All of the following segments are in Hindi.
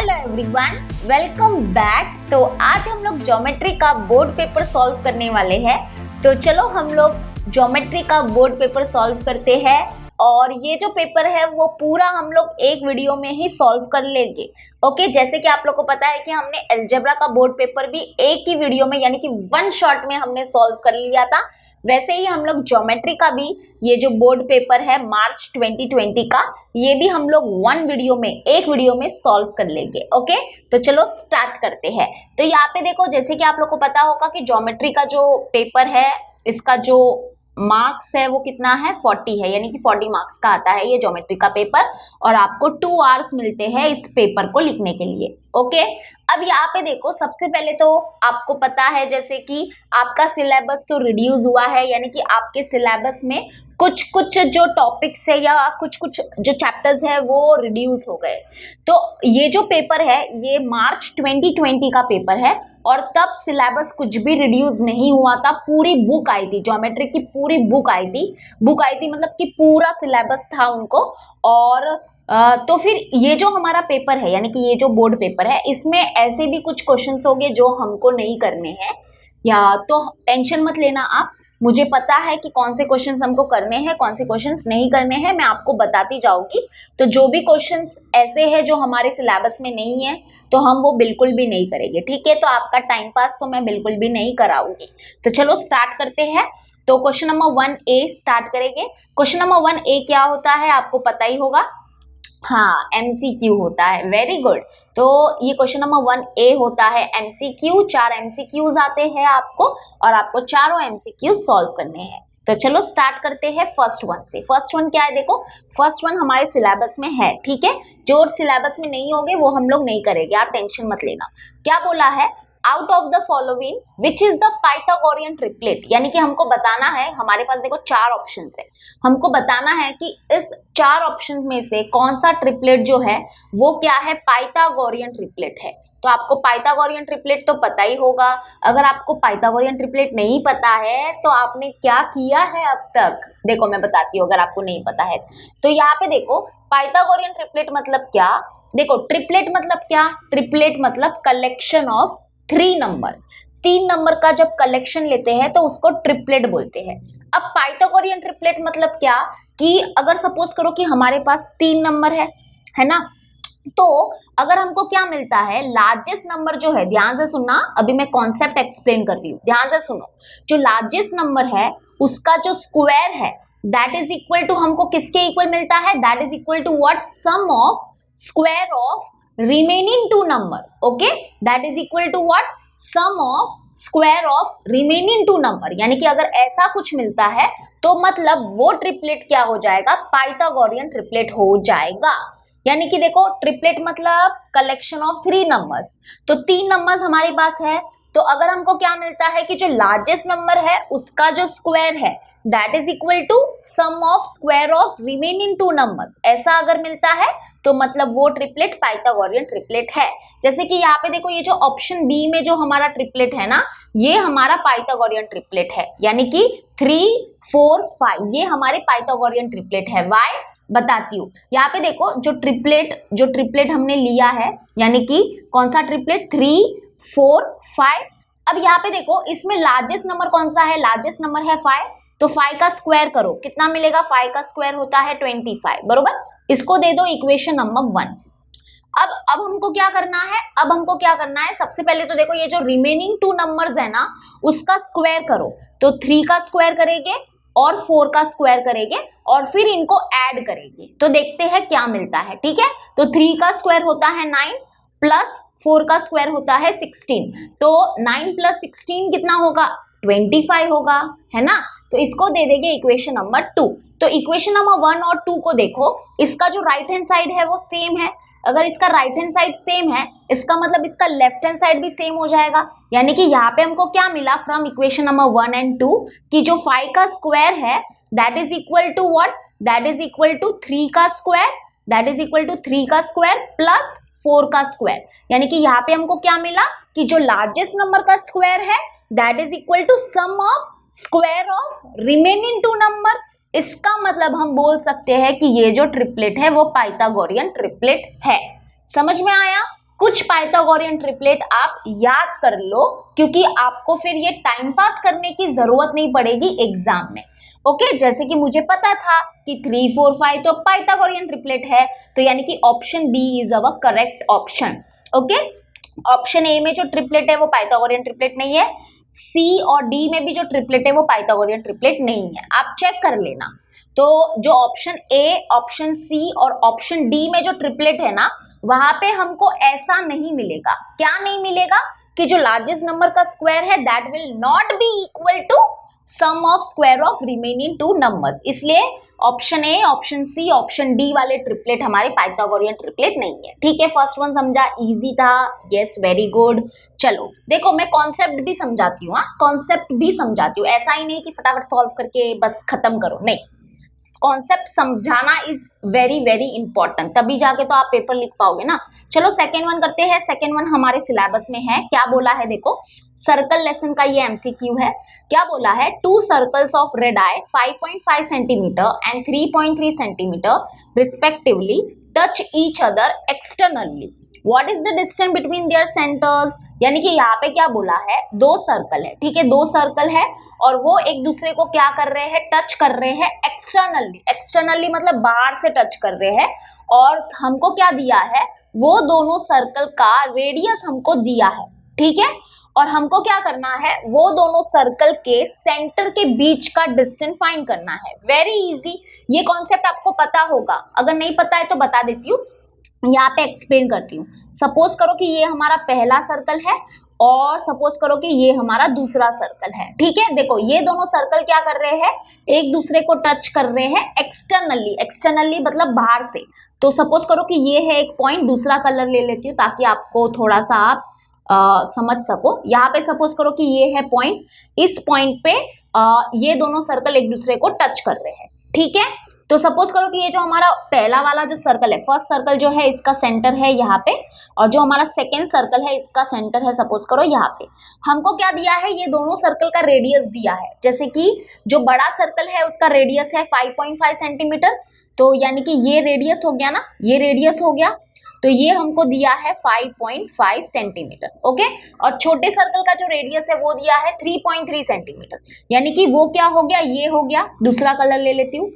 Hello everyone, welcome back. तो आज हम लोग ज्योमेट्री का बोर्ड पेपर सॉल्व करने वाले हैं। तो चलो हम लोग ज्योमेट्री का बोर्ड पेपर सॉल्व करते हैं और ये जो पेपर है वो पूरा हम लोग एक वीडियो में ही सॉल्व कर लेंगे। ओके, जैसे कि आप लोग को पता है कि हमने अलजेब्रा का बोर्ड पेपर भी एक ही वीडियो में यानी कि वन शॉट में हमने सॉल्व कर लिया था, वैसे ही हम लोग ज्योमेट्री का भी ये जो बोर्ड पेपर है मार्च 2020 का, ये भी हम लोग एक वीडियो में सॉल्व कर लेंगे। ओके, तो चलो स्टार्ट करते हैं। तो यहाँ पे देखो, जैसे कि आप लोग को पता होगा कि ज्योमेट्री का जो पेपर है इसका जो मार्क्स है वो कितना है, 40 है, यानी कि 40 मार्क्स का आता है ये ज्योमेट्री का पेपर और आपको 2 आवर्स मिलते हैं इस पेपर को लिखने के लिए। ओके, अब यहाँ पे देखो, सबसे पहले तो आपको पता है जैसे कि आपका सिलेबस तो रिड्यूस हुआ है, यानी कि आपके सिलेबस में कुछ कुछ जो टॉपिक्स है या कुछ कुछ जो चैप्टर्स है वो रिड्यूस हो गए। तो ये जो पेपर है ये मार्च 2020 का पेपर है और तब सिलेबस कुछ भी रिड्यूस नहीं हुआ था। पूरी बुक आई थी, ज्योमेट्री की पूरी बुक आई थी मतलब कि पूरा सिलेबस था उनको। और तो फिर ये जो हमारा पेपर है यानी कि ये जो बोर्ड पेपर है इसमें ऐसे भी कुछ क्वेश्चंस होंगे जो हमको नहीं करने हैं, या तो टेंशन मत लेना आप। मुझे पता है कि कौन से क्वेश्चंस हमको करने हैं, कौन से क्वेश्चंस नहीं करने हैं, मैं आपको बताती जाऊंगी। तो जो भी क्वेश्चंस ऐसे हैं जो हमारे सिलेबस में नहीं है तो हम वो बिल्कुल भी नहीं करेंगे, ठीक है। तो आपका टाइम पास तो मैं बिल्कुल भी नहीं कराऊंगी। तो चलो स्टार्ट करते हैं। तो क्वेश्चन नंबर 1A स्टार्ट करेंगे। क्वेश्चन नंबर 1A क्या होता है आपको पता ही होगा, हाँ, MCQ होता है। Very good. तो ये क्वेश्चन नंबर 1A होता है MCQ। 4 MCQs आते हैं आपको और आपको चारों MCQ सॉल्व करने हैं। तो चलो स्टार्ट करते हैं फर्स्ट वन से। फर्स्ट वन क्या है, देखो फर्स्ट वन हमारे सिलेबस में है, ठीक है। जो सिलेबस में नहीं होंगे वो हम लोग नहीं करेंगे, आप टेंशन मत लेना। क्या बोला है, out of the following which is the Pythagorean triplet, यानी कि हमको बताना है, हमारे पास देखो 4 ऑप्शंस है, हमको बताना है कि इस 4 ऑप्शंस में से कौन सा ट्रिपलेट जो है वो क्या है, पाइथागोरियन ट्रिपलेट है। तो आपको पाइथागोरियन ट्रिपलेट तो पता ही होगा। अगर आपको पाइथागोरियन ट्रिपलेट नहीं पता है तो आपने क्या किया है अब तक, देखो मैं बताती हूँ अगर आपको नहीं पता है। तो यहाँ पे देखो पाइथागोरियन ट्रिपलेट मतलब क्या, देखो ट्रिपलेट मतलब क्या, ट्रिपलेट मतलब कलेक्शन ऑफ 3 नंबर। 3 नंबर का जब कलेक्शन लेते हैं तो उसको ट्रिपलेट बोलते हैं। अब पाइथागोरियन ट्रिपलेट मतलब क्या, कि अगर सपोज करो कि हमारे पास 3 नंबर है ना, तो अगर हमको क्या मिलता है, लार्जेस्ट नंबर जो है, ध्यान से सुनना, अभी मैं कॉन्सेप्ट एक्सप्लेन कर रही हूँ, ध्यान से सुनो। जो लार्जेस्ट नंबर है उसका जो स्क्वायर है दैट इज इक्वल टू, हमको किसके इक्वल मिलता है, that is equal to what, sum of square of remaining 2 number। Okay, that is equal to what, sum of square of remaining 2 number। यानी कि अगर ऐसा कुछ मिलता है तो मतलब वो ट्रिपलेट क्या हो जाएगा, पाइथागोरियन ट्रिपलेट हो जाएगा। यानी कि देखो ट्रिपलेट मतलब कलेक्शन ऑफ 3 नंबर्स, तो 3 नंबर्स हमारे पास है। तो अगर हमको क्या मिलता है कि जो लार्जेस्ट नंबर है उसका जो स्क्वायर है that is equal to sum of square of remaining 2 numbers, ऐसा अगर मिलता है तो मतलब वो ट्रिपलेट पाइथागोरियन ट्रिपलेट है। जैसे कि यहाँ पे देखो ये जो ऑप्शन बी में जो हमारा ट्रिपलेट है ना, ये हमारा पाइथागोरियन ट्रिपलेट है, यानी कि 3, 4, 5 ये हमारे पाइथागोरियन ट्रिपलेट है। वाई बताती हूँ, यहाँ पे देखो जो ट्रिपलेट हमने लिया है, यानी कि कौन सा ट्रिपलेट, 3, 4, 5। अब यहाँ पे देखो इसमें लार्जेस्ट नंबर कौन सा है, लार्जेस्ट नंबर है 5, तो 5 का स्क्वायर करो, कितना मिलेगा, 5 का स्क्वायर होता है 25, बरोबर। इसको दे दो इक्वेशन नंबर 1। अब हमको क्या करना है, सबसे पहले तो देखो ये जो रिमेनिंग 2 नंबर्स है ना उसका स्क्वायर करो, तो 3 का स्क्वायर करेंगे और 4 का स्क्वायर करेंगे और फिर इनको ऐड करेंगे, तो देखते हैं क्या मिलता है, ठीक है। तो 3 का स्क्वायर होता है 9 प्लस 4 का स्क्वायर होता है 16, तो 9 प्लस 16 कितना होगा, 25 होगा, है ना। तो इसको दे देंगे इक्वेशन नंबर 2। तो इक्वेशन नंबर 1 और 2 को देखो, इसका जो राइट हैंड साइड है वो सेम है। अगर इसका राइट हैंड साइड सेम है इसका मतलब इसका लेफ्ट हैंड साइड भी सेम हो जाएगा। यानी कि यहाँ पे हमको क्या मिला फ्रॉम इक्वेशन नंबर 1 एंड 2 कि जो 5 का स्क्वायर है that is equal to what, that is equal to 3 का square, that is equal to 3 का स्क्वायर प्लस 4 का स्क्वायर। यानी कि यहाँ पे हमको क्या मिला कि जो लार्जेस्ट नंबर का स्क्वायर है that is equal to sum of square of remaining 2 number. इसका मतलब हम बोल सकते हैं कि ये जो ट्रिपलेट है वो पाइथागोरियन ट्रिपलेट है। समझ में आया? कुछ पाइथागोरियन ट्रिपलेट आप याद कर लो, क्योंकि आपको फिर ये टाइम पास करने की जरूरत नहीं पड़ेगी एग्जाम में। ओके, जैसे कि मुझे पता था कि 3, 4, 5 तो पाइथागोरियन ट्रिपलेट है, तो यानी कि option B is our correct option. Okay, option A में जो ट्रिपलेट है वो पाइथागोरियन ट्रिपलेट नहीं है, सी और डी में भी जो ट्रिपलेट है वो पाइथागोरियन ट्रिपलेट नहीं है, आप चेक कर लेना। तो जो ऑप्शन ए, ऑप्शन सी और ऑप्शन डी में जो ट्रिपलेट है ना, वहां पे हमको ऐसा नहीं मिलेगा। क्या नहीं मिलेगा? कि जो लार्जेस्ट नंबर का स्क्वायर है that will not be equal to sum of square of remaining two numbers. इसलिए option A, option C, option D वाले ट्रिपलेट हमारे पाइथागोरियन ट्रिपलेट नहीं है। ठीक है, फर्स्ट वन समझा, इजी था, यस वेरी गुड। चलो देखो, मैं कॉन्सेप्ट भी समझाती हूँ, कॉन्सेप्ट भी समझाती हूँ, ऐसा ही नहीं कि फटाफट सॉल्व करके बस खत्म करो, नहीं, कॉन्सेप्ट समझाना इज वेरी वेरी इंपॉर्टेंट, तभी जाके तो आप पेपर लिख पाओगे ना। चलो सेकेंड वन करते हैं। सेकेंड वन हमारे सिलेबस में है, क्या बोला है देखो, सर्कल लेसन का ये एमसीक्यू है। क्या बोला है? 2 circles of red I 5.5 centimetre and 3.3 centimetre respectively touch each other externally, what is the distance between their centres. यानी कि यहाँ पे क्या बोला है, 2 सर्कल है, ठीक है, 2 सर्कल है और वो एक दूसरे को क्या कर रहे हैं, टच कर रहे हैं एक्सटर्नली। एक्सटर्नली मतलब बाहर से टच कर रहे हैं, और हमको क्या दिया है, वो दोनों सर्कल का रेडियस हमको दिया है, ठीक है, और हमको क्या करना है, वो दोनों सर्कल के सेंटर के बीच का डिस्टेंस फाइंड करना है। वेरी इजी, ये कॉन्सेप्ट आपको पता होगा, अगर नहीं पता है तो बता देती हूँ, यहाँ पे एक्सप्लेन करती हूँ। सपोज करो कि ये हमारा पहला सर्कल है और सपोज करो कि ये हमारा दूसरा सर्कल है, ठीक है। देखो ये दोनों सर्कल क्या कर रहे हैं, एक दूसरे को टच कर रहे हैं एक्सटर्नली। एक्सटर्नली मतलब बाहर से। तो सपोज करो कि ये है एक पॉइंट, दूसरा कलर ले लेती हूँ ताकि आपको थोड़ा सा आप समझ सको। यहाँ पे सपोज करो कि ये है पॉइंट, इस पॉइंट पे ये दोनों सर्कल एक दूसरे को टच कर रहे हैं, ठीक है। तो सपोज करो कि ये जो हमारा पहला वाला जो सर्कल है, फर्स्ट सर्कल जो है इसका सेंटर है यहाँ पे, और जो हमारा सेकेंड सर्कल है इसका सेंटर है सपोज करो यहाँ पे। हमको क्या दिया है, ये दोनों सर्कल का रेडियस दिया है। जैसे कि जो बड़ा सर्कल है उसका रेडियस है 5.5 सेंटीमीटर, तो यानी कि ये रेडियस हो गया ना, ये रेडियस हो गया, तो ये हमको दिया है 5.5 सेंटीमीटर, ओके। और छोटे सर्कल का जो रेडियस है वो दिया है 3.3 सेंटीमीटर, यानी कि वो क्या हो गया, ये हो गया। दूसरा कलर ले लेती हूँ,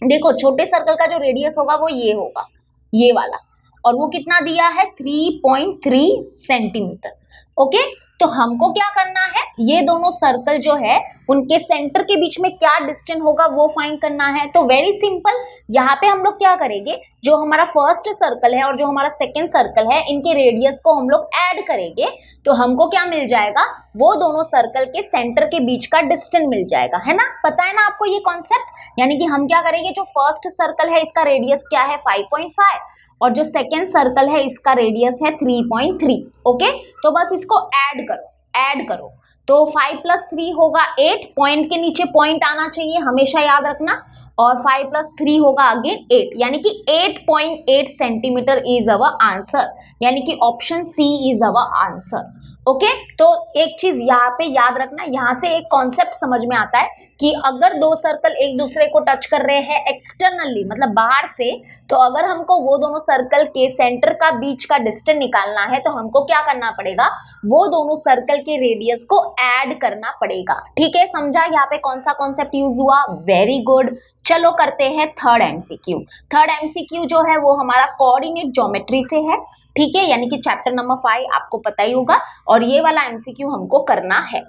देखो छोटे सर्कल का जो रेडियस होगा वो ये होगा, ये वाला, और वो कितना दिया है 3.3 सेंटीमीटर, ओके। तो हमको क्या करना है, ये दोनों सर्कल जो है उनके सेंटर के बीच में क्या डिस्टेंस होगा वो फाइंड करना है। तो वेरी सिंपल, यहाँ पे हम लोग क्या करेंगे, जो हमारा फर्स्ट सर्कल है और जो हमारा सेकेंड सर्कल है इनके रेडियस को हम लोग ऐड करेंगे, तो हमको क्या मिल जाएगा, वो दोनों सर्कल के सेंटर के बीच का डिस्टेंस मिल जाएगा, है ना। पता है ना आपको ये कॉन्सेप्ट। यानी कि हम क्या करेंगे, जो फर्स्ट सर्कल है इसका रेडियस क्या है 5.5 और जो सेकेंड सर्कल है इसका रेडियस है 3.3, ओके। तो बस इसको ऐड करो, ऐड करो, तो 5 + 3 होगा 8, पॉइंट के नीचे पॉइंट आना चाहिए, हमेशा याद रखना, और 5 + 3 होगा अगेन 8, यानी कि 8.8 सेंटीमीटर इज अवर आंसर, यानी कि option C is our answer, okay. तो एक चीज यहाँ पे याद रखना, यहाँ से एक कॉन्सेप्ट समझ में आता है कि अगर दो सर्कल एक दूसरे को टच कर रहे हैं एक्सटर्नली मतलब बाहर से, तो अगर हमको वो दोनों सर्कल के सेंटर का बीच का डिस्टेंस निकालना है तो हमको क्या करना पड़ेगा, वो दोनों सर्कल के रेडियस को ऐड करना पड़ेगा, ठीक है। समझा यहाँ पे कौन सा कॉन्सेप्ट यूज हुआ, वेरी गुड। चलो करते हैं थर्ड एमसीक्यू। थर्ड एमसीक्यू जो है वो हमारा कोऑर्डिनेट ज्योमेट्री से है, ठीक है, यानी कि चैप्टर नंबर 5 आपको पता ही होगा, और ये वाला एमसीक्यू हमको करना है।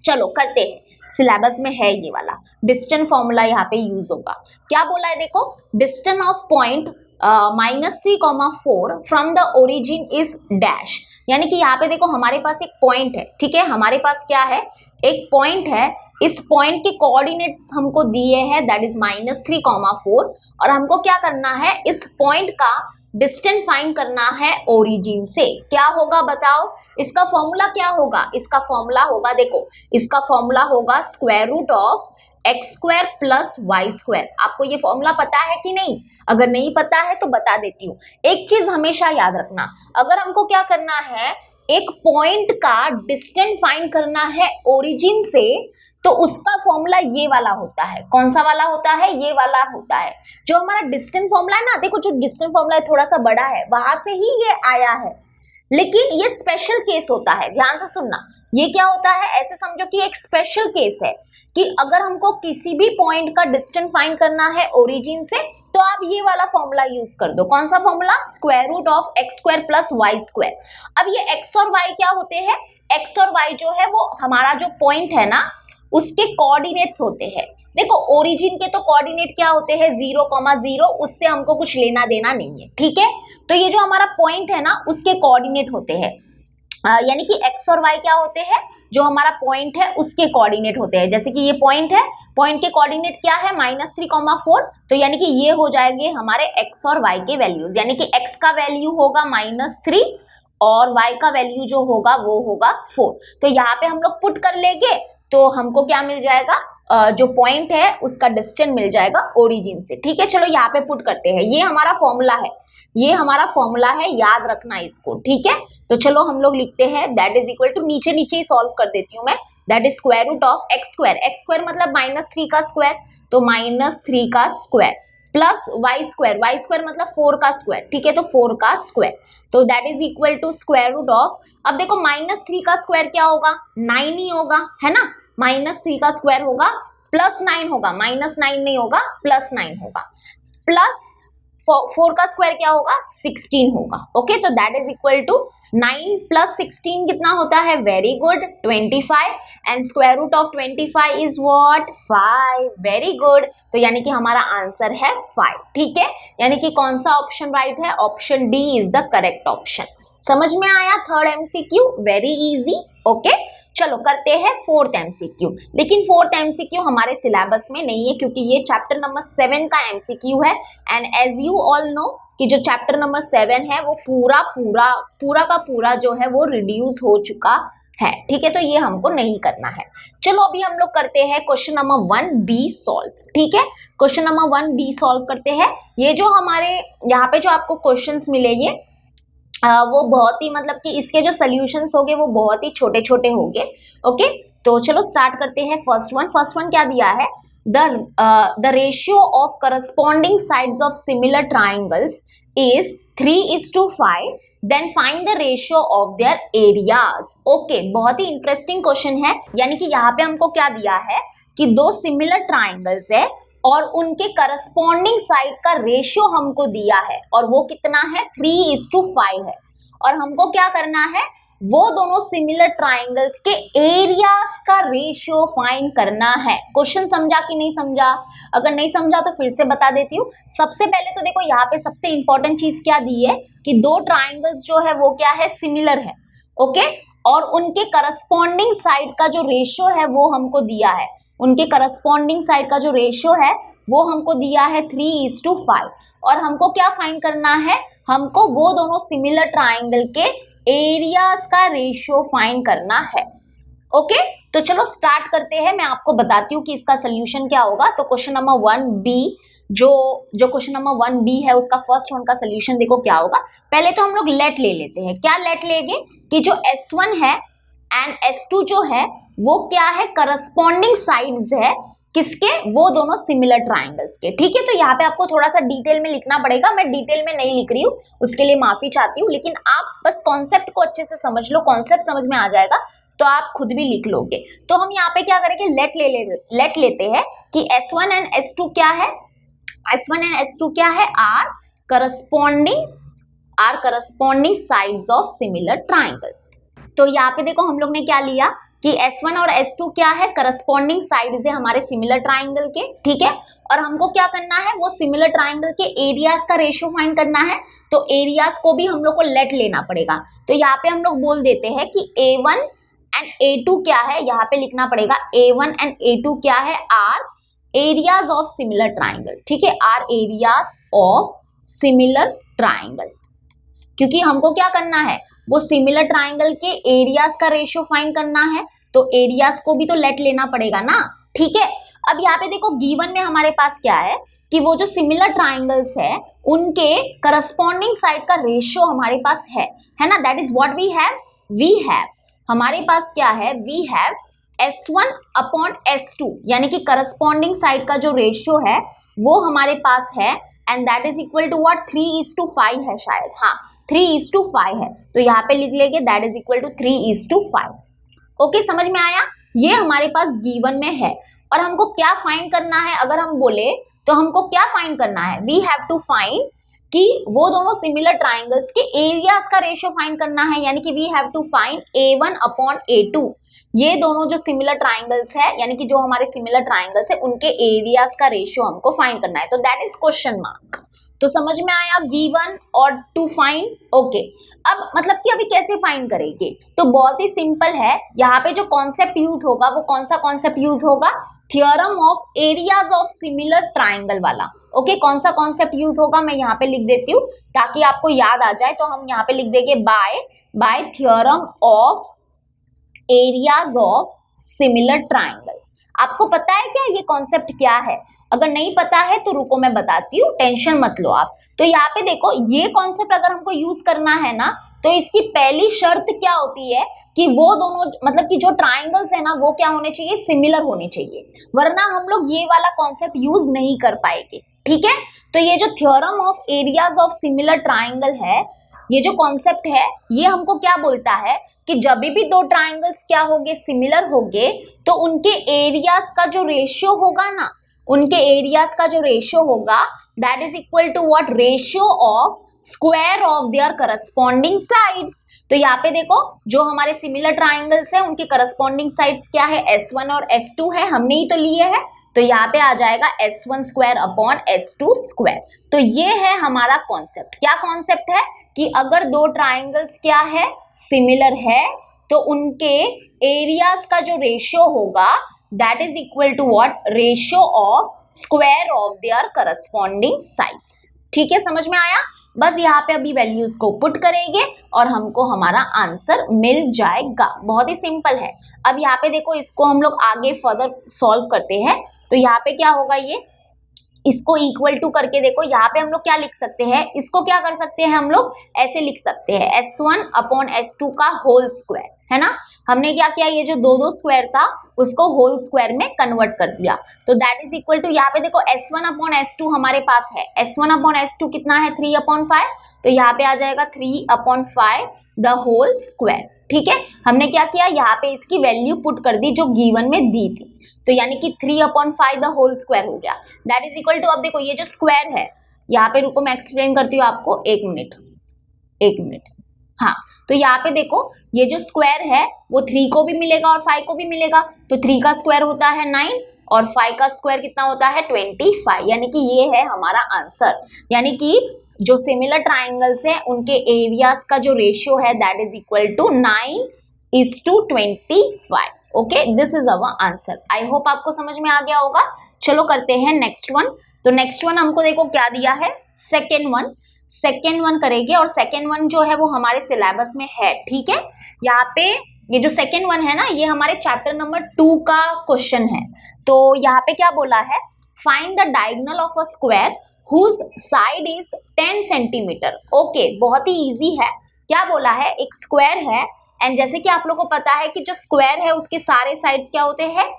चलो करते हैं, सिलेबस में है ये वाला। डिस्टेंस फॉर्मूला यहाँ पे यूज होगा। क्या बोला है देखो, distance of point -3,4 from the origin is dash, यानी कि यहाँ पे देखो हमारे पास एक पॉइंट है, ठीक है, हमारे पास क्या है, एक पॉइंट है, इस पॉइंट के कोऑर्डिनेट्स हमको दिए हैं दैट इज -3,4, और हमको क्या करना है, इस पॉइंट का डिस्टेंस फाइंड करना है ओरिजिन से। क्या होगा बताओ, इसका फॉर्मूला क्या होगा, इसका फॉर्मूला होगा, देखो इसका फॉर्मूला होगा √x² + y²। आपको ये फॉर्मूला पता है कि नहीं, अगर नहीं पता है तो बता देती हूँ। एक चीज हमेशा याद रखना, अगर हमको क्या करना है, एक पॉइंट का डिस्टेंस फाइंड करना है ओरिजिन से, तो उसका फॉर्मूला ये वाला होता है। कौन सा वाला होता है, ये वाला होता है। जो हमारा डिस्टेंस फॉर्मूला है ना, देखो जो डिस्टेंस फॉर्मूला है थोड़ा सा बड़ा है, वहां से ही ये आया है, लेकिन ये स्पेशल केस होता है, ध्यान से सुनना। ये क्या होता है, ऐसे समझो कि एक स्पेशल केस है कि अगर हमको किसी भी पॉइंट का डिस्टेंस फाइंड करना है ओरिजिन से, तो आप ये वाला फॉर्मूला यूज कर दो। कौन सा formula? Square root of x square plus y square. अब ये एक्स और वाई क्या होते हैं? एक्स और वाई जो है वो हमारा जो पॉइंट है ना, उसके कोऑर्डिनेट्स होते हैं। देखो ओरिजिन के तो कोऑर्डिनेट क्या होते हैं? 0,0, उससे हमको कुछ लेना देना नहीं है, ठीक है। तो ये जो हमारा पॉइंट है ना, उसके कोऑर्डिनेट होते हैं, यानी कि एक्स और वाई क्या होते हैं? जो हमारा पॉइंट है उसके कोऑर्डिनेट होते हैं। जैसे कि ये पॉइंट है, पॉइंट के कोऑर्डिनेट क्या है? -3,4, तो यानी कि ये हो जाएंगे हमारे एक्स और वाई के वैल्यूज, यानी कि एक्स का वैल्यू होगा -3 और y का वैल्यू जो होगा वो होगा 4। तो यहाँ पे हम लोग पुट कर लेंगे तो हमको क्या मिल जाएगा? जो पॉइंट है उसका डिस्टेंस मिल जाएगा ओरिजिन से, ठीक है। चलो यहाँ पे पुट करते हैं, ये हमारा फॉर्मूला है, ये हमारा फॉर्मूला है, याद रखना इसको, ठीक है। तो चलो हम लोग लिखते हैं दैट इज इक्वल टू, नीचे नीचे ही सॉल्व कर देती हूँ मैं, that is square root of x square मतलब -3 का स्क्वायर, तो -3 का स्क्वायर प्लस वाई स्क्वायर मतलब 4 का स्क्वायर, ठीक है, तो 4 का स्क्वायर, तो that is equal to square root of, अब देखो -3 का स्क्वायर क्या होगा? 9 ही होगा, है ना। -3 का स्क्वायर होगा प्लस 9 होगा, -9 नहीं होगा, +9 होगा, प्लस 4 का स्क्वायर क्या होगा? 16 होगा, ओके। तो दैट इज इक्वल टू 9 + 16 कितना होता है? Very good, 25, and square root of 25 is what? 5, very good. तो यानी कि हमारा आंसर है 5, ठीक है। यानी कि कौन सा ऑप्शन राइट है? Option D is the correct option. समझ में आया? Third MCQ very easy, okay. चलो करते हैं फोर्थ एमसीक्यू, लेकिन फोर्थ एमसीक्यू हमारे सिलेबस में नहीं है क्योंकि ये चैप्टर नंबर 7 का एमसीक्यू है, and as you all know कि जो चैप्टर नंबर 7 है वो पूरा का पूरा जो है वो रिड्यूस हो चुका है, ठीक है। तो ये हमको नहीं करना है। चलो अभी हम लोग करते हैं क्वेश्चन नंबर 1B सॉल्व, ठीक है। क्वेश्चन नंबर 1B सॉल्व करते हैं। ये जो हमारे यहाँ पे जो आपको क्वेश्चंस मिलेंगे वो बहुत ही, मतलब कि इसके जो सॉल्यूशंस होंगे वो बहुत ही छोटे छोटे होंगे, ओके। तो चलो स्टार्ट करते हैं। फर्स्ट वन क्या दिया है? The ratio of corresponding sides of similar triangles is 3:5, then find the ratio of their areas. Okay, बहुत ही इंटरेस्टिंग क्वेश्चन है। यानी कि यहाँ पे हमको क्या दिया है कि दो सिमिलर ट्राइंगल्स है और उनके करस्पॉन्डिंग साइड का रेशियो हमको दिया है, और वो कितना है? 3:5 है। और हमको क्या करना है? वो दोनों सिमिलर ट्राइंगल्स के एरियाज का रेशियो फाइंड करना है। क्वेश्चन समझा कि नहीं समझा? अगर नहीं समझा तो फिर से बता देती हूँ। सबसे पहले तो देखो यहाँ पे सबसे इंपॉर्टेंट चीज क्या दी है कि दो ट्राइंगल्स जो है वो क्या है? सिमिलर है, ओके। और उनके करस्पॉन्डिंग साइड का जो रेशियो है वो हमको दिया है, उनके करस्पॉन्डिंग साइड का जो रेशियो है वो हमको दिया है 3:5। और हमको क्या फाइंड करना है? हमको वो दोनों सिमिलर ट्राइंगल के एरियाज का रेशियो फाइंड करना है, ओके। तो चलो स्टार्ट करते हैं। मैं आपको बताती हूँ कि इसका सोल्यूशन क्या होगा। तो क्वेश्चन नंबर 1B जो क्वेश्चन नंबर 1B है उसका फर्स्ट वन का सोल्यूशन देखो क्या होगा। पहले तो हम लोग लेट ले लेते हैं। क्या लेट लेंगे कि जो S1 है एंड S2 जो है वो क्या है? करस्पॉन्डिंग साइड्स है किसके? वो दोनों सिमिलर ट्राइंगल्स के, ठीक है। तो यहाँ पे आपको थोड़ा सा डिटेल में लिखना पड़ेगा, मैं डिटेल में नहीं लिख रही हूँ, उसके लिए माफी चाहती हूँ, लेकिन आप बस कॉन्सेप्ट को अच्छे से समझ लो, कॉन्सेप्ट समझ में आ जाएगा तो आप खुद भी लिख लोगे। तो हम यहाँ पे क्या करेंगे? लेट लेते हैं कि S1 एंड S2 क्या है? S1 एंड S2 क्या है? Are corresponding sides of similar triangle. तो यहाँ पे देखो हम लोग ने क्या लिया कि S1 और S2 क्या है? करस्पॉन्डिंग साइड्स है हमारे सिमिलर ट्राइंगल के, ठीक है। और हमको क्या करना है? वो सिमिलर ट्राइंगल के एरियाज का रेशियो फाइंड करना है, तो एरियाज को भी हम लोग को लेट लेना पड़ेगा। तो यहाँ पे हम लोग बोल देते हैं कि A1 एंड A2 क्या है? यहाँ पे लिखना पड़ेगा A1 एंड A2 क्या है? Are areas of similar triangle, ठीक है, are areas of similar triangle. क्योंकि हमको क्या करना है? वो सिमिलर ट्राइंगल के एरियाज का रेशियो फाइंड करना है, तो एरियाज को भी तो लेट लेना पड़ेगा ना, ठीक है। अब यहाँ पे देखो गिवन में हमारे पास क्या है कि वो जो सिमिलर ट्राइंगल्स है उनके करस्पॉन्डिंग साइड का रेशियो हमारे पास है ना। That is what we have हमारे पास क्या है? We have S1 upon S2, यानी कि करस्पॉन्डिंग साइड का जो रेशियो है वो हमारे पास है, and that is equal to what? 3:5 है शायद, हाँ 3:5 है, तो यहाँ पे लिख लेंगे that is equal to 3:5। Okay, समझ में आया? ये हमारे पास गिवन में है और हमको क्या फाइंड करना है, अगर हम बोले तो हमको क्या फाइंड करना है, वी हैव टू फाइंड कि वो दोनों सिमिलर ट्राइंगल्स के एरियाज का रेशियो फाइंड करना है, यानी कि we have to find A1/A2। ये दोनों जो सिमिलर ट्राइंगल्स है, यानी कि जो हमारे सिमिलर ट्राइंगल्स है उनके एरियाज का रेशियो हमको फाइंड करना है, तो दैट इज क्वेश्चन मार्क। तो समझ में आया, गिवन और टू फाइंड। ओके, अब मतलब कि अभी कैसे फाइंड करेंगे, तो बहुत ही सिंपल है। यहाँ पे जो कॉन्सेप्ट यूज होगा वो कौन सा कॉन्सेप्ट यूज होगा, theorem of areas of similar triangle वाला। ओके, कौन सा कॉन्सेप्ट यूज होगा मैं यहाँ पे लिख देती हूँ ताकि आपको याद आ जाए। तो हम यहाँ पे लिख देंगे bye theorem of areas of similar triangle. आपको पता है क्या ये कॉन्सेप्ट क्या है? अगर नहीं पता है तो रुको मैं बताती हूँ, टेंशन मत लो आप। तो यहाँ पे देखो, ये कॉन्सेप्ट अगर हमको यूज करना है ना, तो इसकी पहली शर्त क्या होती है कि वो दोनों मतलब कि जो ट्राइंगल्स है ना वो क्या होने चाहिए, सिमिलर होने चाहिए, वरना हम लोग ये वाला कॉन्सेप्ट यूज नहीं कर पाएंगे। ठीक है, तो ये जो theorem of areas of similar triangle है, ये जो कॉन्सेप्ट है ये हमको क्या बोलता है कि जब भी दो ट्राइंगल्स क्या होंगे, सिमिलर होंगे, तो उनके एरियाज का जो रेशियो होगा ना, उनके एरियाज का जो रेशियो होगा that is equal to what, ratio of square of their corresponding sides. तो यहाँ पे देखो, जो हमारे सिमिलर ट्राइंगल्स है उनके करस्पॉन्डिंग साइड्स क्या है, S1 और S2 है, हमने ही तो लिए है, तो यहाँ पे आ जाएगा S1² / S2²। तो ये है हमारा कॉन्सेप्ट। क्या कॉन्सेप्ट है कि अगर दो ट्राइंगल्स क्या है, सिमिलर है, तो उनके एरियाज का जो रेशियो होगा that is equal to what, ratio of square of their corresponding sides. ठीक है, समझ में आया? बस यहाँ पे अभी वैल्यूज को पुट करेंगे और हमको हमारा आंसर मिल जाएगा। बहुत ही सिंपल है। अब यहाँ पे देखो, इसको हम लोग आगे फर्दर सॉल्व करते हैं। तो यहाँ पे क्या होगा, ये इसको इक्वल टू करके देखो, यहाँ पे हम लोग क्या लिख सकते हैं, इसको क्या कर सकते हैं हम लोग, ऐसे लिख सकते हैं S1/S2 का होल स्क्वायर, है ना। हमने क्या किया, ये जो दो स्क्वायर था उसको होल स्क्वायर में कन्वर्ट कर दिया, तो दैट इज इक्वल टू, यहाँ पे देखो S1/S2 हमारे पास है, S1/S2 कितना है, 3/5, तो यहाँ पे आ जाएगा 3/5 द होल स्क्वायर। ठीक है, हमने क्या किया, यहाँ पे इसकी वैल्यू पुट कर दी जो गिवन में दी थी, तो यानी कि 3/5 द होल स्क्वायर हो गया, दैट इज इक्वल टू, अब देखो ये जो स्क्वायर है, यहाँ पे रुको मैं एक्सप्लेन करती हूँ आपको, एक मिनट। हाँ, तो यहाँ पे देखो, ये जो स्क्वायर है वो 3 को भी मिलेगा और 5 को भी मिलेगा, तो 3 का स्क्वायर होता है 9 और 5 का स्क्वायर कितना होता है 25, यानी कि ये है हमारा आंसर। यानी कि जो सिमिलर ट्राइंगल्स हैं उनके एरियाज का जो रेशियो है that is equal to 9:25। Okay, this is our answer. I hope आपको समझ में आ गया होगा। चलो करते हैं नेक्स्ट वन। तो नेक्स्ट वन हमको देखो क्या दिया है, सेकेंड वन करेंगे, और सेकेंड वन जो है वो हमारे सिलेबस में है। ठीक है, यहाँ पे ये जो सेकेंड वन है ना, ये हमारे चैप्टर नंबर 2 का क्वेश्चन है। तो यहाँ पे क्या बोला है, find the diagonal of a square whose side is 10 centimetre. Okay, बहुत ही इजी है। क्या बोला है, एक स्क्वायर है एंड जैसे कि आप लोगों को पता है कि जो स्क्वायर है उसके सारे साइड्स क्या होते हैं,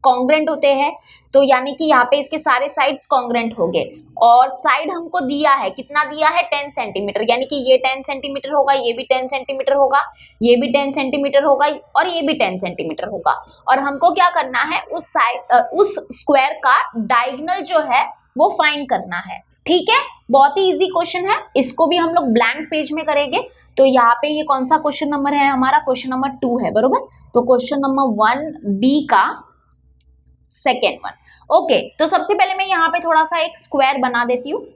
कॉन्ग्रेंट होते हैं, तो यानी कि यहाँ पे इसके सारे साइड्स कॉन्ग्रेंट हो गए, और साइड हमको दिया है, कितना दिया है 10 सेंटीमीटर, यानी कि ये 10 सेंटीमीटर होगा, ये भी 10 सेंटीमीटर होगा, ये भी 10 सेंटीमीटर होगा और ये भी 10 सेंटीमीटर होगा। और हमको क्या करना है, उस स्क्वायर का डायगोनल जो है वो फाइंड करना है। ठीक है, बहुत ही इजी क्वेश्चन है, इसको भी हम लोग ब्लैंक पेज में करेंगे। तो यहाँ पे ये कौन सा क्वेश्चन नंबर है हमारा, क्वेश्चन नंबर 2 है, बरोबर। तो क्वेश्चन नंबर 1B का सेकेंड वन। ओके, तो सबसे पहले मैं यहाँ पे थोड़ा सा एक स्क्वायर बना देती हूँ।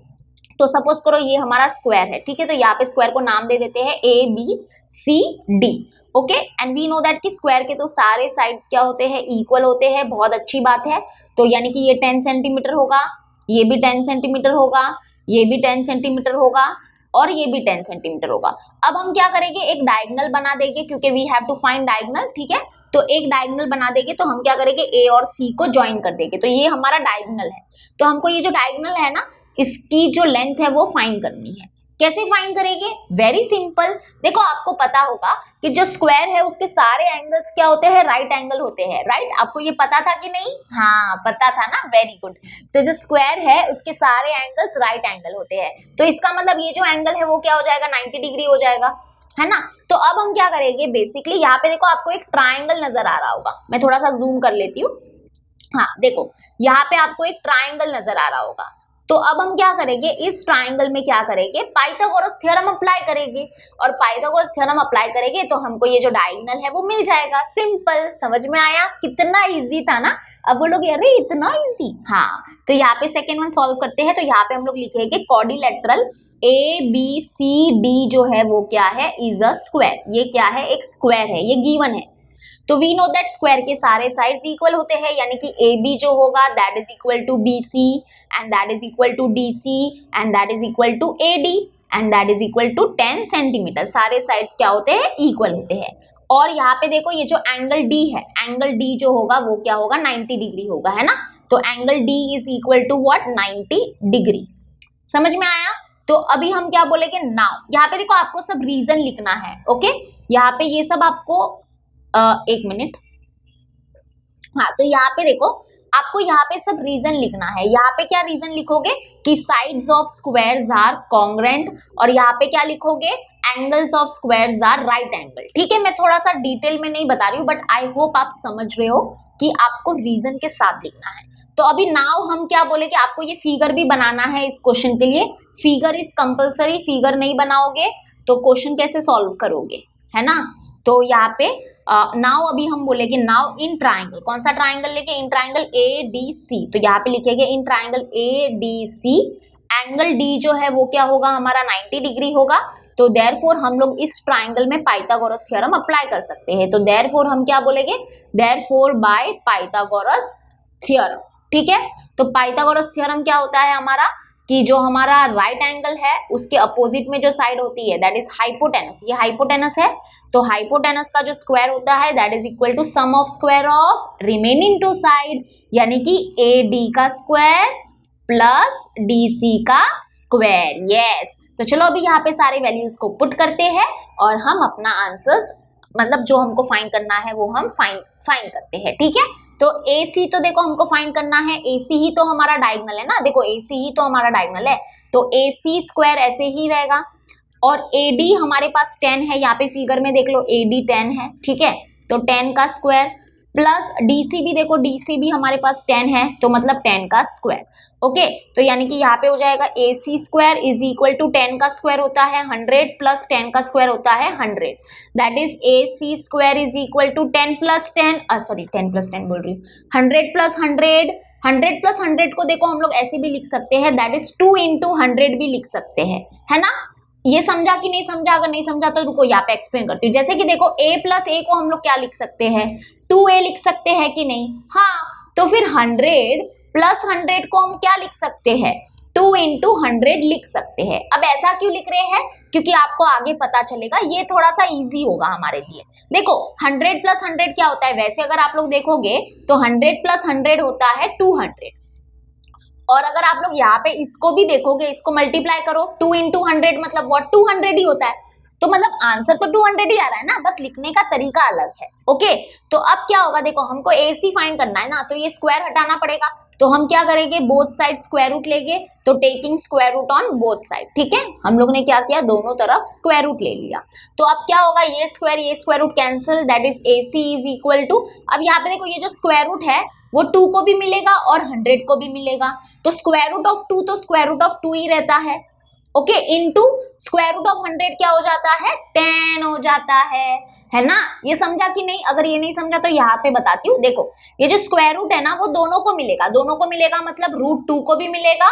तो सपोज करो ये हमारा स्क्वायर है, ठीक है, तो यहाँ पे स्क्वायर को नाम दे देते हैं ABCD। Okay, and we know that कि स्क्वायर के तो सारे साइड्स क्या होते हैं, इक्वल होते हैं। बहुत अच्छी बात है। तो यानी कि ये 10 सेंटीमीटर होगा, ये भी 10 सेंटीमीटर होगा, ये भी 10 सेंटीमीटर होगा और ये भी 10 सेंटीमीटर होगा। अब हम क्या करेंगे, एक डायगोनल बना देंगे, क्योंकि we have to find diagonal. ठीक है, तो एक डायगोनल बना देंगे, तो हम क्या करेंगे, A और C को ज्वाइन कर देंगे, तो ये हमारा डायगोनल है। तो हमको ये जो डायगोनल है ना, इसकी जो लेंथ है वो फाइंड करनी है। कैसे फाइंड करेंगे? Very simple. देखो आपको पता होगा कि जो स्क्वायर है उसके सारे एंगल्स क्या होते हैं? राइट एंगल होते हैं, राइट? आपको ये पता था कि नहीं? हाँ पता था ना, वेरी गुड। तो जो स्क्वायर है उसके सारे एंगल्स राइट एंगल होते हैं, तो इसका मतलब ये जो एंगल है वो क्या हो जाएगा? 90 डिग्री हो जाएगा, है ना? तो अब हम क्या करेंगे, बेसिकली यहाँ पे देखो आपको एक ट्राइंगल नजर आ रहा होगा, मैं थोड़ा सा जूम कर लेती हूँ। हाँ देखो यहाँ पे आपको एक ट्राइंगल नजर आ रहा होगा, तो अब हम क्या करेंगे, इस ट्राइंगल में क्या करेंगे, पाइथागोरस थ्योरम अप्लाई करेंगे, और पाइथागोरस थ्योरम अप्लाई करेंगे तो हमको ये जो डायगोनल है वो मिल जाएगा। सिंपल, समझ में आया? कितना इजी था ना। अब बोलोगे अरे इतना इजी। हाँ तो यहाँ पे सेकेंड वन सॉल्व करते हैं, तो यहाँ पे हम लोग लिखेंगे क्वाड्रिलेटरल ABCD जो है वो क्या है, इज अ स्क्वायर। ये क्या है? एक स्क्वायर है, ये गिवन है। तो वी नो दैट स्क्वायर के सारे साइड्स इक्वल होते हैं, यानी कि AB जो होगा that is equal to BC and that is equal to DC and that is equal to AD and that is equal to 10 centimetre. सारे साइड्स क्या होते हैं? इक्वल होते हैं। और यहाँ पे देखो ये जो एंगल D है, एंगल D जो होगा वो क्या होगा? 90 डिग्री होगा, है ना? तो angle D is equal to what? 90 degree. समझ में आया? तो अभी हम क्या बोलेंगे, नाउ यहाँ पे देखो आपको सब रीजन लिखना है। ओके यहाँ पे ये सब आपको एक मिनट। हाँ तो यहाँ पे देखो आपको यहाँ पे सब रीजन लिखना है। यहाँ पे क्या रीजन लिखोगे कि sides of squares are congruent, और यहाँ पे क्या लिखोगे, angles of squares are right angle. ठीक है, मैं थोड़ा सा डिटेल में नहीं बता रही हूँ, बट आई होप आप समझ रहे हो कि आपको रीजन के साथ लिखना है। तो अभी नाउ हम क्या बोलेंगे, आपको ये फिगर भी बनाना है इस क्वेश्चन के लिए। फिगर इज कंपल्सरी, फिगर नहीं बनाओगे तो क्वेश्चन कैसे सॉल्व करोगे, है ना? तो यहाँ पे नाउ अभी हम बोलेंगे नाउ इन ट्राइंगल। कौन सा ट्राइंगल लेके? In triangle ADC। तो यहाँ पे लिखेंगे in triangle ADC angle D जो है वो क्या होगा हमारा? 90 डिग्री होगा। तो देयरफॉर हम लोग इस ट्राइंगल में पाइथागोरस थ्योरम अप्लाई कर सकते हैं। तो देयरफॉर हम क्या बोलेंगे, देयरफॉर बाय पाइथागोरस थ्योरम। ठीक है, तो पाइथागोरस थ्योरम क्या होता है हमारा, कि जो हमारा राइट एंगल है उसके अपोजिट में जो साइड होती है दैट इज हाइपोटेनस। ये हाइपोटेनस है, तो हाइपोटेनस का जो स्क्वायर होता है that is equal to sum of square of remaining two side, यानी कि AD का स्क्वायर प्लस DC का स्क्वायर। यस, तो चलो अभी यहाँ पे सारे वैल्यूज को पुट करते हैं और हम अपना आंसर्स, मतलब जो हमको फाइंड करना है वो हम फाइंड करते हैं। ठीक है, तो AC तो देखो हमको फाइंड करना है, AC ही तो हमारा डायगोनल है ना। देखो AC ही तो हमारा डायगोनल है, तो AC स्क्वायर ऐसे ही रहेगा। और AD हमारे पास 10 है, यहाँ पे फिगर में देख लो AD 10 है। ठीक है, तो 10 का स्क्वायर प्लस DC भी देखो, DC भी हमारे पास 10 है, तो मतलब 10 का स्क्वायर। ओके, तो यानी कि यहाँ पे हो जाएगा AC square is equal to 10 का स्क्वायर होता है 100 प्लस 10 का स्क्वायर होता है 100। That is AC square is equal to 10 plus 10, sorry 10 plus 10 बोल रही हूँ, 100 प्लस 100। 100 प्लस 100 को देखो हम लोग ऐसे भी लिख सकते हैं, दैट इज 2 इंटू 100 भी लिख सकते हैं, है ना? ये समझा कि नहीं समझा? अगर नहीं समझा तो रुको यहाँ पे एक्सप्लेन करती हूँ। जैसे कि देखो A प्लस A को हम लोग क्या लिख सकते हैं, 2A लिख सकते हैं कि नहीं? हाँ, तो फिर 100 प्लस 100 को हम क्या लिख सकते हैं, 2 इंटू 100 लिख सकते हैं। अब ऐसा क्यों लिख रहे हैं, क्योंकि आपको आगे पता चलेगा, ये थोड़ा सा इजी होगा हमारे लिए। देखो 100 प्लस 100 क्या होता है, वैसे अगर आप लोग देखोगे तो 100 प्लस 100 होता है 200, और अगर आप लोग यहाँ पे इसको भी देखोगे, इसको मल्टीप्लाई करो, 2 इंटू 100 मतलब व्हाट, 200 ही होता है। तो मतलब आंसर तो 200 ही आ रहा है ना, बस लिखने का तरीका अलग है। ओके, तो अब क्या होगा, देखो हमको AC फाइंड करना है ना, तो ये स्क्वायर हटाना पड़ेगा। तो हम क्या करेंगे, बोथ साइड स्क्वायर रूट लेंगे, तो taking square root on both side. ठीक है, हम लोग ने क्या किया, दोनों तरफ स्क्वायर रूट ले लिया। तो अब क्या होगा, ये square root cancel, that is AC is equal to, अब यहाँ पे देखो ये जो स्क्वायर रूट है वो 2 को भी मिलेगा और 100 को भी मिलेगा, तो स्क्वायर रूट ऑफ 2 तो स्क्वायर रूट ऑफ 2 ही रहता है। Okay, into square root of 100 क्या हो जाता है, 10 हो जाता है ना? ये समझा कि नहीं? अगर ये नहीं समझा तो यहाँ पे बताती हूँ। देखो ये जो स्क्वायर रूट है ना वो दोनों को मिलेगा, दोनों को मिलेगा मतलब रूट 2 को भी मिलेगा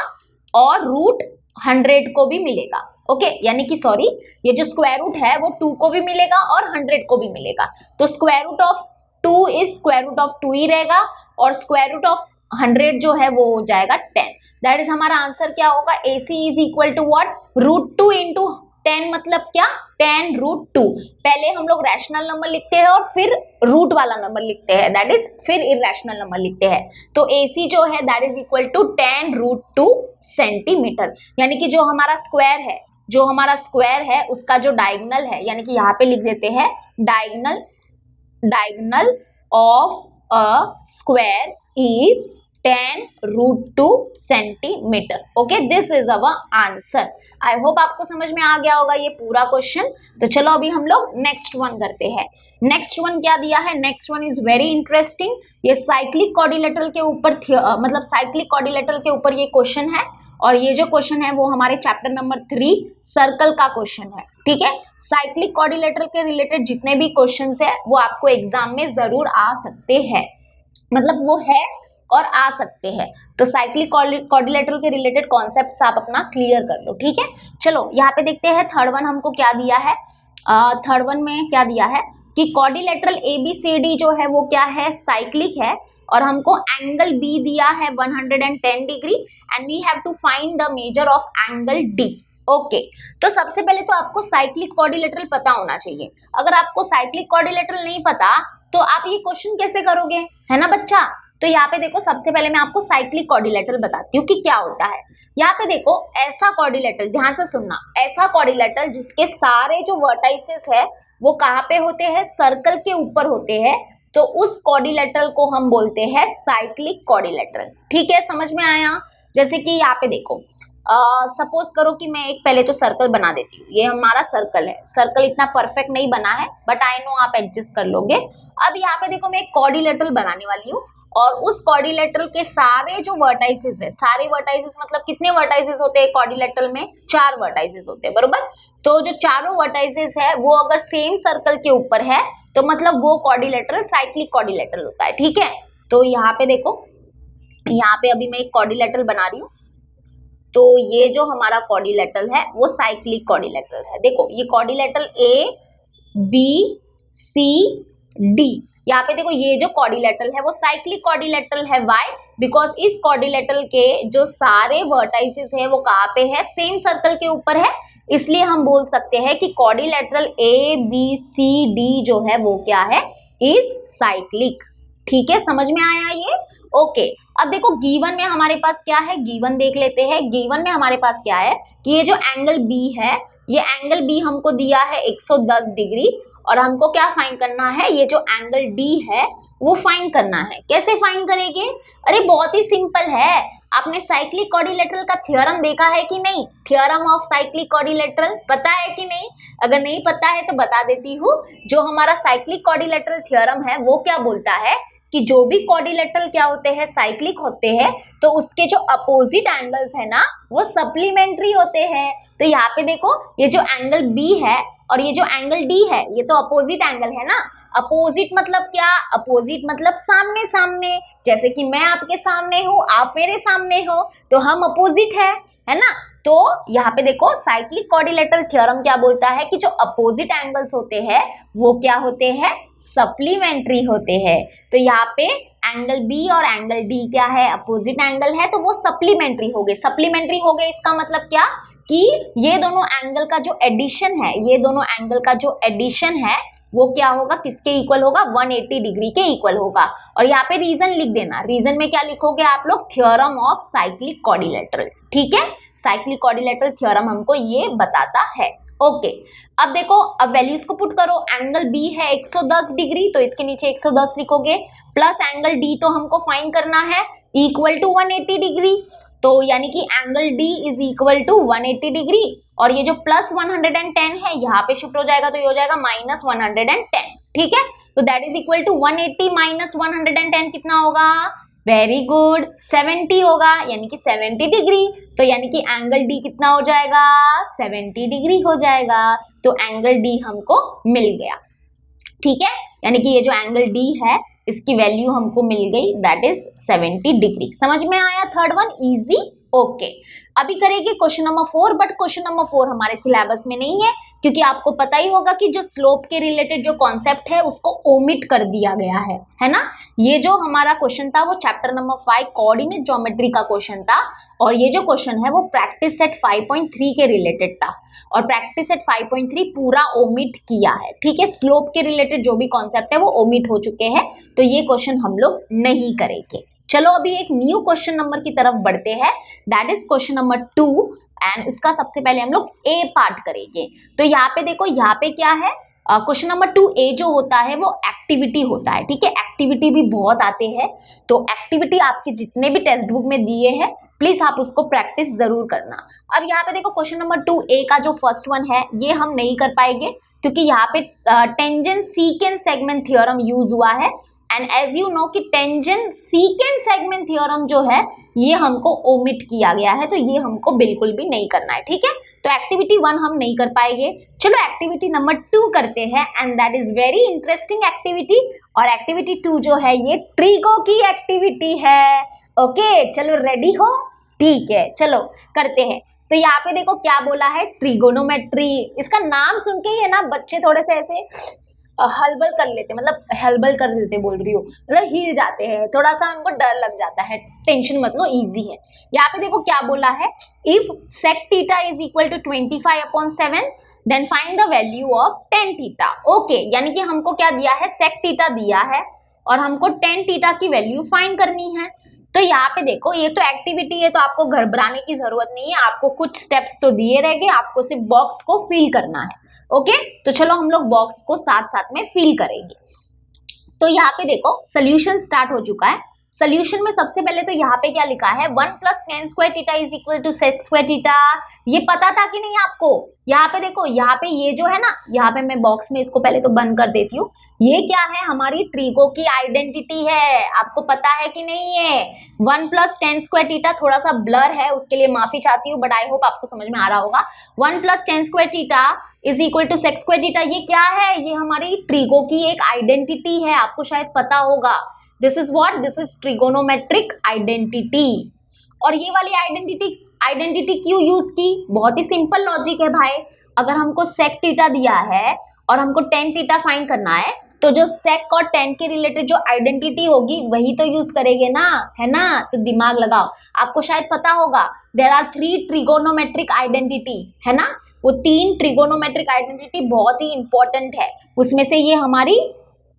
और रूट 100 को भी मिलेगा। ओके, यानी कि सॉरी, ये जो स्क्वायर रूट है वो 2 को भी मिलेगा और 100 को भी मिलेगा, तो square root of 2 is square root of 2 ही रहेगा, और स्क्वायर रूट ऑफ 100 जो है वो हो जाएगा 10। दैट इज हमारा आंसर क्या होगा, AC is equal to what, root 2 into 10 मतलब क्या, 10 रूट 2। पहले हम लोग रैशनल नंबर लिखते हैं और फिर रूट वाला नंबर लिखते हैं, दैट इज फिर इरेशनल नंबर लिखते हैं। तो AC जो है that is equal to 10 root 2 centimetre, यानी कि जो हमारा स्क्वायर है जो हमारा स्क्वायर है उसका जो डायगोनल है, यानी कि यहाँ पे लिख देते हैं diagonal of a square is 10√2 centimetre. Okay, this is our answer. I hope आपको समझ में आ गया होगा ये पूरा क्वेश्चन। तो चलो अभी हम लोग नेक्स्ट वन करते हैं। नेक्स्ट वन क्या दिया है? Next one is very interesting. ये साइक्लिक क्वाड्रिलेटरल के ऊपर मतलब साइक्लिक क्वाड्रिलेटरल के ऊपर ये क्वेश्चन है, और ये जो क्वेश्चन है वो हमारे चैप्टर नंबर 3 सर्कल का क्वेश्चन है। ठीक है, साइक्लिक क्वाड्रिलेटरल के रिलेटेड जितने भी क्वेश्चंस है वो आपको एग्जाम में जरूर आ सकते हैं, मतलब वो है और आ सकते हैं। तो साइक्लिक क्वाड्रिलेटरल के रिलेटेड कॉन्सेप्ट्स आप अपना क्लियर कर लो। ठीक है, चलो यहाँ पे देखते हैं थर्ड वन हमको क्या दिया है। थर्ड वन में क्या दिया है कि क्वाड्रिलेटरल ABCD जो है वो क्या है? साइक्लिक है, और हमको एंगल B दिया है 110 degree and we have to find the measure of angle D। Okay, तो सबसे पहले तो आपको साइक्लिक क्वाड्रिलेटरल पता होना चाहिए। अगर आपको साइक्लिक क्वाड्रिलेटरल नहीं पता तो आप ये क्वेश्चन कैसे करोगे, है ना बच्चा? तो यहाँ पे देखो, सबसे पहले मैं आपको साइक्लिक क्वाड्रिलेटरल बताती हूँ कि क्या होता है। यहाँ पे देखो, ऐसा क्वाड्रिलेटरल, ध्यान से सुनना, ऐसा क्वाड्रिलेटरल जिसके सारे जो वर्टाइसेस है वो कहाँ पे होते हैं? सर्कल के ऊपर होते हैं, तो उस क्वाड्रिलेटरल को हम बोलते हैं साइक्लिक क्वाड्रिलेटरल। ठीक है, समझ में आया? जैसे कि यहाँ पे देखो, सपोज करो कि मैं एक पहले तो सर्कल बना देती हूँ। ये हमारा सर्कल है, सर्कल इतना परफेक्ट नहीं बना है बट आई नो आप एडजस्ट कर लोगे। अब यहाँ पे देखो, मैं एक क्वाड्रिलेटरल बनाने वाली हूँ, और उस क्वाड्रिलेटरल के सारे जो वर्टाइसेस है, सारे वर्टाइसेस मतलब कितने वर्टाइसेस होते हैं क्वाड्रिलेटरल में? 4 वर्टाइसेस होते हैं, बरोबर। तो जो चारों वर्टाइसेस है वो अगर सेम सर्कल के ऊपर है तो मतलब वो क्वाड्रिलेटरल साइक्लिक क्वाड्रिलेटरल होता है। ठीक है, तो यहाँ पे देखो, यहाँ पे अभी मैं एक क्वाड्रिलेटरल बना रही हूँ, तो ये जो हमारा क्वाड्रिलेटरल है वो साइक्लिक क्वाड्रिलेटरल है। देखो, ये क्वाड्रिलेटरल ABCD, यहाँ पे देखो ये जो क्वाड्रिलेटरल है वो साइक्लिक क्वाड्रिलेटरल है। व्हाई? बिकॉज इस क्वाड्रिलेटरल के जो सारे वर्टाइसेस है वो कहाँ पे है? सेम सर्कल के ऊपर है, इसलिए हम बोल सकते हैं कि क्वाड्रिलेटरल ABCD जो है वो क्या है? Is cyclic. ठीक है, समझ में आया ये? ओके, अब देखो गिवन में हमारे पास क्या है, गिवन देख लेते हैं। गिवन में हमारे पास क्या है कि ये जो एंगल B है, ये एंगल B हमको दिया है 110 डिग्री, और हमको क्या फाइंड करना है? ये जो एंगल D है वो फाइंड करना है। कैसे फाइंड करेंगे? अरे बहुत ही सिंपल है। आपने साइक्लिक क्वाड्रिलेटरल का थ्योरम देखा है कि नहीं? थ्योरम ऑफ साइक्लिक क्वाड्रिलेटरल पता है कि नहीं? अगर नहीं पता है तो बता देती हूँ। जो हमारा साइक्लिक क्वाड्रिलेटरल थ्योरम है वो क्या बोलता है कि जो भी क्वाड्रिलेटरल क्या होते हैं? साइक्लिक होते हैं, तो उसके जो अपोजिट एंगल्स है ना वो सप्लीमेंट्री होते हैं। तो यहाँ पे देखो, ये जो एंगल B है और ये जो एंगल D है ये तो अपोजिट एंगल है ना। अपोजिट मतलब क्या? अपोजिट मतलब सामने सामने, जैसे कि मैं आपके सामने हूँ, आप मेरे सामने हो, तो हम अपोजिट है ना। तो यहाँ पे देखो, साइक्लिक क्वाड्रिलेटरल थ्योरम क्या बोलता है कि जो अपोजिट एंगल्स होते हैं वो क्या होते हैं? सप्लीमेंट्री होते हैं। तो यहाँ पे एंगल B और एंगल D क्या है? अपोजिट एंगल है, तो वो सप्लीमेंट्री हो गए। सप्लीमेंट्री हो गए इसका मतलब क्या कि ये दोनों एंगल का जो एडिशन है, ये दोनों एंगल का जो एडिशन है वो क्या होगा? किसके इक्वल होगा? 180 डिग्री के इक्वल होगा। और यहाँ पे रीजन लिख देना। रीजन में क्या लिखोगे आप लोग? Theorem of cyclic quadrilateral. ठीक है, साइक्लिक क्वाड्रिलेटरल थ्योरम हमको ये बताता है। ओके, अब देखो, अब वैल्यूज को पुट करो। एंगल B है 110 डिग्री, तो इसके नीचे 110 लिखोगे, प्लस एंगल D तो हमको फाइंड करना है इक्वल टू 180 डिग्री, तो यानी कि angle D is equal to 180 degree, और ये जो प्लस 110 है यहाँ पे शिफ्ट हो जाएगा, तो ये हो जाएगा माइनस 110। ठीक है, तो that is equal to 180 minus 110 कितना होगा? वेरी गुड, 70 होगा, यानी कि 70 डिग्री। तो यानी कि एंगल D कितना हो जाएगा? 70 डिग्री हो जाएगा। तो एंगल D हमको मिल गया। ठीक है, यानी कि ये जो एंगल D है इसकी वैल्यू हमको मिल गई, दैट इज 70 डिग्री। समझ में आया? Third one easy. ओके, अभी करेंगे question number 4, but question number 4 हमारे सिलेबस में नहीं है, क्योंकि आपको पता ही होगा कि जो स्लोप के रिलेटेड जो कॉन्सेप्ट है उसको ओमिट कर दिया गया है ना। ये जो हमारा क्वेश्चन था वो चैप्टर नंबर 5 कोऑर्डिनेट ज्योमेट्री का क्वेश्चन था, और ये जो क्वेश्चन है वो प्रैक्टिस सेट 5.3 के रिलेटेड था, और प्रैक्टिस सेट 5.3 पूरा ओमिट किया है। ठीक है, स्लोप के रिलेटेड जो भी कॉन्सेप्ट है वो ओमिट हो चुके हैं, तो ये क्वेश्चन हम लोग नहीं करेंगे। चलो अभी एक न्यू क्वेश्चन नंबर की तरफ बढ़ते हैं, that is question number 2 and उसका सबसे पहले हम लोग ए पार्ट करेंगे। तो यहाँ पे देखो, यहाँ पे क्या है, क्वेश्चन नंबर 2A जो होता है वो एक्टिविटी होता है, ठीक है। एक्टिविटी भी बहुत आते हैं, तो एक्टिविटी आपके जितने भी टेक्स्ट बुक में दिए हैं प्लीज आप उसको प्रैक्टिस जरूर करना। अब यहाँ पे देखो क्वेश्चन नंबर 2A का जो फर्स्ट वन है ये हम नहीं कर पाएंगे क्योंकि यहाँ पे tangent secant segment theorem use हुआ है एंड एज यू नो कि टेंजेंट सीकेंट सेगमेंट थ्योरम जो है ये हमको ओमिट किया गया है, तो ये हमको बिल्कुल भी नहीं करना है, ठीक है। तो एक्टिविटी 1 हम नहीं कर पाएंगे। चलो एक्टिविटी नंबर 2 करते हैं and that is very interesting activity. और एक्टिविटी 2 जो है ये ट्रिगो की एक्टिविटी है। ओके चलो रेडी हो, ठीक है चलो करते हैं। तो यहाँ पे देखो क्या बोला है, ट्रिगोनोमेट्री। इसका नाम सुन के ये ना बच्चे थोड़े से ऐसे हलबल कर लेते, मतलब हलबल कर देते बोल रही हूँ, मतलब हिल जाते हैं, थोड़ा सा उनको डर लग जाता है। टेंशन मत लो, इजी है। यहाँ पे देखो क्या बोला है, if sec theta is equal to 25/7 then find the value of tan theta. Okay, यानी कि हमको क्या दिया है, sec थीटा दिया है और हमको tan थीटा की वैल्यू फाइंड करनी है। तो यहाँ पे देखो ये तो एक्टिविटी है, तो आपको घबराने की जरूरत नहीं है, आपको कुछ स्टेप्स तो दिए रहेंगे, आपको सिर्फ बॉक्स को फिल करना है। ओके तो चलो हम लोग बॉक्स को साथ साथ में फिल करेंगे। तो यहाँ पे देखो सोल्यूशन स्टार्ट हो चुका है। सोल्यूशन में सबसे पहले तो यहाँ पे क्या लिखा है, 1 + tan square theta is equal to sec square theta. ये पता था कि नहीं आपको? यहाँ पे देखो, यहाँ पे ये जो है ना, यहाँ पे मैं बॉक्स में इसको पहले तो बंद कर देती हूँ। ये क्या है, हमारी ट्रिगो की आइडेंटिटी है, आपको पता है कि नहीं है। 1 + tan स्क्वायर थीटा थोड़ा सा ब्लर है, उसके लिए माफी चाहती हूँ, बट आई होप आपको समझ में आ रहा होगा। 1 + tan square theta is equal to sec square theta. ये क्या है, ये हमारी ट्रिगो की एक आइडेंटिटी है, आपको शायद पता होगा। This is what, this is trigonometric identity. और ये वाली आइडेंटिटी क्यों यूज की, बहुत ही सिंपल लॉजिक है भाई। अगर हमको sec थीटा दिया है और हमको tan थीटा फाइंड करना है, तो जो sec और tan के रिलेटेड जो आइडेंटिटी होगी वही तो यूज करेंगे ना, है ना। तो दिमाग लगाओ, आपको शायद पता होगा देयर आर 3 ट्रिगोनोमेट्रिक आइडेंटिटी, है ना। वो 3 ट्रिगोनोमेट्रिक आइडेंटिटी बहुत ही इंपॉर्टेंट है, उसमें से ये हमारी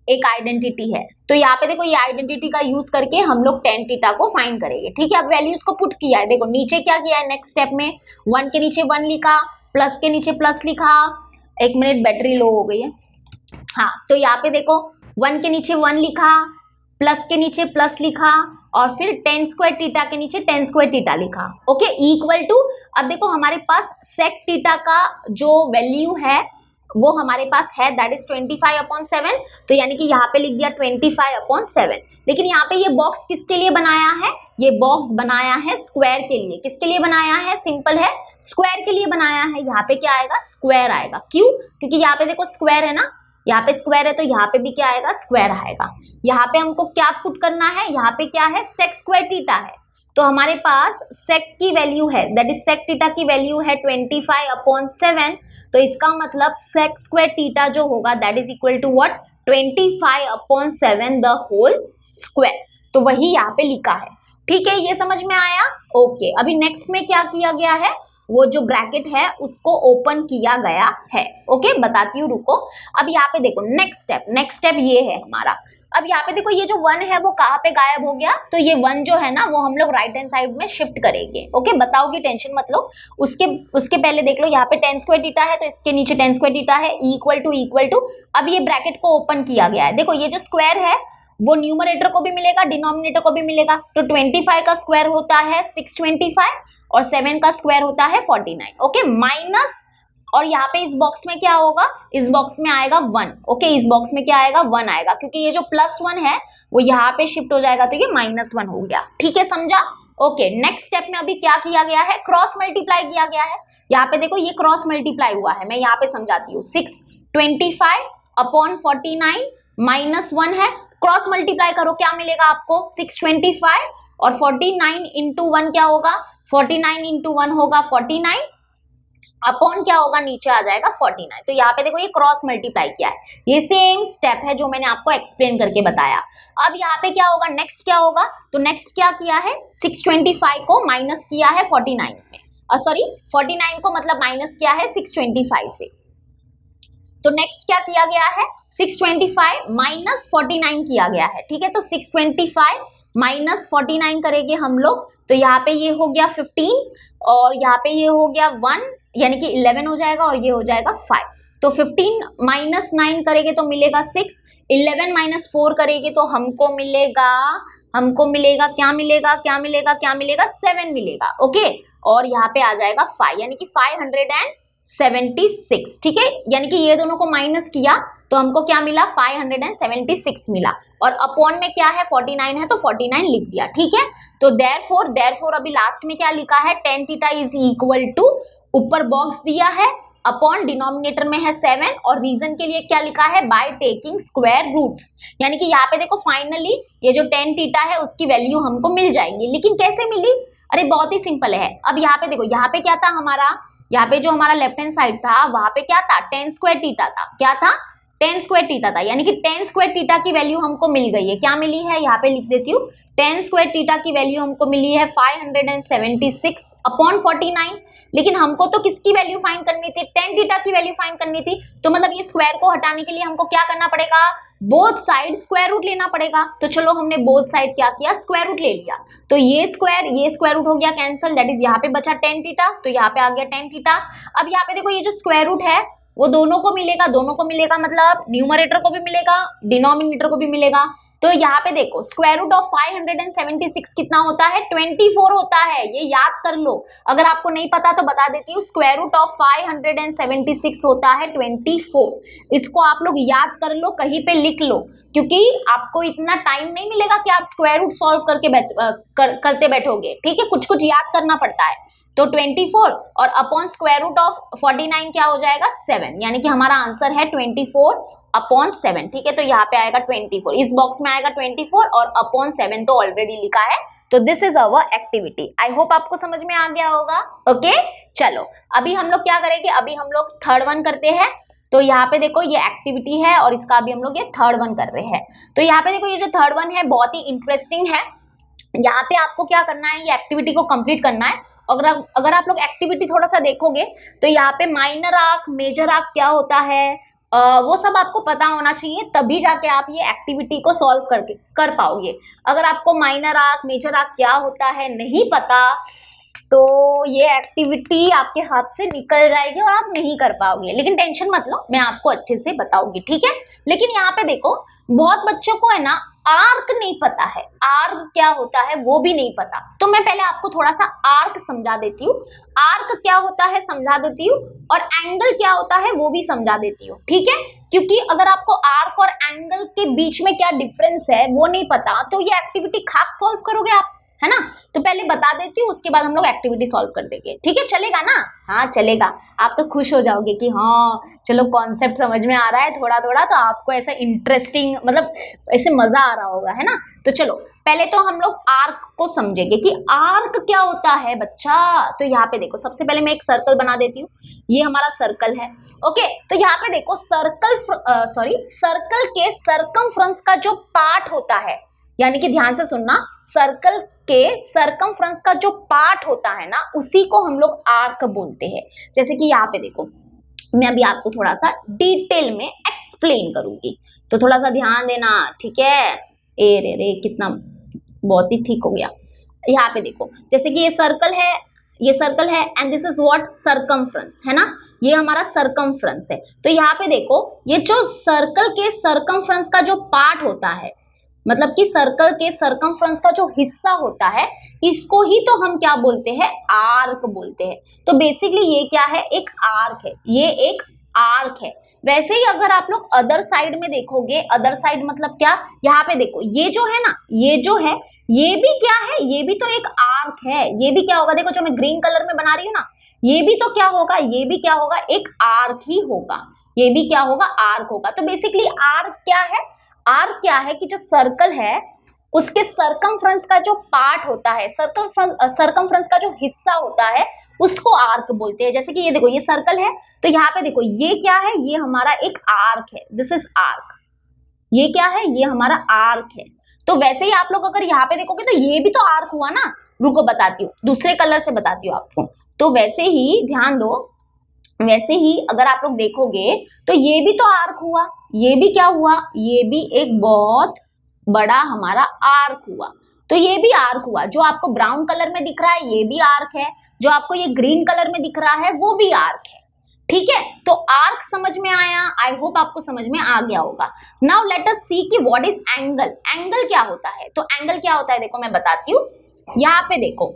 एक आइडेंटिटी है। तो यहाँ पे देखो ये आइडेंटिटी का यूज करके हम लोग tan थीटा को फाइंड करेंगे, ठीक है। अब वैल्यूज को पुट किया है, देखो नीचे क्या किया है, नेक्स्ट स्टेप में 1 के नीचे 1 लिखा, प्लस के नीचे प्लस लिखा। एक मिनट, बैटरी लो हो गई है। हाँ, तो यहाँ पे देखो 1 के नीचे 1 लिखा, प्लस के नीचे प्लस लिखा और फिर tan स्क्वायर थीटा के नीचे tan स्क्वायर थीटा लिखा। ओके इक्वल टू, अब देखो हमारे पास sec थीटा का जो वैल्यू है वो हमारे पास है, दैट इज 25/7। तो यानी कि यहाँ पे लिख दिया 25/7। लेकिन यहाँ पे ये बॉक्स किसके लिए बनाया है, ये बॉक्स बनाया है स्क्वायर के लिए। किसके लिए बनाया है, सिंपल है, स्क्वायर के लिए बनाया है। यहाँ पे क्या आएगा, स्क्वायर आएगा। क्यों, क्योंकि यहाँ पे देखो स्क्वायर है ना, यहाँ पे स्क्वायर है, तो यहाँ पे भी क्या आएगा, स्क्वायर आएगा। यहाँ पे हमको क्या पुट करना है, यहाँ पे क्या है, sec स्क्वायर थीटा है। तो हमारे पास sec की वैल्यू है, दैट इज sec थीटा की वैल्यू है 25/7। तो इसका मतलब sec स्क्वायर थीटा जो होगा that is equal to what, 25/7 the whole square. तो वही यहाँ पे लिखा है, ठीक है, ये समझ में आया। ओके अभी नेक्स्ट में क्या किया गया है, वो जो ब्रैकेट है उसको ओपन किया गया है। ओके बताती हूँ, रुको। अब यहाँ पे देखो नेक्स्ट स्टेप ये है हमारा। अब यहाँ पे देखो ये जो 1 है वो कहाँ पे गायब हो गया, तो ये 1 जो है ना वो हम लोग राइट हैंड साइड में शिफ्ट करेंगे। ओके बताओगी, टेंशन मत लो। उसके पहले देख लो, यहाँ पे tan स्क्वायर थीटा है तो इसके नीचे tan स्क्वायर थीटा है, इक्वल टू। अब ये ब्रैकेट को ओपन किया गया है। देखो ये जो स्क्वायर है वो न्यूमरेटर को भी मिलेगा, डिनोमिनेटर को भी मिलेगा। तो 25 का स्क्वायर होता है 625 और 7 का स्क्वायर होता है 49। ओके माइनस, और यहाँ पे इस बॉक्स में क्या होगा, इस बॉक्स में आएगा 1। ओके इस बॉक्स में क्या आएगा, 1 आएगा, क्योंकि ये जो +1 है वो यहाँ पे शिफ्ट हो जाएगा, तो ये -1 हो गया। ठीक है, समझा। ओके नेक्स्ट स्टेप में अभी क्या किया गया है, क्रॉस मल्टीप्लाई किया गया है। यहाँ पे देखो ये क्रॉस मल्टीप्लाई हुआ है, मैं यहाँ पे समझाती हूँ। 625/49 -1 है, क्रॉस मल्टीप्लाई करो, क्या मिलेगा आपको, 625 और 49 × 1 क्या होगा, 49 × 1 होगा 49 अपॉन क्या होगा, नीचे आ जाएगा 49। तो यहाँ पे देखो ये क्रॉस मल्टीप्लाई किया है, ये सेम स्टेप है जो मैंने आपको एक्सप्लेन करके बताया। अब यहाँ पे क्या होगा, नेक्स्ट क्या होगा, तो नेक्स्ट क्या किया है, 625 को माइनस किया है 49 में, सॉरी 49 को मतलब माइनस किया है 625 से। तो नेक्स्ट क्या किया गया है, 625 - 49 किया गया है। ठीक है, तो 625 -49 करेंगे हम लोग, तो यहाँ पे ये हो गया 15 और यहाँ पे ये हो गया 1, यानी कि 11 हो जाएगा और ये हो जाएगा 5। तो 15 -9 करेंगे तो मिलेगा 6, 11 -4 करेंगे तो हमको मिलेगा क्या मिलेगा 7 मिलेगा। ओके, और यहाँ पे आ जाएगा 5, यानी कि 576। ठीक है, यानी कि ये दोनों को माइनस किया तो हमको क्या मिला 576 मिला, और अपॉन में क्या है 49 है तो 49 लिख दिया। ठीक है, तो देयरफॉर अभी लास्ट में क्या लिखा है, tan theta is equal to, ऊपर बॉक्स दिया है, अपॉन डिनोमिनेटर में है 7 और रीजन के लिए क्या लिखा है, बाय टेकिंग स्क्वायर रूट्स। यानी कि यहाँ पे देखो फाइनली ये जो tan थीटा है उसकी वैल्यू हमको मिल जाएंगी। लेकिन कैसे मिली, अरे बहुत ही सिंपल है। अब यहाँ पे देखो, यहाँ पे क्या था हमारा, यहाँ पे जो हमारा लेफ्ट हैंड साइड था वहां पे क्या था, tan स्क्वायर थीटा था। क्या था, tan स्क्वायर थीटा था, यानी कि tan स्क्वायर थीटा की वैल्यू हमको मिल गई है। क्या मिली है, यहाँ पे लिख देती हूँ, tan स्क्वायर थीटा की वैल्यू हमको मिली है 576 अपॉन 49। लेकिन हमको तो किसकी वैल्यू फाइंड करनी थी, tan थीटा की वैल्यू फाइंड करनी थी। तो मतलब ये स्क्वायर को हटाने के लिए हमको क्या करना पड़ेगा, बोथ साइड स्क्वायर रूट लेना पड़ेगा। तो चलो हमने बोथ साइड क्या किया, स्क्वायर रूट ले लिया। तो ये स्क्वायर रूट हो गया कैंसिल, दैट इज यहाँ पे बचा tan थीटा, तो यहाँ पे आ गया tan थीटा। अब यहाँ पे देखो ये जो स्क्वायर रूट है वो दोनों को मिलेगा मतलब न्यूमरेटर को भी मिलेगा, डिनोमिनेटर को भी मिलेगा। तो यहाँ पे देखो स्क्वायर रूट ऑफ 576 कितना होता है, 24 होता है। ये याद कर लो, अगर आपको नहीं पता तो बता देती हूँ, स्क्वायर रूट ऑफ 576 होता है 24। इसको आप लोग याद कर लो, कहीं पे लिख लो, क्योंकि आपको इतना टाइम नहीं मिलेगा कि आप स्क्वायर रूट सॉल्व करते बैठोगे। ठीक है, कुछ कुछ याद करना पड़ता है। तो 24 और अपॉन स्क्वायर रूट ऑफ 49 क्या हो जाएगा 7, यानी कि हमारा आंसर है 24 अपॉन 7। ठीक है, तो यहाँ पे आएगा 24, इस बॉक्स में आएगा 24 और अपॉन 7 तो ऑलरेडी लिखा है। तो this is our activity. I hope आपको समझ में आ गया होगा। ओके, चलो अभी हम लोग क्या करेंगे, अभी हम लोग थर्ड वन करते हैं। तो यहाँ पे देखो ये एक्टिविटी है और इसका अभी हम लोग ये थर्ड वन कर रहे हैं। तो यहाँ पे देखो ये जो थर्ड वन है बहुत ही इंटरेस्टिंग है। यहाँ पे आपको क्या करना है, ये एक्टिविटी को कंप्लीट करना है। अगर आप लोग एक्टिविटी थोड़ा सा देखोगे तो यहाँ पे माइनर आर्क, मेजर आर्क क्या होता है, वो सब आपको पता होना चाहिए, तभी जाके आप ये एक्टिविटी को सॉल्व कर पाओगे। अगर आपको माइनर आर्क, मेजर आर्क क्या होता है नहीं पता, तो ये एक्टिविटी आपके हाथ से निकल जाएगी और आप नहीं कर पाओगे। लेकिन टेंशन मत लो, मैं आपको अच्छे से बताऊंगी। ठीक है, लेकिन यहाँ पे देखो बहुत बच्चों को है ना आर्क नहीं पता है, आर्क क्या होता है वो भी नहीं पता। तो मैं पहले आपको थोड़ा सा आर्क समझा देती हूँ, आर्क क्या होता है समझा देती हूँ, और एंगल क्या होता है वो भी समझा देती हूँ। ठीक है, क्योंकि अगर आपको आर्क और एंगल के बीच में क्या डिफरेंस है वो नहीं पता तो ये एक्टिविटी खाक सॉल्व करोगे आप, है ना। तो पहले बता देती हूँ, उसके बाद हम लोग एक्टिविटी सॉल्व कर देंगे। ठीक है, चलेगा ना, हाँ चलेगा। आप तो खुश हो जाओगे कि हाँ चलो कॉन्सेप्ट समझ में आ रहा है थोड़ा थोड़ा, तो आपको ऐसा इंटरेस्टिंग मतलब ऐसे मजा आ रहा होगा, है ना। तो चलो पहले तो हम लोग आर्क को समझेंगे कि आर्क क्या होता है बच्चा। तो यहाँ पे देखो सबसे पहले मैं एक सर्कल बना देती हूँ, ये हमारा सर्कल है। ओके, तो यहाँ पे देखो सर्कल के सरकमफ्रेंस का जो पार्ट होता है, यानी कि ध्यान से सुनना, सर्कल के सरकमफ्रेंस का जो पार्ट होता है ना उसी को हम लोग आर्क बोलते हैं। जैसे कि यहाँ पे देखो मैं अभी आपको थोड़ा सा डिटेल में एक्सप्लेन करूंगी, तो थोड़ा सा ध्यान देना। ठीक है, ए रे कितना बहुत ही ठीक हो गया। यहाँ पे देखो जैसे कि ये सर्कल है and this is what circumference, है ना, ये हमारा सरकमफ्रेंस है। तो यहाँ पे देखो ये जो सर्कल के सरकमफ्रेंस का जो पार्ट होता है, मतलब कि सर्कल के सरकमफ्रेंस का जो हिस्सा होता है, इसको ही तो हम क्या बोलते हैं, आर्क बोलते हैं। तो बेसिकली ये क्या है, एक आर्क है, ये एक आर्क है। वैसे ही अगर आप लोग अदर साइड में देखोगे, अदर साइड मतलब क्या, यहाँ पे देखो ये जो है ना, ये जो है ये भी क्या है, ये भी तो एक आर्क है। ये भी क्या होगा, देखो जो मैं ग्रीन कलर में बना रही हूँ ना, ये भी तो क्या होगा, ये भी क्या होगा, एक आर्क ही होगा। ये भी क्या होगा, आर्क होगा। तो बेसिकली आर्क क्या है, आर्क क्या है कि जो सर्कल है उसके सरकमफ्रेंस का जो पार्ट होता है, सरकमफ्रेंस का जो हिस्सा होता है उसको आर्क बोलते हैं। जैसे कि ये देखो ये सर्कल है, तो यहाँ पे देखो ये क्या है, ये हमारा एक आर्क है, दिस इज आर्क। ये क्या है, ये हमारा आर्क है। तो वैसे ही आप लोग अगर यहाँ पे देखोगे तो ये भी तो आर्क हुआ ना। रुको बताती हूँ, दूसरे कलर से बताती हूँ आपको। तो वैसे ही ध्यान दो, वैसे ही अगर आप लोग देखोगे तो ये भी तो आर्क हुआ, ये भी क्या हुआ, ये भी एक बहुत बड़ा हमारा आर्क हुआ। तो ये भी आर्क हुआ। जो आपको ब्राउन कलर में दिख रहा है ये भी आर्क है, जो आपको ये ग्रीन कलर में दिख रहा है वो भी आर्क है। ठीक है, तो आर्क समझ में आया, आई होप आपको समझ में आ गया होगा। नाउ लेट अस सी कि व्हाट इज एंगल। एंगल क्या होता है? तो एंगल क्या होता है देखो मैं बताती हूँ। यहाँ पे देखो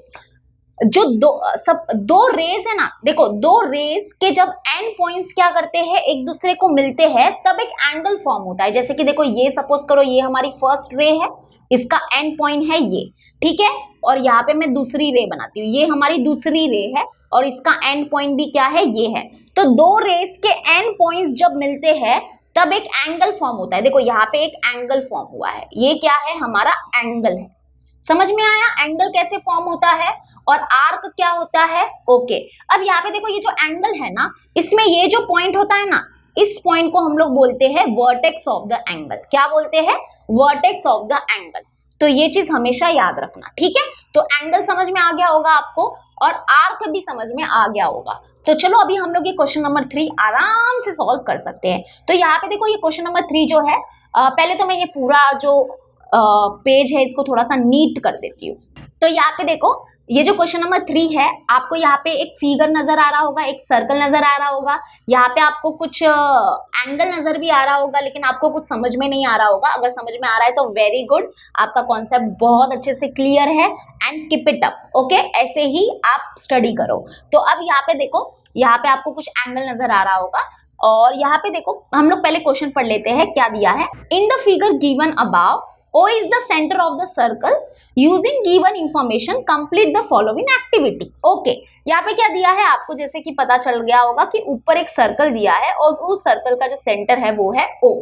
जो दो रेज है ना, देखो दो रेज के जब एंड पॉइंट्स क्या करते हैं, एक दूसरे को मिलते हैं, तब एक एंगल फॉर्म होता है। जैसे कि देखो ये सपोज करो ये हमारी फर्स्ट रे है, इसका एंड पॉइंट है ये, ठीक है, और यहाँ पे मैं दूसरी रे बनाती हूँ, ये हमारी दूसरी रे है और इसका एंड पॉइंट भी क्या है, ये है। तो दो रेज के एंड पॉइंट्स जब मिलते हैं तब एक एंगल फॉर्म होता है। देखो यहाँ पे एक एंगल फॉर्म हुआ है, ये क्या है, हमारा एंगल है। समझ में आया एंगल कैसे फॉर्म होता है और आर्क क्या होता है? ओके, अब यहाँ पे देखो ये जो एंगल है ना, इसमें ये जो पॉइंट होता है ना, इस पॉइंट को हम लोग बोलते हैं वर्टेक्स ऑफ द एंगल। क्या बोलते हैं? Vertex of the angle. तो ये चीज हमेशा याद रखना, ठीक है। तो एंगल समझ में आ गया होगा आपको और आर्क भी समझ में आ गया होगा। तो चलो अभी हम लोग ये क्वेश्चन नंबर 3 आराम से सॉल्व कर सकते हैं। तो यहाँ पे देखो ये क्वेश्चन नंबर 3 जो है, पहले तो मैं ये पूरा जो पेज है इसको थोड़ा सा नीट कर देती हूँ। तो यहाँ पे देखो ये जो क्वेश्चन नंबर 3 है, आपको यहाँ पे एक फिगर नजर आ रहा होगा, एक सर्कल नजर आ रहा होगा, यहाँ पे आपको कुछ एंगल नजर भी आ रहा होगा, लेकिन आपको कुछ समझ में नहीं आ रहा होगा। अगर समझ में आ रहा है तो वेरी गुड, आपका कॉन्सेप्ट बहुत अच्छे से क्लियर है and keep it up. Okay, ऐसे ही आप स्टडी करो। तो अब यहाँ पे देखो, यहाँ पे आपको कुछ एंगल नजर आ रहा होगा और यहाँ पे देखो हम लोग पहले क्वेश्चन पढ़ लेते हैं क्या दिया है। In the figure given above O is the center of the circle. Using given information, complete the following activity. Okay, यहाँ पे क्या दिया है आपको, जैसे कि पता चल गया होगा कि ऊपर एक सर्कल दिया है और उस सर्कल का जो सेंटर है वो है O,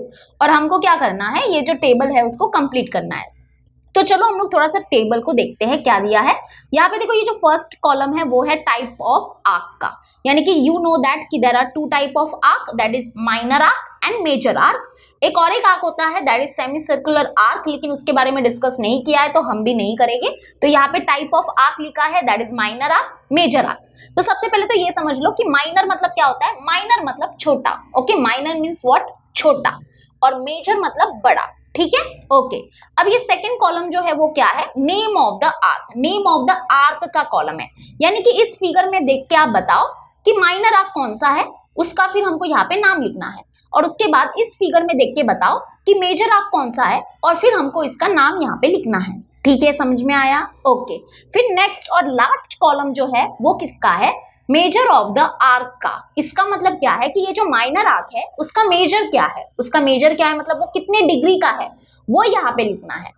और हमको क्या करना है, ये जो टेबल है उसको कंप्लीट करना है। तो चलो हम लोग थोड़ा सा टेबल को देखते हैं क्या दिया है। यहाँ पे देखो ये जो फर्स्ट कॉलम है वो है टाइप ऑफ आर्क का, यानी कि यू नो दैट कि there are two type of arc, that is minor arc and major arc. एक और एक आर्क होता है that is semi circular arc, लेकिन उसके बारे में डिस्कस नहीं किया है तो हम भी नहीं करेंगे। तो यहाँ पे टाइप ऑफ आर्क लिखा है that is minor arc, major arc. तो सबसे पहले तो ये समझ लो कि माइनर मतलब क्या होता है। माइनर मतलब छोटा, ओके, माइनर मीन्स व्हाट, छोटा, और मेजर मतलब बड़ा, ठीक है। ओके, अब ये सेकंड कॉलम जो है वो क्या है, name of the arc. Name of the arc का कॉलम है, यानी कि इस फिगर में देख के आप बताओ कि माइनर आर्क कौन सा है, उसका फिर हमको यहाँ पे नाम लिखना है, और उसके बाद इस फिगर में देख के बताओ कि मेजर आर्क कौन सा है और फिर हमको इसका नाम यहाँ पे लिखना है। ठीक है, समझ में आया? ओके, फिर नेक्स्ट और लास्ट कॉलम जो है वो किसका है, मेजर ऑफ द आर्क का। इसका मतलब क्या है कि ये जो माइनर आर्क है उसका मेजर क्या है, उसका मेजर क्या है, मतलब वो कितने डिग्री का है वो यहाँ पे लिखना है।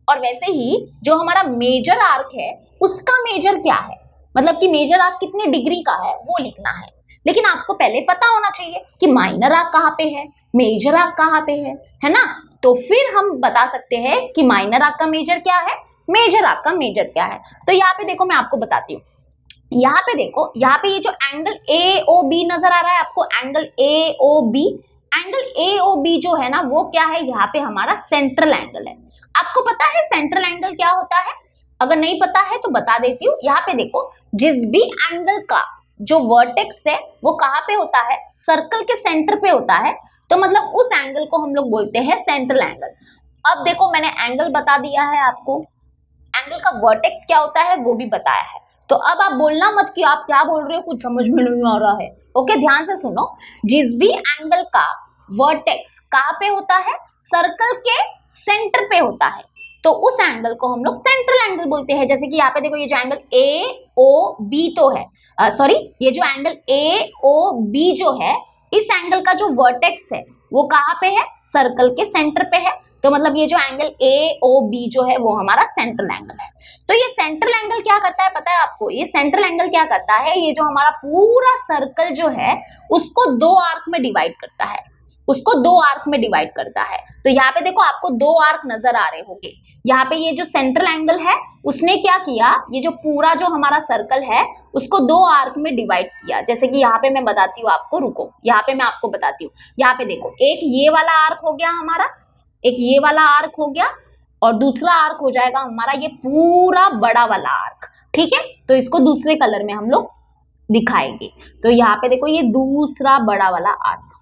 और वैसे ही जो हमारा मेजर आर्क है उसका मेजर क्या है, मतलब कि मेजर आर्क कितने डिग्री का है वो लिखना है। लेकिन आपको पहले पता होना चाहिए कि माइनर आर्क कहाँ पे है, मेजर आर्क कहाँ पे है ना। तो फिर हम बता सकते हैं कि माइनर आर्क का मेजर क्या है, मेजर आर्क का मेजर क्या है। तो यहाँ पे देखो मैं आपको बताती हूँ। यहाँ पे देखो, यहाँ पे ये जो एंगल AOB नजर आ रहा है आपको, एंगल AOB, एंगल AOB जो है ना वो क्या है, यहाँ पे हमारा सेंट्रल एंगल है। आपको पता है सेंट्रल एंगल क्या होता है? अगर नहीं पता है तो बता देती हूँ। यहाँ पे देखो, जिस भी एंगल का जो वर्टेक्स है वो कहाँ पे होता है, सर्कल के सेंटर पे होता है, तो मतलब उस एंगल को हम लोग बोलते हैं सेंट्रल एंगल। अब देखो मैंने एंगल बता दिया है आपको, एंगल का वर्टेक्स क्या होता है वो भी बताया है। तो अब आप बोलना मत कि आप क्या बोल रहे हो, कुछ समझ में नहीं आ रहा है। ओके, ध्यान से सुनो, जिस भी एंगल का वर्टेक्स कहाँ पे होता है, सर्कल के सेंटर पे होता है, तो उस एंगल को हम लोग सेंट्रल एंगल बोलते हैं। जैसे कि यहाँ पे देखो ये जो एंगल AOB तो है, सॉरी ये जो एंगल AOB जो है, इस एंगल का जो वर्टेक्स है वो कहाँ पे है, सर्कल के सेंटर पे है। तो मतलब ये जो एंगल AOB जो है वो हमारा सेंट्रल एंगल है। तो ये सेंट्रल एंगल क्या करता है पता है आपको, ये सेंट्रल एंगल क्या करता है, ये जो हमारा पूरा सर्कल जो है उसको दो आर्क में डिवाइड करता है, उसको दो आर्क में डिवाइड करता है। तो यहाँ पे देखो आपको दो आर्क नजर आ रहे होंगे। यहाँ पे ये जो सेंट्रल एंगल है उसने क्या किया, ये जो पूरा जो हमारा सर्कल है उसको दो आर्क में डिवाइड किया। जैसे कि यहाँ पे मैं बताती हूँ आपको, रुको यहाँ पे मैं आपको बताती हूँ। यहाँ पे देखो, एक ये वाला आर्क हो गया हमारा, एक ये वाला आर्क हो गया, और दूसरा आर्क हो जाएगा हमारा ये पूरा बड़ा वाला आर्क। ठीक है, तो इसको दूसरे कलर में हम लोग दिखाएंगे। तो यहाँ पे देखो ये दूसरा बड़ा वाला आर्क।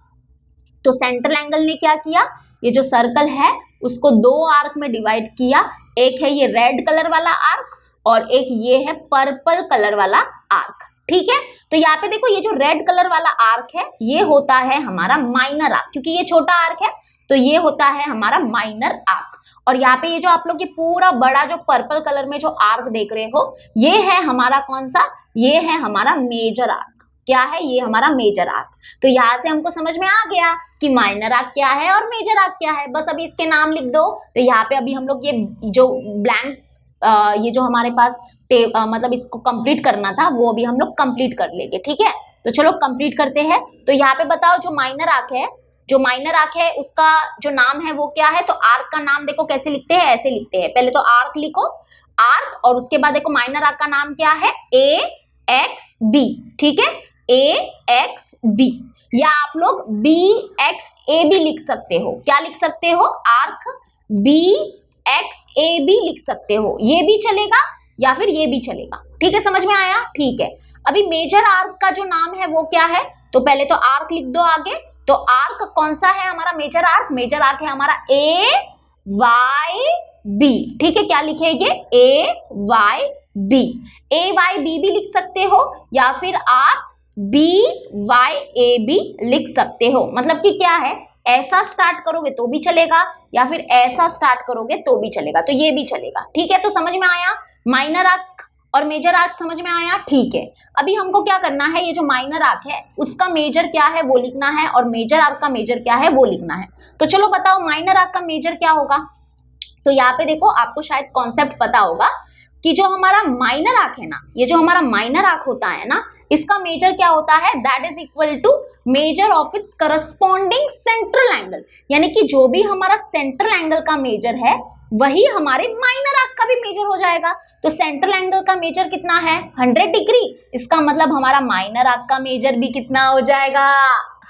तो सेंट्रल एंगल ने क्या किया, ये जो सर्कल है उसको दो आर्क में डिवाइड किया। एक है ये रेड कलर वाला आर्क और एक ये है पर्पल कलर वाला आर्क। ठीक है, तो यहाँ पे देखो ये जो रेड कलर वाला आर्क है ये होता है हमारा माइनर आर्क, क्योंकि ये छोटा आर्क है तो ये होता है हमारा माइनर आर्क। और यहाँ पे ये जो आप लोग ये पूरा बड़ा जो पर्पल कलर में जो आर्क देख रहे हो ये है हमारा कौन सा, ये है हमारा मेजर आर्क। क्या है, ये हमारा मेजर आर्क। तो यहाँ से हमको समझ में आ गया कि माइनर आर्क क्या है और मेजर आर्क क्या है। बस अभी इसके नाम लिख दो। तो यहाँ पे अभी हम लोग ये जो ब्लैंक ये जो हमारे पास मतलब इसको कंप्लीट करना था वो अभी हम लोग कंप्लीट कर लेंगे। ठीक है, तो चलो कंप्लीट करते हैं। तो यहाँ पे बताओ जो माइनर आर्क है, जो माइनर आर्क है उसका जो नाम है वो क्या है। तो आर्क का नाम देखो कैसे लिखते हैं, ऐसे लिखते हैं। पहले तो आर्क लिखो, आर्क, और उसके बाद देखो माइनर आर्क का नाम क्या है, ए एक्स बी। ठीक है, ए एक्स बी, या आप लोग बी एक्स ए भी लिख सकते हो। क्या लिख सकते हो, आर्क बी एक्स ए भी लिख सकते हो, ये भी चलेगा या फिर ये भी चलेगा। ठीक है, समझ में आया। ठीक है, अभी मेजर आर्क का जो नाम है वो क्या है। तो पहले तो आर्क लिख दो आगे। तो आर्क कौन सा है हमारा, मेजर आर्क, मेजर आर्क है हमारा ए वाई बी। ठीक है, क्या लिखेंगे, ए वाई बी। ए वाई बी भी लिख सकते हो या फिर आप बी वाई ए भी लिख सकते हो। मतलब कि क्या है, ऐसा स्टार्ट करोगे तो भी चलेगा या फिर ऐसा स्टार्ट करोगे तो भी चलेगा, तो ये भी चलेगा। ठीक है, तो समझ में आया, माइनर आर्क और मेजर आर्क समझ में आया। ठीक है, अभी हमको क्या करना है, ये जो माइनर आर्क है उसका मेजर क्या है वो लिखना है और मेजर आर्क का मेजर क्या है वो लिखना है। तो चलो बताओ माइनर आर्क का मेजर क्या होगा। तो यहाँ पे देखो आपको शायद कॉन्सेप्ट पता होगा कि जो हमारा माइनर आर्क है ना, ये जो हमारा माइनर आर्क होता है ना, इसका मेजर क्या होता है, that is equal to major of its corresponding central angle. यानी कि जो भी हमारा सेंट्रल एंगल का मेजर है वही हमारे माइनर आर्क का भी मेजर हो जाएगा। तो सेंट्रल एंगल का मेजर कितना है, 100 डिग्री। इसका मतलब हमारा माइनर आर्क का मेजर भी कितना हो जाएगा,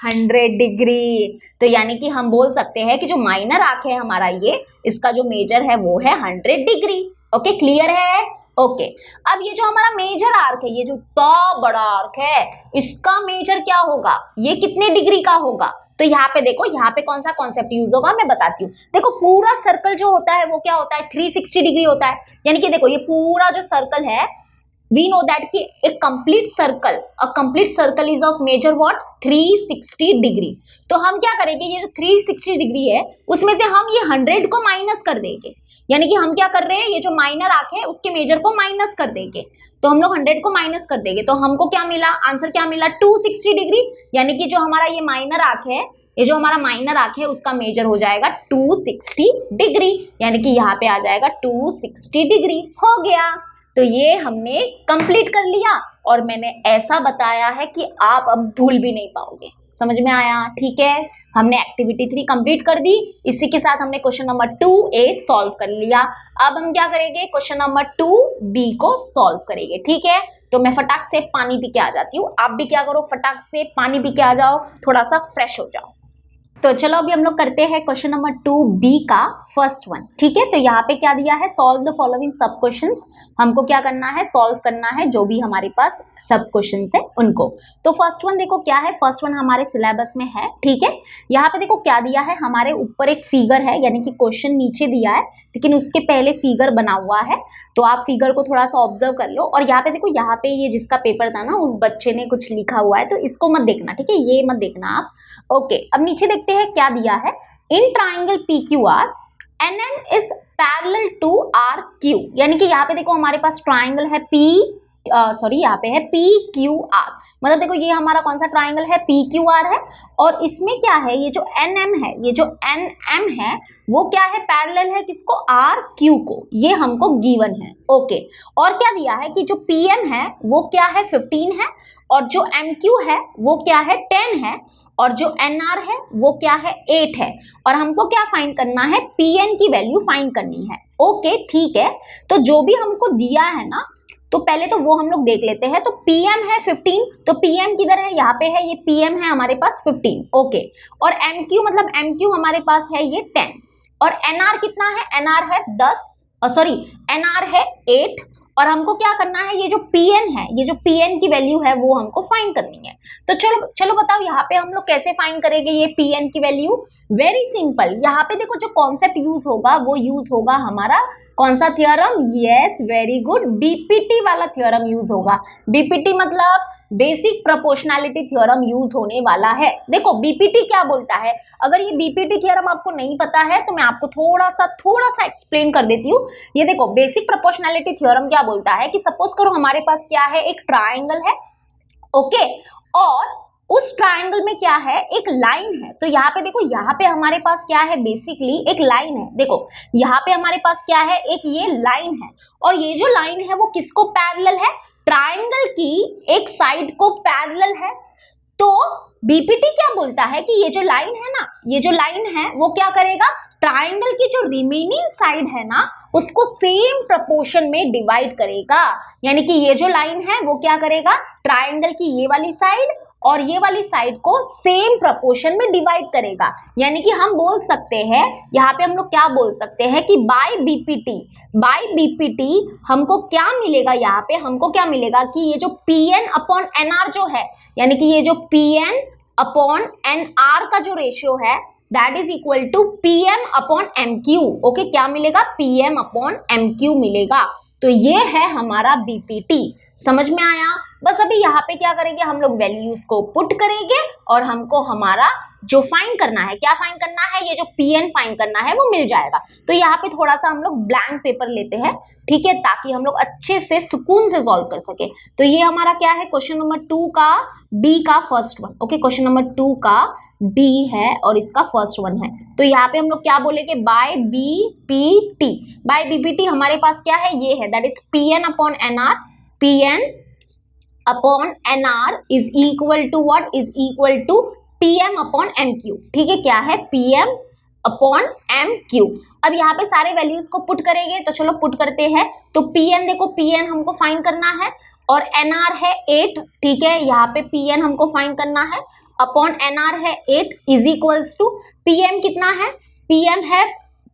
100 डिग्री। तो यानी कि हम बोल सकते हैं कि जो माइनर आर्क है हमारा ये, इसका जो मेजर है वो है 100 डिग्री। ओके, क्लियर है। ओके, अब ये जो हमारा मेजर आर्क है, ये जो इतना बड़ा आर्क है, इसका मेजर क्या होगा, ये कितने डिग्री का होगा। तो यहाँ पे देखो, यहाँ पे कौन सा कॉन्सेप्ट यूज होगा मैं बताती हूँ। देखो पूरा सर्कल जो होता है वो क्या होता है, 360 डिग्री होता है। यानी कि देखो ये पूरा जो सर्कल है, वी नो दैट कि a complete circle is of measure what, 360 degree. तो हम क्या करेंगे, ये जो 360 डिग्री है उसमें से हम ये 100 को माइनस कर देंगे। यानी कि हम क्या कर रहे हैं, ये जो माइनर आर्क है उसके मेजर को माइनस कर देंगे। तो हम लोग 100 को माइनस कर देंगे तो हमको क्या मिला, आंसर क्या मिला, 260 डिग्री। यानी कि जो हमारा ये माइनर आर्क है, ये जो हमारा माइनर आर्क है उसका मेजर हो जाएगा 260 डिग्री। यानी कि यहाँ पे आ जाएगा 260 डिग्री। हो गया, तो ये हमने कंप्लीट कर लिया और मैंने ऐसा बताया है कि आप अब भूल भी नहीं पाओगे। समझ में आया। ठीक है, हमने एक्टिविटी 3 कंप्लीट कर दी। इसी के साथ हमने क्वेश्चन नंबर 2A सॉल्व कर लिया। अब हम क्या करेंगे, क्वेश्चन नंबर 2B को सॉल्व करेंगे। ठीक है, तो मैं फटाक से पानी पी के आ जाती हूँ। आप भी क्या करो, फटाक से पानी पी के आ जाओ, थोड़ा सा फ्रेश हो जाओ। तो चलो अभी हम लोग करते हैं क्वेश्चन नंबर 2B का फर्स्ट वन। ठीक है, तो यहाँ पे क्या दिया है, सॉल्व द फॉलोइंग सब क्वेश्चंस। हमको क्या करना है, सॉल्व करना है जो भी हमारे पास सब क्वेश्चंस है उनको। तो फर्स्ट वन देखो क्या है, फर्स्ट वन हमारे सिलेबस में है। ठीक है, यहाँ पे देखो क्या दिया है, हमारे ऊपर एक फिगर है, यानी कि क्वेश्चन नीचे दिया है लेकिन उसके पहले फिगर बना हुआ है। तो आप फिगर को थोड़ा सा ऑब्जर्व कर लो। और यहाँ पे देखो, यहाँ पे ये जिसका पेपर था ना उस बच्चे ने कुछ लिखा हुआ है, तो इसको मत देखना। ठीक है, ये मत देखना आप। ओके, अब नीचे देखते हैं क्या दिया है, in triangle PQR NM is parallel to RQ। यानी कि यहाँ पे देखो हमारे पास ट्राइंगल है यहाँ पे है PQR। मतलब देखो ये हमारा कौन सा ट्राइंगल है, PQR है। और इसमें क्या है, ये जो NM है, ये जो NM है वो क्या है, पैरेलल है किसको, RQ को। ये हमको गिवन है। ओके, और क्या दिया है कि जो PM है वो क्या है, 15 है, और जो MQ है वो क्या है, 10 है, और जो NR है वो क्या है, 8 है। और हमको क्या फाइंड करना है, PN की वैल्यू फाइंड करनी है। ओके, ठीक है, तो जो भी हमको दिया है ना, तो पहले तो वो हम लोग देख लेते हैं। तो PM है 15, तो PM किधर है, यहाँ पे है, ये PM है हमारे पास 15। ओके, और MQ मतलब MQ हमारे पास है ये 10, और NR कितना है, NR है 10, NR है 8, और हमको क्या करना है, ये जो Pn है, ये जो Pn की वैल्यू है वो हमको फाइंड करनी है। तो चलो चलो बताओ यहाँ पे हम लोग कैसे फाइंड करेंगे ये Pn की वैल्यू। वेरी सिंपल, यहाँ पे देखो जो कॉन्सेप्ट यूज होगा वो यूज होगा हमारा कौन सा theorem, yes very good, BPT वाला थ्योरम यूज होगा। बीपीटी मतलब बेसिक प्रोपोर्शनैलिटी थ्योरम यूज होने वाला है। देखो बीपीटी क्या बोलता है, अगर ये बीपीटी थ्योरम आपको नहीं पता है तो मैं आपको थोड़ा सा एक्सप्लेन कर देती हूँ। ये देखो बेसिक प्रोपोर्शनैलिटी थ्योरम क्या बोलता है कि सपोज करो हमारे पास क्या है, एक ट्राइंगल है, ओके, और उस ट्राइंगल में क्या है, एक लाइन है। तो यहाँ पे देखो, यहाँ पे हमारे पास क्या है, बेसिकली एक लाइन है। देखो यहाँ पे हमारे पास क्या है, एक ये लाइन है, और ये जो लाइन है वो किसको पैरेलल है, ट्राइंगल की एक साइड को पैरेलल है। तो बीपीटी क्या बोलता है कि ये जो लाइन है ना, ये जो लाइन है वो क्या करेगा, ट्राइंगल की जो रिमेनिंग साइड है ना उसको सेम प्रोपोर्शन में डिवाइड करेगा। यानी कि ये जो लाइन है वो क्या करेगा, ट्राइंगल की ये वाली साइड और ये वाली साइड को सेम प्रोपोर्शन में डिवाइड करेगा। यानी कि हम बोल सकते हैं, यहाँ पे हम लोग क्या बोल सकते हैं कि बाय बीपीटी हमको क्या मिलेगा, यहाँ पे हमको क्या मिलेगा कि ये जो Pn अपॉन एनआर जो है, यानी कि ये जो Pn अपॉन एनआर का जो रेशियो है that is equal to Pm upon MQ। Okay, क्या मिलेगा, Pm अपॉन MQ मिलेगा। तो ये है हमारा बीपीटी। समझ में आया। बस अभी यहाँ पे क्या करेंगे, हम लोग वैल्यूज को पुट करेंगे और हमको हमारा जो फाइंड करना है, क्या फाइंड करना है, ये जो Pn फाइंड करना है वो मिल जाएगा। तो यहाँ पे थोड़ा सा हम लोग ब्लैंक पेपर लेते हैं, ठीक है, ताकि हम लोग अच्छे से सुकून से सॉल्व कर सके। तो ये हमारा क्या है, क्वेश्चन नंबर 2 का बी का first one. Okay, question number 2 का बी है और इसका फर्स्ट वन है। तो यहाँ पे हम लोग क्या बोलेंगे, बाय बीपीटी। बाय बीपीटी हमारे पास क्या है, ये है, that is Pn upon NR. Pn upon NR is equal to what, is equal to Pm upon MQ। ठीक है, क्या है, Pm अपॉन MQ। अब यहाँ पे सारे वैल्यूज को पुट करेंगे, तो चलो पुट करते हैं। तो Pn देखो, Pn हमको फाइंड करना है और NR है 8, ठीक है, यहाँ पे Pn हमको फाइंड करना है, अपॉन NR है 8 इज इक्वल्स टू Pm कितना है, Pm है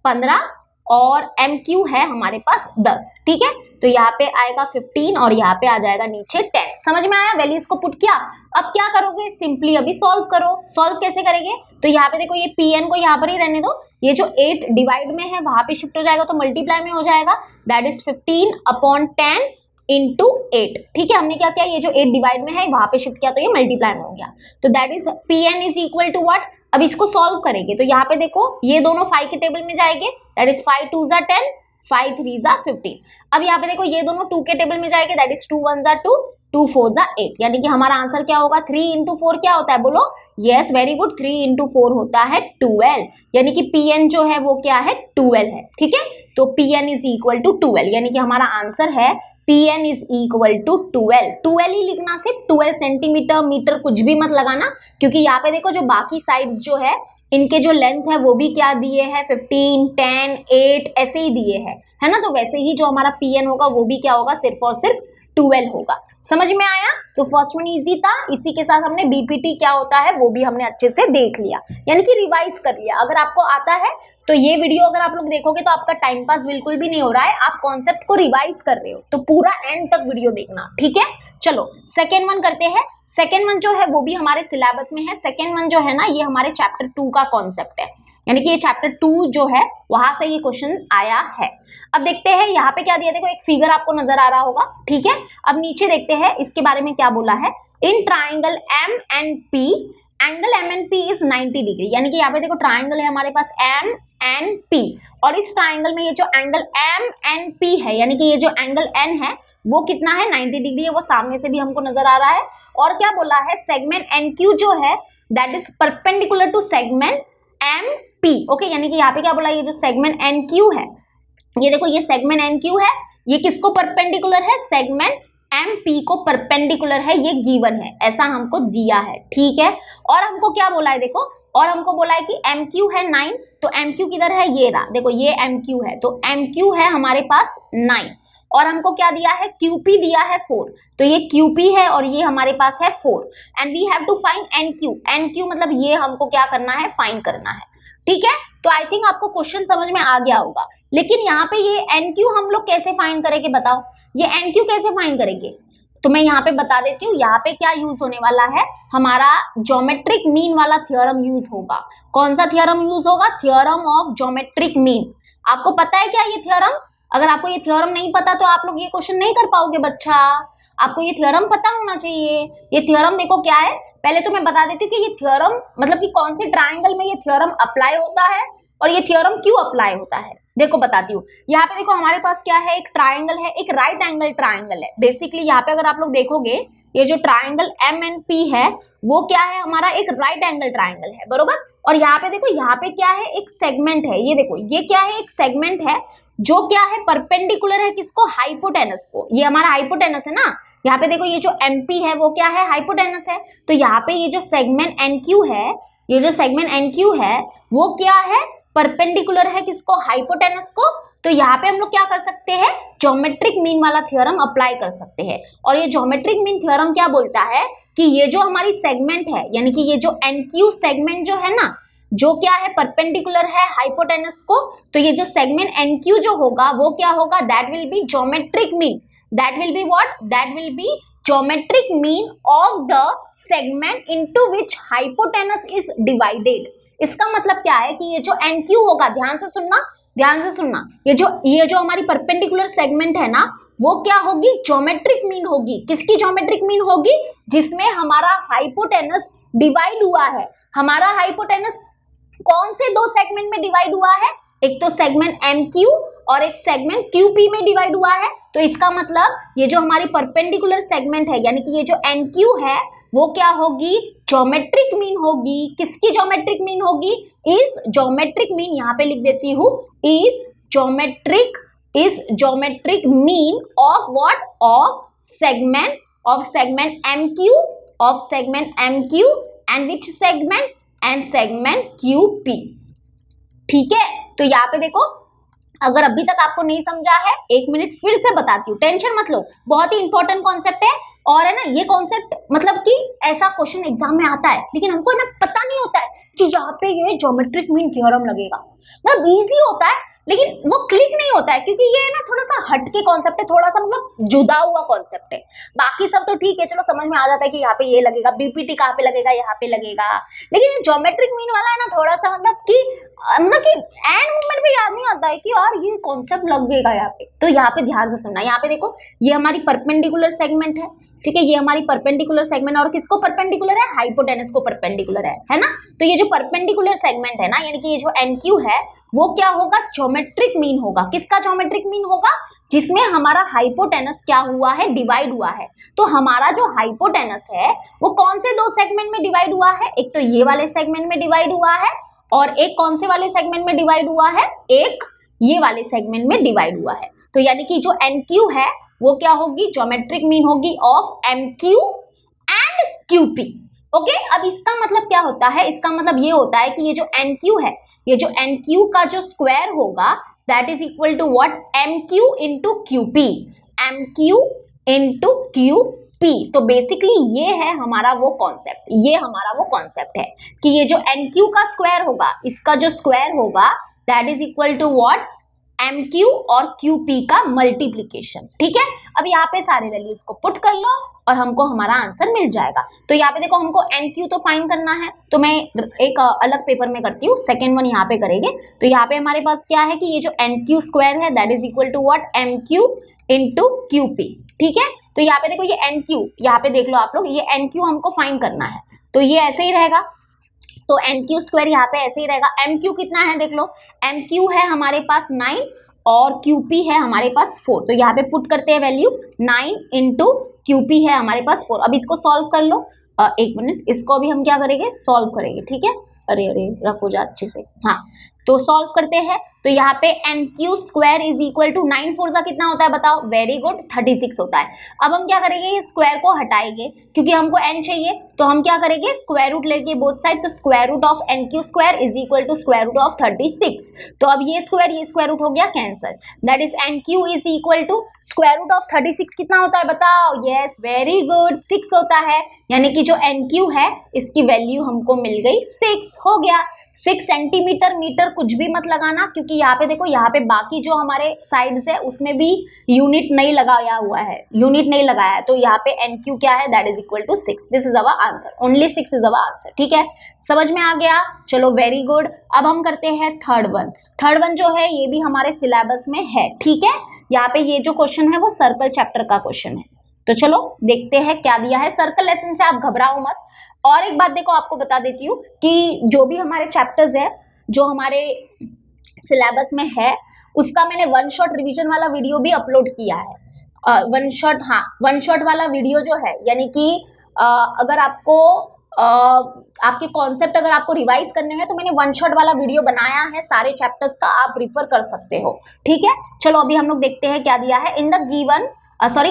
15 और MQ है हमारे पास 10, ठीक है। तो यहाँ पे आएगा 15 और यहाँ पे आ जाएगा नीचे 10। समझ में आया, वैल्यूज को पुट किया। अब क्या करोगे, सिंपली अभी सॉल्व करो। सॉल्व कैसे करेंगे, तो यहाँ पे देखो, ये Pn को यहाँ पर ही रहने दो, ये जो 8 डिवाइड में है वहां पे शिफ्ट हो जाएगा तो मल्टीप्लाई में हो जाएगा, दैट इज 15 अपॉन 10 इंटू 8। ठीक है, हमने क्या किया, ये जो 8 डिवाइड में है वहां पे शिफ्ट किया तो ये मल्टीप्लाई में हो गया। तो that is Pn is equal to what. अब इसको सॉल्व करेंगे तो यहाँ पे देखो, ये दोनों 5 के टेबल में जाएंगे, दैट इज 5 2 जा 10, 5 3 जा 15। अब यहाँ पे देखो, ये दोनों 2 के टेबल में जाएंगे, दैट इज 2 1 जा 2, 2 4 जा 8। यानी कि हमारा आंसर क्या होगा, 3 इंटू 4 क्या होता है, बोलो, यस वेरी गुड, 3 इंटू 4 होता है 12। यानी कि Pn जो है वो क्या है, 12 है। ठीक है, तो Pn इज इक्वल टू 12, यानी कि हमारा आंसर है Pn इज इक्वल टू 12। 12 ही लिखना, सिर्फ 12 सेंटीमीटर, मीटर कुछ भी मत लगाना, क्योंकि यहाँ पे देखो जो बाकी साइड्स जो है इनके जो लेंथ है वो भी क्या दिए हैं, 15 10 8 ऐसे ही दिए हैं, है ना। तो वैसे ही जो हमारा Pn होगा वो भी क्या होगा, सिर्फ और सिर्फ 12 होगा। समझ में आया। तो फर्स्ट वन इजी था, इसी के साथ हमने बीपीटी क्या होता है वो भी हमने अच्छे से देख लिया, यानी कि रिवाइज कर लिया। अगर आपको आता है तो ये वीडियो अगर आप लोग देखोगे तो आपका टाइम पास बिल्कुल भी नहीं हो रहा है, आप कॉन्सेप्ट को रिवाइज कर रहे हो, तो पूरा एंड तक वीडियो देखना, ठीक है। चलो सेकेंड वन करते हैं। सेकेंड वन जो है वो भी हमारे सिलेबस में है। सेकेंड वन जो है ना, ये हमारे चैप्टर 2 का कॉन्सेप्ट है, यानी कि ये चैप्टर 2 जो है वहां से ये क्वेश्चन आया है। अब देखते हैं यहाँ पे क्या दिया, देखो एक फिगर आपको नजर आ रहा होगा, ठीक है। अब नीचे देखते हैं इसके बारे में क्या बोला है। In triangle M and P, angle M and P is 90 degree. यानी कि यहाँ पे देखो ट्राइंगल है हमारे पास एम एंड पी, और इस ट्राइंगल में ये जो एंगल एम एंड पी है, यानी कि ये जो एंगल एन है वो कितना है, 90 डिग्री है, वो सामने से भी हमको नजर आ रहा है। और क्या बोला है, सेगमेंट एन क्यू जो है that is perpendicular to segment M P. Okay, यानी कि यहाँ पे क्या बोला, ये जो सेगमेंट एन क्यू है, ये देखो ये सेगमेंट एन क्यू है, ये किसको परपेंडिकुलर है, सेगमेंट एम पी को परपेंडिकुलर है, ये गिवन है, ऐसा हमको दिया है, ठीक है। और हमको क्या बोला है, देखो, और हमको बोला है कि एम क्यू है 9, तो एम क्यू किधर है, ये रहा, देखो ये एम क्यू है, तो एम क्यू है हमारे पास 9। और हमको क्या दिया है, क्यूपी दिया है 4, तो ये क्यूपी है और ये हमारे पास है 4, and we have to find N Q. N Q मतलब ये हमको क्या करना है, फाइंड करना है, ठीक है। तो आई थिंक आपको क्वेश्चन समझ में आ गया होगा। लेकिन यहाँ पे ये एन क्यू हम लोग कैसे फाइंड करेंगे बताओ। ये एन क्यू कैसे फाइंड करेंगे? तो मैं यहाँ पे बता देती हूँ, यहाँ पे क्या यूज होने वाला है, हमारा ज्योमेट्रिक मीन वाला थ्योरम यूज होगा। कौन सा थ्योरम यूज होगा? Theorem of geometric mean. आपको पता है क्या ये थ्योरम? अगर आपको ये थ्योरम नहीं पता तो आप लोग ये क्वेश्चन नहीं कर पाओगे बच्चा, आपको ये थ्योरम पता होना चाहिए। ये थ्योरम देखो क्या है, पहले तो मैं बता देती हूँ कि ये थ्योरम मतलब कि कौन से ट्राइंगल में ये थ्योरम अप्लाई होता है और ये थ्योरम क्यों अप्लाई होता है। देखो बताती हूँ, यहाँ पे देखो हमारे पास क्या है, एक ट्राइंगल है, एक राइट एंगल ट्राइंगल है। बेसिकली यहाँ पे अगर आप लोग देखोगे, ये जो ट्राइंगल एम एन पी है वो क्या है, हमारा एक राइट एंगल ट्राइंगल है, बरोबर। और यहाँ पे देखो, यहाँ पे क्या है, एक सेगमेंट है, ये देखो ये क्या है, एक सेगमेंट है जो क्या है, परपेंडिकुलर है किसको, हाइपोटेनस को। ये हमारा हाइपोटेनस है ना, यहाँ पे देखो ये जो एमपी है वो क्या है, हाइपोटेनस है। तो यहाँ पे ये जो सेगमेंट एनक्यू है, ये जो सेगमेंट एनक्यू है वो क्या है, परपेंडिकुलर है किसको, हाइपोटेनस को। तो यहाँ पे हम लोग क्या कर सकते हैं, ज्योमेट्रिक मीन वाला थ्योरम अप्लाई कर सकते हैं। और ये ज्योमेट्रिक मीन थ्योरम क्या बोलता है कि ये जो हमारी सेगमेंट है, यानी कि ये जो एनक्यू सेगमेंट जो है ना, जो क्या है, परपेंडिकुलर है हाइपोटेनस को, तो ये जो सेगमेंट एनक्यू जो होगा वो क्या होगा, that will B geometric mean. That will be what, that will B geometric mean of the segment into which hypotenuse is divided. इसका मतलब क्या है कि ये जो एनक्यू होगा, ध्यान से सुनना, ध्यान से सुनना, ये जो हमारी परपेंडिकुलर सेगमेंट है ना, वो क्या होगी, ज्योमेट्रिक मीन होगी। किसकी ज्योमेट्रिक मीन होगी? जिसमें हमारा हाइपोटेनस डिवाइड हुआ है। हमारा हाइपोटेनस कौन से दो सेगमेंट में डिवाइड हुआ है, एक तो सेगमेंट एम क्यू और एक सेगमेंट क्यू पी में डिवाइड हुआ है। तो इसका मतलब ये जो हमारी परपेंडिकुलर सेगमेंट है, यानी कि ये जो एन क्यू है वो क्या होगी, ज्योमेट्रिक मीन होगी। किसकी ज्योमेट्रिक मीन होगी? इज ज्योमेट्रिक मीन, यहाँ पे लिख देती हूँ, is geometric mean of what, of segment M Q, of segment M Q and which segment, and segment Q P. ठीक है, तो यहाँ पे देखो, अगर अभी तक आपको नहीं समझा है, एक मिनट फिर से बताती हूँ, टेंशन मत लो, बहुत ही इंपॉर्टेंट कॉन्सेप्ट है। और है ना, ये कॉन्सेप्ट मतलब कि ऐसा क्वेश्चन एग्जाम में आता है, लेकिन हमको ना पता नहीं होता है कि यहाँ पे ये ज्योमेट्रिक मीन थ्योरम लगेगा। मतलब इजी होता है लेकिन वो क्लिक नहीं होता है, क्योंकि ये ना थोड़ा सा हटके कॉन्सेप्ट है, थोड़ा सा मतलब जुदा हुआ कॉन्सेप्ट है। बाकी सब तो ठीक है, चलो समझ में आ जाता है कि यहाँ पे ये लगेगा, बीपीटी कहाँ पे लगेगा, यहाँ पे लगेगा। लेकिन ये ज्योमेट्रिक मीन वाला है ना, थोड़ा सा मतलब कि एंड मोमेंट पे याद नहीं आता है कि यार ये कॉन्सेप्ट लगेगा यहाँ पे। तो यहाँ पे ध्यान से सुनना, यहाँ पे देखो ये हमारी परपेंडिकुलर सेगमेंट है, ठीक है, ये हमारी परपेंडिकुलर सेगमेंट, और किसको परपेंडिकुलर है, हाइपोटेनस को परपेंडिकुलर है ना। तो ये जो परपेंडिकुलर सेगमेंट है ना, यानी कि ये जो एनक्यू है वो क्या होगा, ज्योमेट्रिक मीन होगा। किसका ज्योमेट्रिक मीन होगा? जिसमें हमारा हाइपोटेनस क्या हुआ है, डिवाइड हुआ है। तो हमारा जो हाइपोटेनस है वो कौन से दो सेगमेंट में डिवाइड हुआ है, एक तो ये वाले सेगमेंट में डिवाइड हुआ है, और एक कौन से वाले सेगमेंट में डिवाइड हुआ है, एक ये वाले सेगमेंट में डिवाइड हुआ है। तो यानी कि जो एनक्यू है वो क्या होगी, ज्योमेट्रिक मीन होगी of MQ and QP. Okay, अब इसका मतलब क्या होता है, इसका मतलब ये होता है कि ये जो एनक्यू है, ये जो एनक्यू का जो स्क्वायर होगा that is equal to what, MQ into QP, MQ into QP. तो बेसिकली ये है हमारा वो कॉन्सेप्ट, ये हमारा वो कॉन्सेप्ट है कि ये जो एनक्यू का स्क्वायर होगा, इसका जो स्क्वायर होगा that is equal to what, M Q और क्यू पी का मल्टीप्लीकेशन। ठीक है, अब यहाँ पे सारे वैल्यूज को पुट कर लो और हमको हमारा आंसर मिल जाएगा। तो यहाँ पे देखो हमको एन क्यू तो फाइंड करना है, तो मैं एक अलग पेपर में करती हूँ, सेकेंड वन यहाँ पे करेंगे। तो यहाँ पे हमारे पास क्या है कि ये जो एन क्यू स्क्वायर है that is equal to what, M Q into Q P. ठीक है, तो यहाँ पे देखो ये एन क्यू, यहाँ पे देख लो आप लोग, ये एन क्यू हमको फाइंड करना है, तो ये ऐसे ही रहेगा। तो एन क्यू स्क्वायर यहाँ पे ऐसे ही रहेगा। एम क्यू कितना है देख लो, एम क्यू है हमारे पास 9 और क्यू पी है हमारे पास 4। तो यहाँ पे पुट करते हैं वैल्यू, 9 इंटू क्यू पी है हमारे पास 4। अब इसको सॉल्व कर लो, एक मिनट, इसको अभी हम क्या करेंगे, सॉल्व करेंगे। ठीक है, अरे रफ हो जा अच्छे से, हाँ, तो सॉल्व करते हैं। तो यहाँ पे N Q square is equal to 9 4 जा कितना होता है बताओ, वेरी गुड, 36 होता है। अब हम क्या करेंगे, ये स्क्वायर को हटाएंगे क्योंकि हमको एन चाहिए, तो हम क्या करेंगे, स्क्वायर रूट लेके बोथ साइड, तो square root of N Q square is equal to square root of 36। तो अब ये स्क्वायर रूट हो गया cancel, that is N Q is equal to square root of 36 कितना होता है बताओ, यस वेरी गुड, 6 होता है। यानी कि जो एन क्यू है इसकी वैल्यू हमको मिल गई 6 हो गया। 6 सेंटीमीटर, मीटर कुछ भी मत लगाना, क्योंकि यहाँ पे देखो, यहाँ पे बाकी जो हमारे साइड्स है उसमें भी यूनिट नहीं लगाया हुआ है, यूनिट नहीं लगाया है, तो यहाँ पे NQ क्या है, that is equal to 6। This is our answer, only 6 is our answer. ठीक है, समझ में आ गया, चलो वेरी गुड। अब हम करते हैं थर्ड वन। थर्ड वन जो है ये भी हमारे सिलेबस में है। ठीक है, यहाँ पे ये जो क्वेश्चन है वो सर्कल चैप्टर का क्वेश्चन है। तो चलो देखते हैं क्या दिया है। सर्कल लेसन से आप घबराओ मत। और एक बात देखो, आपको बता देती हूँ कि जो भी हमारे चैप्टर्स है जो हमारे सिलेबस में है, उसका मैंने वन शॉट रिवीजन वाला वीडियो भी अपलोड किया है। वन शॉट वाला वीडियो जो है, यानी कि अगर आपको आपके कॉन्सेप्ट अगर आपको रिवाइज करने हैं तो मैंने वन शॉट वाला वीडियो बनाया है सारे चैप्टर्स का, आप रिफर कर सकते हो। ठीक है, चलो अभी हम लोग देखते हैं क्या दिया है।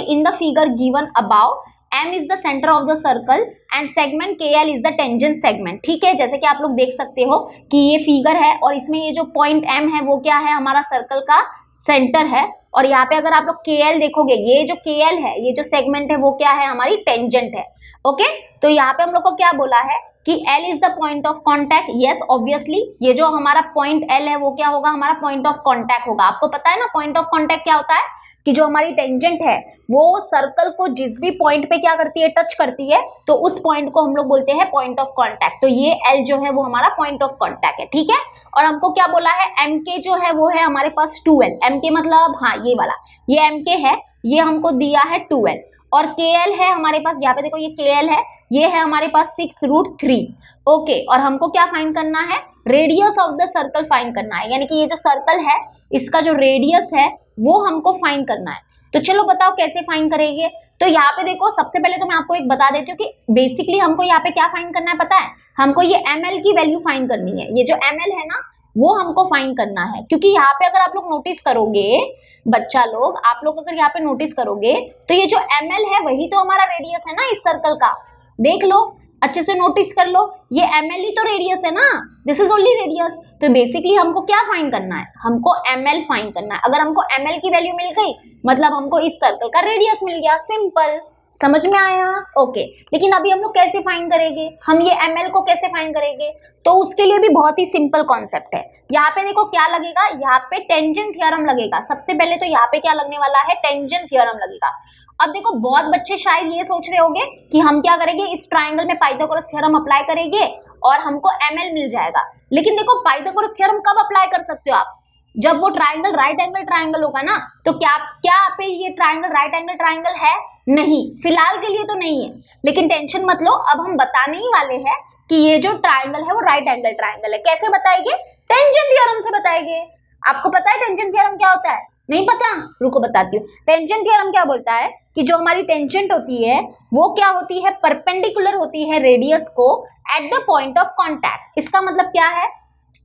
in the figure given above, M is the center of the circle and segment KL is the tangent segment। ठीक है, जैसे कि आप लोग देख सकते हो कि ये फिगर है और इसमें ये जो पॉइंट M है वो क्या है, हमारा सर्कल का सेंटर है। और यहाँ पे अगर आप लोग KL देखोगे, ये जो KL है, ये जो सेगमेंट है वो क्या है, हमारी टेंजेंट है। ओके, तो यहाँ पे हम लोग को क्या बोला है कि L is the point of contact. Yes, obviously ये जो हमारा पॉइंट L है वो क्या होगा, हमारा पॉइंट ऑफ कॉन्टैक्ट होगा। आपको पता है ना पॉइंट ऑफ कॉन्टैक्ट क्या होता है, कि जो हमारी टेंजेंट है वो सर्कल को जिस भी पॉइंट पे क्या करती है, टच करती है, तो उस पॉइंट को हम लोग बोलते हैं पॉइंट ऑफ कांटेक्ट। तो ये L जो है वो हमारा पॉइंट ऑफ कांटेक्ट है। ठीक है, और हमको क्या बोला है, MK जो है वो है हमारे पास 2L। MK मतलब हाँ ये वाला, ये MK है, ये हमको दिया है 2L। और KL है हमारे पास, यहाँ पे देखो ये KL है, ये है हमारे पास 6√3। ओके, और हमको क्या फाइंड करना है, radius of the circle find करना है, यानी कि ये जो सर्कल है इसका जो रेडियस है वो हमको फाइंड करना है। तो चलो बताओ कैसे फाइंड करेंगे। तो यहाँ पे देखो, सबसे पहले तो मैं आपको एक बता देती हूँ कि बेसिकली हमको यहाँ पे क्या फाइंड करना है पता है, हमको ये ML की वैल्यू फाइंड करनी है। ये जो ML है ना वो हमको फाइंड करना है, क्योंकि यहाँ पे अगर आप लोग नोटिस करोगे, बच्चा लोग आप लोग अगर यहाँ पे नोटिस करोगे तो ये जो ML है वही तो हमारा रेडियस है ना इस सर्कल का। देख लो, अच्छे से नोटिस कर लो, ये ML ही तो रेडियस है ना, दिस इज ओनली रेडियस। तो बेसिकली हमको क्या फाइंड करना है, हमको ML फाइंड करना है। अगर हमको ML की वैल्यू मिल गई मतलब हमको इस सर्कल का रेडियस मिल गया, सिंपल। समझ में आया? ओके, लेकिन अभी हम लोग कैसे फाइंड करेंगे, हम ये ML को कैसे फाइंड करेंगे, तो उसके लिए भी बहुत ही सिंपल कॉन्सेप्ट है। यहाँ पे देखो क्या लगेगा, यहाँ पे टेंजेंट थ्योरम लगेगा। सबसे पहले तो यहाँ पे क्या लगने वाला है, टेंजेंट थ्योरम लगेगा। अब देखो बहुत बच्चे शायद ये सोच रहे होंगे कि हम क्या करेंगे, इस ट्राइंगल में पाइथागोरस थ्योरम अप्लाई करेंगे और हमको ML मिल जाएगा। लेकिन देखो पाइथागोरस थ्योरम कब अप्लाई कर सकते हो आप, जब वो ट्राइंगल राइट एंगल ट्राइंगल होगा ना। तो क्या पे ये ट्राइंगल राइट एंगल ट्राइंगल है? नहीं, फिलहाल के लिए तो नहीं है, लेकिन टेंशन मत लो, अब हम बताने ही वाले हैं कि ये जो ट्राइंगल है वो राइट एंगल ट्राइंगल है। कैसे बताएंगे? टेंजेंट थ्योरम से बताएंगे। आपको पता है टेंजेंट थ्योरम क्या होता है? नहीं पता? रुको बताती हूँ। टेंजेंट थ्योरम क्या बोलता है कि जो हमारी टेंजेंट होती है वो क्या होती है, परपेंडिकुलर होती है रेडियस को at the point of contact. इसका मतलब क्या है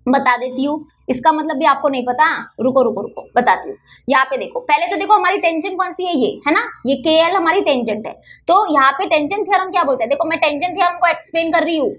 बता देती हूँ, इसका मतलब भी आपको नहीं पता, रुको रुको रुको बताती हूँ। यहाँ पे देखो, पहले तो देखो हमारी टेंजेंट कौन सी है, ये है ना, ये KL हमारी टेंजेंट है। तो यहाँ पे टेंजेंट थ्योरम क्या बोलता है, देखो मैं टेंजेंट थ्योरम को एक्सप्लेन कर रही हूँ।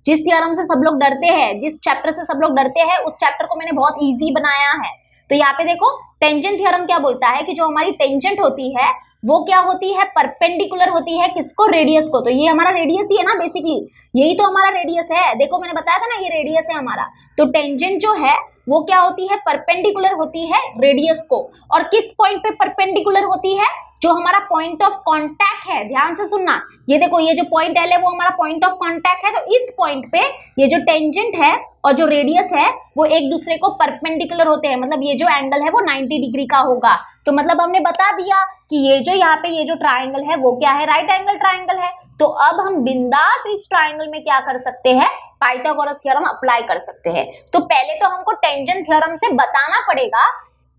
जिस थ्योरम से सब लोग डरते हैं, जिस चैप्टर से सब लोग डरते हैं, उस चैप्टर को मैंने बहुत ईजी बनाया है। तो यहाँ पे देखो टेंजेंट थ्योरम क्या बोलता है कि जो हमारी टेंजेंट होती है वो क्या होती है, परपेंडिकुलर होती है किसको, रेडियस को। तो ये हमारा रेडियस ही है ना, बेसिकली यही तो हमारा रेडियस है। देखो मैंने बताया था ना ये रेडियस है हमारा। तो टेंजेंट जो है वो क्या होती है, परपेंडिकुलर होती है रेडियस को। और किस पॉइंट पे परपेंडिकुलर होती है, जो हमारा पॉइंट ऑफ कांटेक्ट है। ध्यान से सुनना, ये देखो ये जो पॉइंट L है वो हमारा पॉइंट ऑफ कांटेक्ट है। तो इस पॉइंट पे ये जो टेंजेंट है और जो रेडियस है वो एक दूसरे को परपेंडिकुलर होते हैं, मतलब ये जो एंगल है वो 90 डिग्री का होगा। तो मतलब हमने बता दिया कि ये जो यहाँ पे ये जो ट्राइंगल है वो क्या है, राइट एंगल ट्राइंगल है। तो अब हम बिंदास इस ट्राइंगल में क्या कर सकते हैं, पाइथागोरस थ्योरम अप्लाई कर सकते हैं। तो पहले तो हमको टेंजेंट थ्योरम से बताना पड़ेगा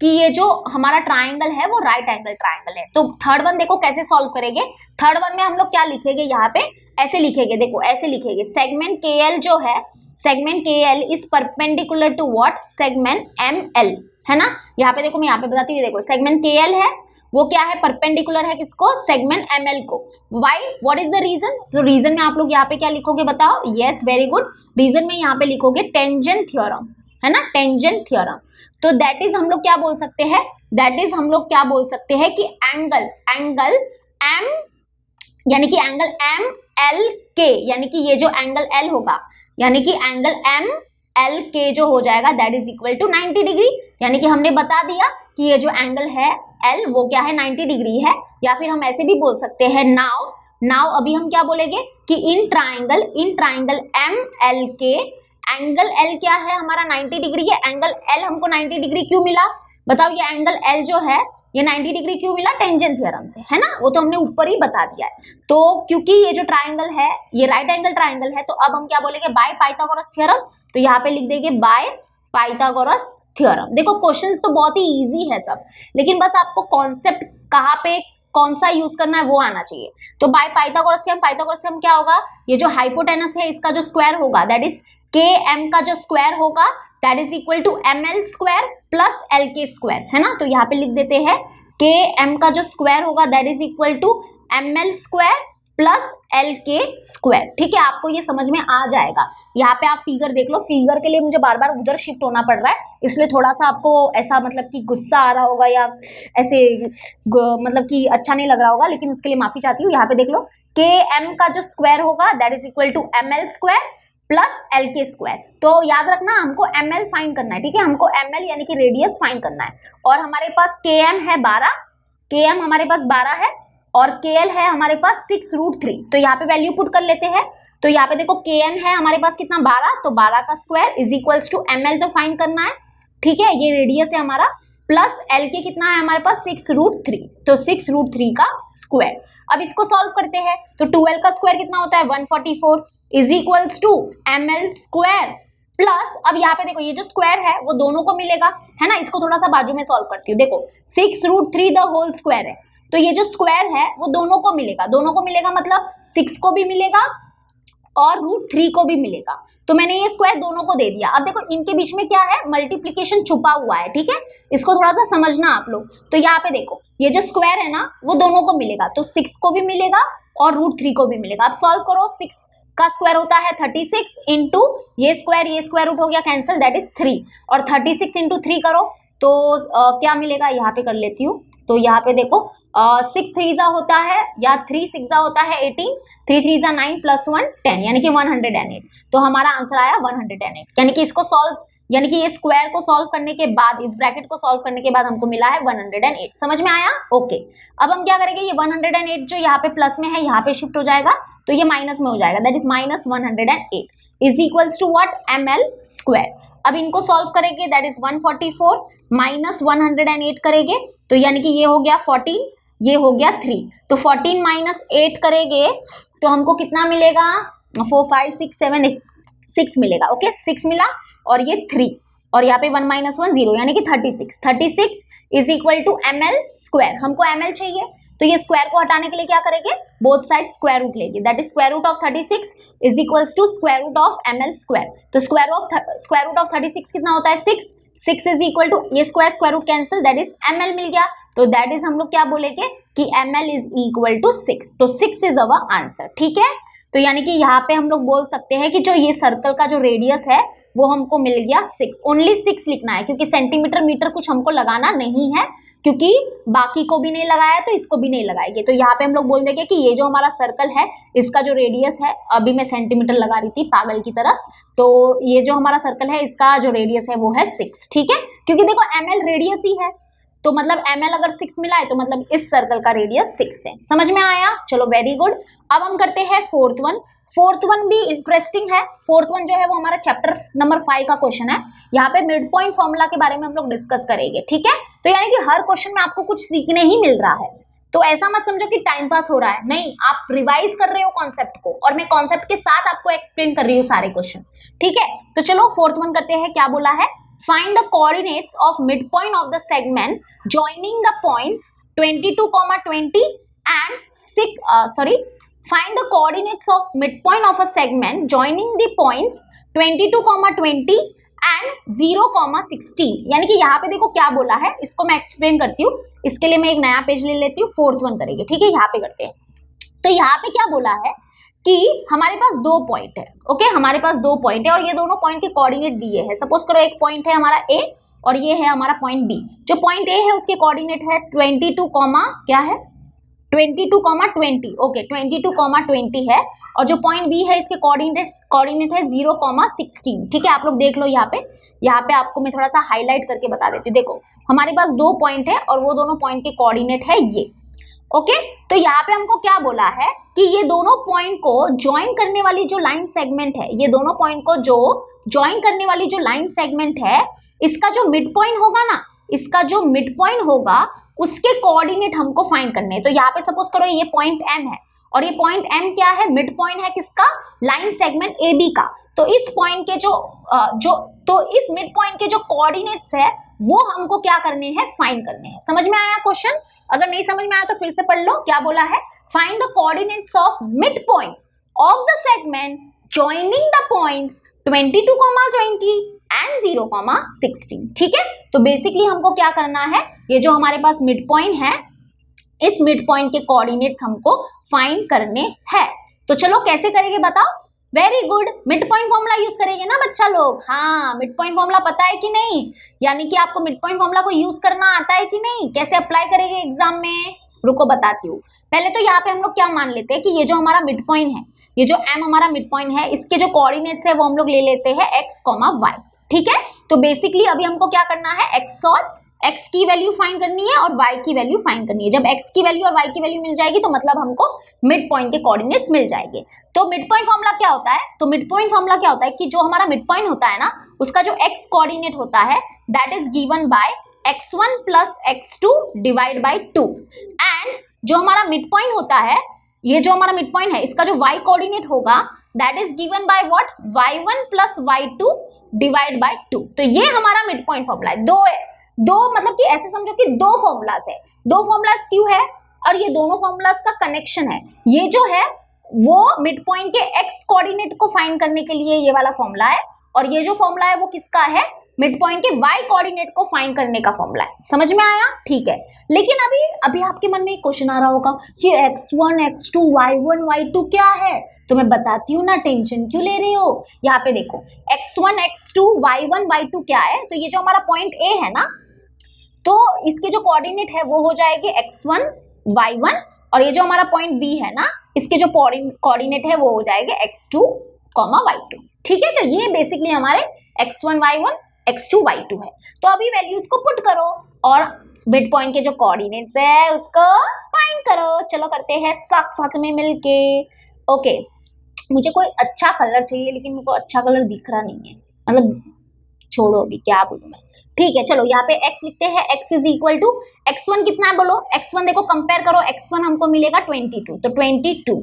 कि ये जो हमारा ट्राइंगल है वो राइट एंगल ट्राइंगल है। तो थर्ड वन देखो कैसे सॉल्व करेंगे। थर्ड वन में हम लोग क्या लिखेंगे, यहाँ पे ऐसे लिखेंगे, देखो ऐसे लिखेंगे, सेगमेंट KL जो है, segment KL is perpendicular to what, segment ML, है ना। यहाँ पे देखो मैं यहाँ पे बताती हूँ, देखो सेगमेंट KL है वो क्या है, परपेंडिकुलर है किसको, सेगमेंट ML को। Why, what is the reason? तो रीजन में आप लोग यहाँ पे क्या लिखोगे बताओ, यस वेरी गुड, रीजन में यहाँ पे लिखोगे टेंजेंट थ्योरम, है ना, टेंजेंट थ्योरम। तो दैट इज हम लोग क्या बोल सकते हैं, दैट इज हम लोग क्या बोल सकते हैं कि एंगल M यानी कि एंगल MLK, यानी कि ये जो एंगल L होगा, यानी कि एंगल एल के जो हो जाएगा that is equal to 90 degree. यानी कि हमने बता दिया कि ये जो एंगल है एल वो क्या है 90 डिग्री है। या फिर हम ऐसे भी बोल सकते हैं नाउ अभी हम क्या बोलेंगे कि इन ट्राइंगल एम एल के एंगल एल क्या है हमारा 90 डिग्री है। एंगल एल हमको 90 डिग्री क्यों मिला बताओ, ये एंगल एल जो है ये 90 डिग्री क्यों मिला, टेंजेंट थ्योरम से, है ना, वो तो हमने ऊपर ही बता दिया है। तो क्योंकि ये जो ट्राइंगल है ये राइट एंगल ट्राइंगल है, तो अब हम क्या बोलेंगे बाय पाइथागोरस थ्योरम। तो यहाँ पे लिख देंगे बाय पाइथागोरस थ्योरम। देखो क्वेश्चंस तो बहुत ही इजी है सब, लेकिन बस आपको कॉन्सेप्ट कहाँ पे कौन सा यूज करना है वो आना चाहिए। तो बाय पाइथागोरस थ्योरम क्या होगा, ये जो हाइपोटेनस है इसका जो स्क्वायर होगा दैट इज के एम का जो स्क्वायर होगा that is equal to M L square plus L K square, है ना। तो यहाँ पे लिख देते हैं के एम का जो स्क्वायर होगा that is equal to M L square plus L K square. ठीक है, आपको ये समझ में आ जाएगा। यहाँ पे आप फिगर देख लो, फिगर के लिए मुझे बार बार उधर शिफ्ट होना पड़ रहा है, इसलिए थोड़ा सा आपको ऐसा मतलब कि गुस्सा आ रहा होगा या ऐसे मतलब कि अच्छा नहीं लग रहा होगा, लेकिन उसके लिए माफी चाहती हूँ। यहाँ पे देख लो के एम का जो स्क्वायर होगा that is equal to M L square plus L K square. तो याद रखना हमको एम एल फाइंड करना है, ठीक है, हमको एम एल यानी कि रेडियस फाइंड करना है। और हमारे पास के एम है 12, के एम हमारे पास 12 है और के एल है हमारे पास 6√3। तो यहाँ पे वैल्यू पुट कर लेते हैं। तो यहाँ पे देखो के एम है हमारे पास कितना 12, तो 12 का square is equals to M L तो फाइंड करना है, ठीक है, ये रेडियस है हमारा, प्लस एल के कितना है हमारे पास 6√3, तो 6√3 का स्क्वायर। अब इसको सॉल्व करते हैं तो 12 का स्क्वायर कितना होता है 144 is equals to M L square plus, अब यहाँ पे देखो ये जो स्क्वायर है वो दोनों को मिलेगा, है ना। इसको थोड़ा सा बाजू में सॉल्व करती हूँ। देखो 6√3 द होल स्क्वायर है, तो ये जो स्क्वायर है वो दोनों को मिलेगा, मतलब 6 को भी मिलेगा और √3 को भी मिलेगा। तो मैंने ये स्क्वायर दोनों को दे दिया। अब देखो इनके बीच में क्या है, मल्टीप्लीकेशन छुपा हुआ है, ठीक है, इसको थोड़ा सा समझना आप लोग। तो यहाँ पे देखो ये जो स्क्वायर है ना वो दोनों को मिलेगा, तो 6 को भी मिलेगा और √3 को भी मिलेगा। अब सॉल्व करो, 6 का स्क्वायर होता है 36 इंटू ये स्क्वायर रूट हो गया कैंसिल दैट इज 3, और 36 इंटू 3 करो तो क्या मिलेगा, यहाँ पे कर लेती हूँ। तो यहाँ पे देखो 6 3 होता है या 3 6 होता है 18, 3 3 9 प्लस 1 10 यानी कि 108। तो हमारा आंसर आया 108, यानी कि इसको सॉल्व यानी कि ये स्क्वायर को सॉल्व करने के बाद इस ब्रैकेट को सॉल्व करने के बाद हमको मिला है 108। समझ में आया? ओके। अब हम क्या करेंगे, ये 108 जो यहाँ पे प्लस में है यहाँ पे शिफ्ट हो जाएगा, तो ये माइनस में हो जाएगा, that is minus 108 is equals to what, M L square. अब इनको सॉल्व करेंगे दैट इज 144 माइनस 108 करेंगे तो यानी कि ये हो गया 14, ये हो गया 3, तो 14 माइनस 8 करेंगे तो हमको कितना मिलेगा, 4 5 6 7 8 6 मिलेगा। ओके 6 मिला और ये 3 और यहाँ पे 1 माइनस 1 0 यानी कि 36 is equal to M L square. हमको एम एल चाहिए तो ये स्क्वायर को हटाने के लिए क्या करेंगे, बोथ साइड स्क्वायर रूट लेंगे, that is square root of 36 is equals to square root of M L square. तो स्क्वायर रूट ऑफ 36 कितना होता है 6 इज इक्वल टू ये square root cancel that is M L मिल गया। तो दैट इज हम लोग क्या बोलेंगे कि M L is equal to 6, तो 6 इज अवर आंसर। ठीक है, तो यानी कि यहाँ पे हम लोग बोल सकते हैं कि जो ये सर्कल का जो रेडियस है वो हमको मिल गया 6, ओनली 6 लिखना है क्योंकि सेंटीमीटर मीटर कुछ हमको लगाना नहीं है, क्योंकि बाकी को भी नहीं लगाया तो इसको भी नहीं लगाएंगे। तो यहाँ पे हम लोग बोल देंगे कि ये जो हमारा सर्कल है इसका जो रेडियस है, अभी मैं सेंटीमीटर लगा रही थी पागल की तरह, तो ये जो हमारा सर्कल है इसका जो रेडियस है वो है 6। ठीक है, क्योंकि देखो एम एल रेडियस ही है, तो मतलब एम एल अगर 6 मिला है तो मतलब इस सर्कल का रेडियस 6 है। समझ में आया? चलो वेरी गुड। अब हम करते हैं फोर्थ वन भी इंटरेस्टिंग है। फोर्थ वन जो है वो हमारा चैप्टर नंबर 5 का क्वेश्चन है। यहाँ पे मिड पॉइंट फॉर्मूला के बारे में हम लोग डिस्कस करेंगे। ठीक है, तो यानी कि हर क्वेश्चन में आपको कुछ सीखने ही मिल रहा है, तो ऐसा मत समझो कि टाइम पास हो रहा है, नहीं, आप रिवाइज कर रहे हो कॉन्सेप्ट को और मैं कॉन्सेप्ट के साथ आपको एक्सप्लेन कर रही हूँ सारे क्वेश्चन। ठीक है, तो चलो फोर्थ वन करते हैं। क्या बोला है, find the coordinates of mid point of the segment joining the points 22,20 and find the coordinates of midpoint of a segment joining the points 22,20 and 0,16। यानी कि यहाँ पे देखो क्या बोला है, इसको मैं एक्सप्लेन करती हूँ। इसके लिए मैं एक नया पेज ले लेती हूँ, फोर्थ वन करेंगे। ठीक है, यहाँ पे करते हैं। तो यहाँ पे क्या बोला है कि हमारे पास 2 पॉइंट है। ओके, हमारे पास 2 पॉइंट है और ये दोनों पॉइंट के कोऑर्डिनेट दिए हैं। सपोज करो एक पॉइंट है हमारा ए और ये है हमारा पॉइंट बी। जो पॉइंट ए है उसके कोऑर्डिनेट है 22, क्या है 22,20 ओके 22,20 है। और जो पॉइंट बी है इसके कोऑर्डिनेट है 0,16। ठीक है, आप लोग देख लो यहाँ पे आपको मैं थोड़ा सा हाईलाइट करके बता देती हूँ। देखो हमारे पास दो पॉइंट है और वो दोनों पॉइंट के कोऑर्डिनेट है ये। ओके, तो यहाँ पे हमको क्या बोला है कि ये दोनों पॉइंट को ज्वाइन करने वाली जो लाइन सेगमेंट है, ये दोनों पॉइंट को जो ज्वाइन करने वाली जो लाइन सेगमेंट है, इसका जो मिड पॉइंट होगा ना, इसका जो मिड पॉइंट होगा उसके कोऑर्डिनेट हमको फाइंड करने हैं। तो यहाँ पे सपोज करो ये पॉइंट एम है और ये पॉइंट एम क्या है, मिड पॉइंट है किसका, लाइन सेगमेंट ए बी का। तो इस पॉइंट के तो इस मिड पॉइंट के जो कोऑर्डिनेट्स है वो हमको क्या करने हैं, फाइंड करने हैं। समझ में आया क्वेश्चन? अगर नहीं समझ में आया तो फिर से पढ़ लो। क्या बोला है, find the coordinates of mid point of the segment joining the points 22,20 and 0,16। ठीक है, तो बेसिकली हमको क्या करना है, ये जो हमारे पास मिड पॉइंट है इस मिड पॉइंट के कोऑर्डिनेट्स हमको फाइंड करने हैं। तो चलो कैसे करेंगे बताओ। Very good, mid point formula use करेंगे ना बच्चा लोग। हाँ, मिड पॉइंट फॉर्मूला पता है कि नहीं, यानी कि आपको मिड पॉइंट फॉर्मूला को यूज करना आता है कि नहीं, कैसे अप्लाई करेंगे एग्जाम में, रुको बताती हूँ। पहले तो यहाँ पे हम लोग क्या मान लेते हैं कि ये जो हमारा मिड पॉइंट है, ये जो एम हमारा मिड पॉइंट है, इसके जो कोऑर्डिनेट्स है वो हम लोग ले लेते हैं x, y। ठीक है, तो बेसिकली अभी हमको क्या करना है, x की वैल्यू फाइंड करनी है और y की वैल्यू फाइंड करनी है। जब x की वैल्यू और y की वैल्यू मिल जाएगी तो मतलब हमको मिड पॉइंट के कोऑर्डिनेट्स मिल जाएंगे। तो मिड पॉइंट फॉर्मूला क्या होता है, तो मिड पॉइंट फॉर्मूला क्या होता है कि जो हमारा मिड पॉइंट होता है ना, उसका जो x कोऑर्डिनेट होता है that is given by x1 plus x2 divide by 2। And जो हमारा मिड पॉइंट होता है, ये जो हमारा मिड पॉइंट है, इसका जो y कोऑर्डिनेट होगा that is given by what, y1 plus y2 divide by 2। तो ये हमारा मिड पॉइंट फॉर्मूला है। दो मतलब कि ऐसे समझो कि दो फॉर्मूलाज है, दो फॉर्मूलाज क्यों है, और ये दोनों फॉर्मूलाज का कनेक्शन है। ये जो है वो मिड पॉइंट के x कोऑर्डिनेट को फाइंड करने के लिए ये वाला फॉर्मूला है, और ये जो फॉर्मूला है वो किसका है, मिड पॉइंट के y कोऑर्डिनेट को फाइंड करने का फॉर्मूला है। समझ में आया? ठीक है, लेकिन अभी आपके मन में एक क्वेश्चन आ रहा होगा, ये x1 x2 y1 y2 क्या है? तो मैं बताती हूँ ना, टेंशन क्यों ले रहे हो। यहाँ पे देखो x1 x2 y1 y2 क्या है, तो ये जो हमारा पॉइंट A है ना, तो इसके जो कोऑर्डिनेट है वो हो जाएंगे x1 y1, और ये जो हमारा पॉइंट B है ना, इसके जो कोऑर्डिनेट है वो हो जाएंगे x2, y2। ठीक है, तो ये बेसिकली हमारे x1 y1 x2 y2 है। तो अभी वैल्यूज को पुट करो और मिड पॉइंट के जो कोऑर्डिनेट्स है उसको फाइंड करो। चलो करते हैं साथ में मिलके। ओके, मुझे कोई अच्छा कलर चाहिए, लेकिन मुझको अच्छा कलर दिख रहा नहीं है, मतलब छोड़ो अभी क्या बोलूं मैं। ठीक है, चलो यहाँ पे x लिखते हैं, x is equal to x1 कितना है बोलो, x1 देखो कंपेयर करो, x1 हमको मिलेगा 22, तो 22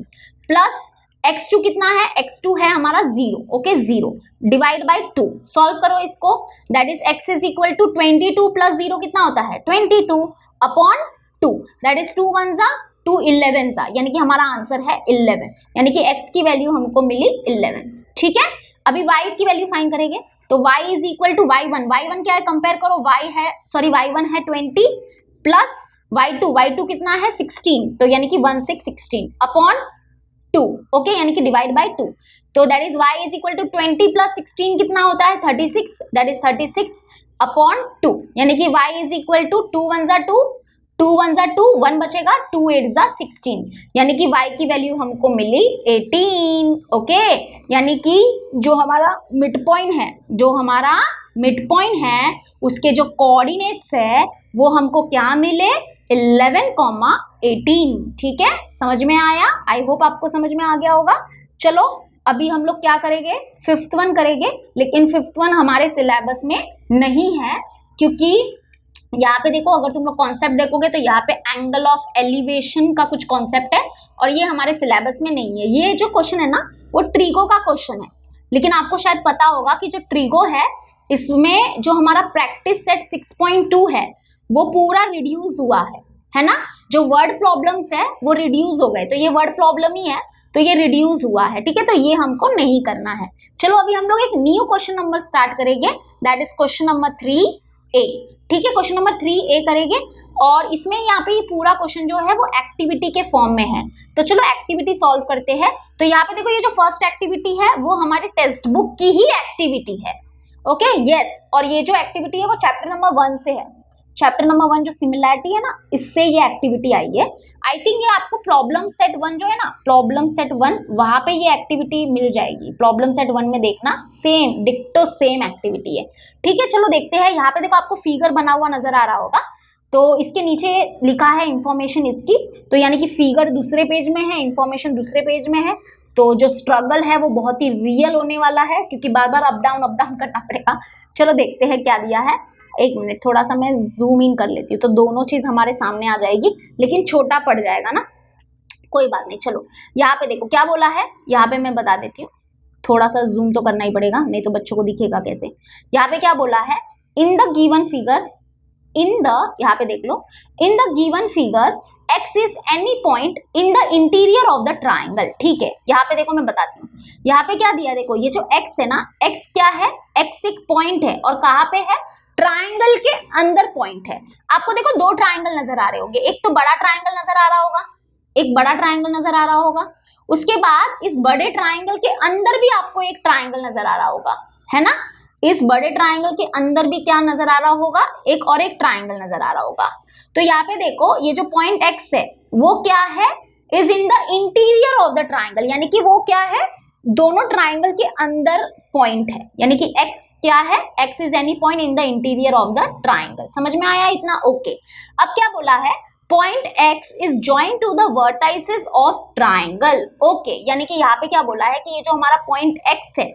प्लस x2 कितना है, x2 है हमारा 0, ओके 0 डिवाइड बाय 2। सॉल्व करो इसको, that is x is equal to 22 plus 0 कितना होता है 22 अपॉन 2, दैट इज 2 1 जा 2 11 जा, यानी कि हमारा आंसर है 11, यानी कि x की वैल्यू हमको मिली 11। ठीक है, अभी y की वैल्यू फाइंड करेंगे, तो y is equal to y1 क्या है, कंपेयर करो, y1 है 20 प्लस y2 कितना है 16, तो यानी कि 16 अपॉन 2, ओके, यानी कि डिवाइड बाय 2। तो that is y is equal to 20 plus 16 कितना होता है 36, दैट इज 36 अपॉन 2, यानी कि y इज इक्वल टू 2 1 जा 2, 2 1 जा 2, 1 बचेगा, 2 8 जा 16, यानी कि y की वैल्यू हमको मिली 18। ओके, यानी कि जो हमारा मिड पॉइंट है उसके जो कोऑर्डिनेट्स है वो हमको क्या मिले 11,18। ठीक है, समझ में आया? आई होप आपको समझ में आ गया होगा। चलो अभी हम लोग क्या करेंगे, 5th वन करेंगे, लेकिन 5th वन हमारे सिलेबस में नहीं है, क्योंकि यहाँ पे देखो अगर तुम लोग कॉन्सेप्ट देखोगे तो यहाँ पे एंगल ऑफ एलिवेशन का कुछ कॉन्सेप्ट है और ये हमारे सिलेबस में नहीं है। ये जो क्वेश्चन है ना वो ट्रीगो का क्वेश्चन है, लेकिन आपको शायद पता होगा कि जो ट्रीगो है इसमें जो हमारा प्रैक्टिस सेट 6.2 है वो पूरा रिड्यूस हुआ है ना, जो वर्ड प्रॉब्लम्स है वो रिड्यूस हो गए, तो ये वर्ड प्रॉब्लम ही है, तो ये रिड्यूस हुआ है। ठीक है, तो ये हमको नहीं करना है। चलो अभी हम लोग एक न्यू क्वेश्चन नंबर स्टार्ट करेंगे, that is question number 3A। ठीक है, क्वेश्चन नंबर 3A करेंगे, और इसमें यहाँ पे ये पूरा क्वेश्चन जो है वो एक्टिविटी के फॉर्म में है। तो चलो एक्टिविटी सॉल्व करते हैं। तो यहाँ पे देखो ये जो फर्स्ट एक्टिविटी है वो हमारे टेक्स्ट बुक की ही एक्टिविटी है, ओके यस, और ये जो एक्टिविटी है वो चैप्टर नंबर 1 से है। चैप्टर नंबर 1 जो सिमिलैरिटी है ना, इससे ये एक्टिविटी आई है। आई थिंक ये आपको प्रॉब्लम सेट 1 जो है ना, प्रॉब्लम सेट 1, वहां पे ये एक्टिविटी मिल जाएगी। प्रॉब्लम सेट 1 में देखना, सेम डिक्टो सेम एक्टिविटी है। ठीक है, चलो देखते हैं। यहाँ पे देखो आपको फिगर बना हुआ नजर आ रहा होगा, तो इसके नीचे लिखा है इंफॉर्मेशन इसकी, तो यानी कि फिगर दूसरे पेज में है, इंफॉर्मेशन दूसरे पेज में है। तो जो स्ट्रगल है वो बहुत ही रियल होने वाला है, क्योंकि बार बार अप डाउन करना पड़ेगा। चलो देखते हैं क्या दिया है। एक मिनट, थोड़ा सा मैं जूम इन कर लेती हूँ तो दोनों चीज हमारे सामने आ जाएगी, लेकिन छोटा पड़ जाएगा ना, कोई बात नहीं। चलो यहाँ पे देखो क्या बोला है, यहाँ पे मैं बता देती हूँ। थोड़ा सा जूम तो करना ही पड़ेगा, नहीं तो बच्चों को दिखेगा कैसे। यहाँ पे क्या बोला है, इन द गिवन फिगर, यहाँ पे देख लो, in the given figure x is any point in the interior of the triangle. ठीक है, यहाँ पे देखो मैं बताती हूँ। यहाँ पे क्या दिया, देखो ये जो x है ना, x क्या है, x एक पॉइंट है, और कहाँ पे है, ट्राइंगल के अंदर पॉइंट है। आपको देखो दो ट्राइंगल नजर आ रहे होंगे, एक तो बड़ा ट्राइंगल नजर आ रहा होगा, एक बड़ा ट्राइंगल नजर आ रहा होगा। उसके बाद इस बड़े ट्राइंगल के अंदर भी आपको एक ट्राइंगल नजर आ रहा होगा, है ना। इस बड़े ट्राइंगल के अंदर भी क्या नजर आ रहा होगा, एक और एक ट्राइंगल नजर आ रहा होगा। तो यहाँ पे देखो ये जो पॉइंट x है वो क्या है, is in the interior of the triangle, यानी कि वो क्या है, दोनों ट्राइंगल के अंदर पॉइंट है, यानी कि x क्या है, x is any point in the interior of the triangle. समझ में आया इतना? ओके। अब क्या बोला है, point x is join to the vertices of triangle. Okay, यानी कि यहाँ पे क्या बोला है कि ये जो हमारा पॉइंट x है,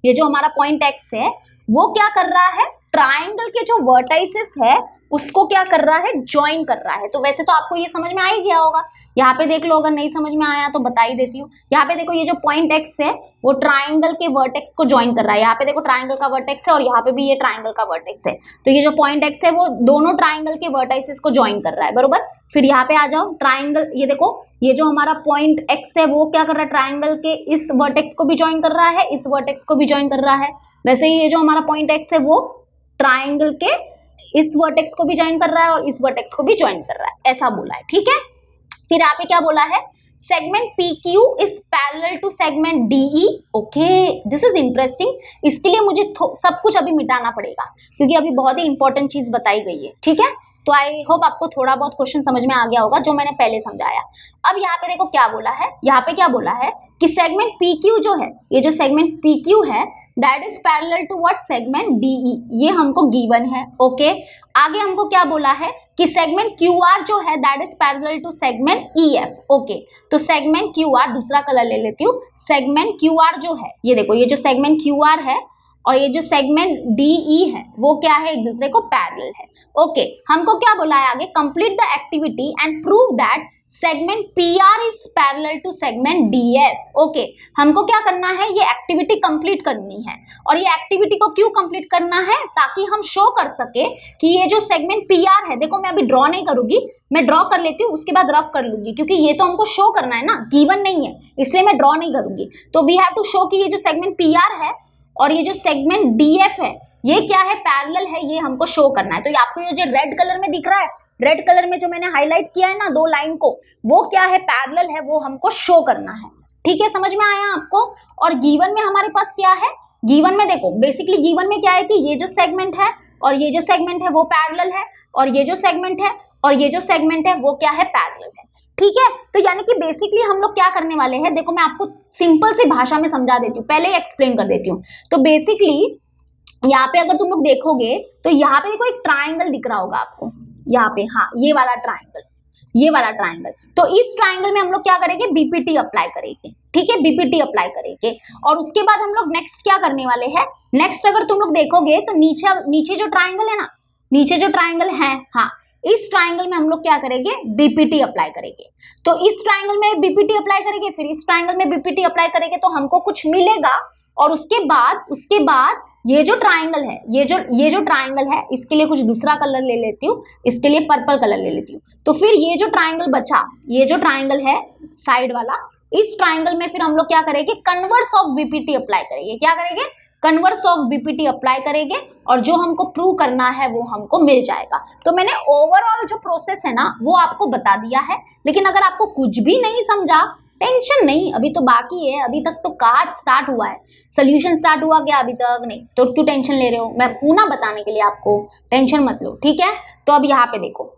ये जो हमारा पॉइंट x है वो क्या कर रहा है, ट्राइंगल के जो वर्टाइसेस है उसको क्या कर रहा है, ज्वाइन कर रहा है। तो वैसे तो आपको ये समझ में आ ही गया होगा, यहाँ पे देख लो, अगर नहीं समझ में आया तो बता ही देती हूँ। यहाँ पे देखो ये जो पॉइंट x है वो ट्राइंगल के वर्टेक्स को ज्वाइन कर रहा है। यहाँ पे देखो ट्राइंगल का वर्टेक्स है और यहाँ पे भी ये ट्राइंगल का वर्टेक्स है, तो ये जो पॉइंट x है वो दोनों ट्राइंगल के वर्टाइसेस को ज्वाइन कर रहा है, बरोबर। फिर यहाँ पे आ जाओ, ट्राइंगल, ये देखो ये जो हमारा पॉइंट x है वो क्या कर रहा है, ट्राइंगल के इस वर्टेक्स को भी ज्वाइन कर रहा है, इस वर्टेक्स को भी ज्वाइन कर रहा है। वैसे ही ये जो हमारा पॉइंट x है वो ट्राइंगल के इस वर्टेक्स को भी ज्वाइन कर रहा है और इस वर्टेक्स को भी ज्वाइन कर रहा है, ऐसा बोला है। ठीक है, फिर यहाँ पे क्या बोला है, segment PQ is parallel to segment DE। Okay, this is interesting. इसके लिए मुझे सब कुछ अभी मिटाना पड़ेगा, क्योंकि अभी बहुत ही इंपॉर्टेंट चीज बताई गई है। ठीक है, तो आई होप आपको थोड़ा बहुत क्वेश्चन समझ में आ गया होगा जो मैंने पहले समझाया। अब यहाँ पे देखो क्या बोला है, यहाँ पे क्या बोला है कि सेगमेंट PQ जो है, ये जो सेगमेंट PQ है that is parallel to what, segment DE, ये हमको गिवन है। ओके, आगे हमको क्या बोला है कि सेगमेंट QR जो है that is parallel to segment EF। Okay, तो सेगमेंट QR, दूसरा कलर ले लेती हूँ, सेगमेंट QR जो है, ये देखो ये जो सेगमेंट QR है और ये जो सेगमेंट DE है वो क्या है, एक दूसरे को पैरेलल है। ओके, हमको क्या बोला है आगे, complete the activity and prove that segment PR is parallel to segment DF। Okay, हमको क्या करना है, ये एक्टिविटी कंप्लीट करनी है। और ये एक्टिविटी को क्यों कंप्लीट करना है, ताकि हम शो कर सके कि ये जो सेगमेंट PR है, देखो मैं अभी ड्रॉ नहीं करूंगी, मैं ड्रॉ कर लेती हूँ उसके बाद रफ कर लूंगी, क्योंकि ये तो हमको शो करना है ना, गिवन नहीं है, इसलिए मैं ड्रॉ नहीं करूंगी। तो वी हैव टू शो कि ये जो सेगमेंट PR है और ये जो सेगमेंट DF है ये क्या है, पैरेलल है, ये हमको शो करना है। तो ये आपको ये जो रेड कलर में दिख रहा है, रेड कलर में जो मैंने हाईलाइट किया है ना दो लाइन को, वो क्या है, पैरेलल है, वो हमको शो करना है। ठीक है, समझ में आया आपको? और गिवन में हमारे पास क्या है, गिवन में देखो बेसिकली गिवन में क्या है कि ये जो सेगमेंट है और ये जो सेगमेंट है वो पैरेलल है, और ये जो सेगमेंट है और ये जो सेगमेंट है वो क्या है, पैरेलल है। ठीक है, तो यानी कि बेसिकली हम लोग क्या करने वाले हैं, देखो मैं आपको सिंपल सी भाषा में समझा देती हूँ, पहले ही एक्सप्लेन कर देती हूँ। तो बेसिकली यहाँ पे अगर तुम लोग देखोगे तो यहाँ पे देखो एक ट्राइंगल दिख रहा होगा आपको, यहाँ पे, हाँ ये वाला ट्राइंगल, ये वाला ट्राइंगल। तो इस ट्राइंगल में हम लोग क्या करेंगे, बीपीटी अप्लाई करेंगे। ठीक है, बीपीटी अप्लाई करेंगे और उसके बाद हम लोग नेक्स्ट क्या करने वाले हैं, नेक्स्ट अगर तुम लोग देखोगे तो नीचे जो ट्राइंगल है ना, नीचे जो ट्राइंगल है, हाँ इस ट्राइंगल में हम लोग क्या करेंगे, बीपीटी अप्लाई करेंगे। तो इस ट्राइंगल में बीपीटी अप्लाई करेंगे, फिर इस ट्राइंगल में बीपीटी अप्लाई करेंगे, तो हमको कुछ मिलेगा। और उसके बाद ये जो ट्राइंगल है, ये जो ट्राइंगल है, इसके लिए कुछ दूसरा कलर ले लेती हूँ, इसके लिए पर्पल कलर ले लेती हूँ। तो फिर ये जो ट्राइंगल बचा, ये जो ट्राइंगल है साइड वाला, इस ट्राइंगल में फिर हम लोग क्या करेंगे, कन्वर्स ऑफ बीपीटी अप्लाई करेंगे। क्या करेंगे, कन्वर्स ऑफ बीपीटी अप्लाई करेंगे और जो हमको प्रूव करना है वो हमको मिल जाएगा। तो मैंने ओवरऑल जो प्रोसेस है ना वो आपको बता दिया है, लेकिन अगर आपको कुछ भी नहीं समझा, टेंशन नहीं, अभी तो बाकी है, अभी तक तो काज स्टार्ट हुआ है, सोल्यूशन स्टार्ट हुआ क्या, अभी तक नहीं, तो क्यों टेंशन ले रहे हो, मैं हूं ना बताने के लिए आपको, टेंशन मत लो। ठीक है, तो अब यहाँ पे देखो,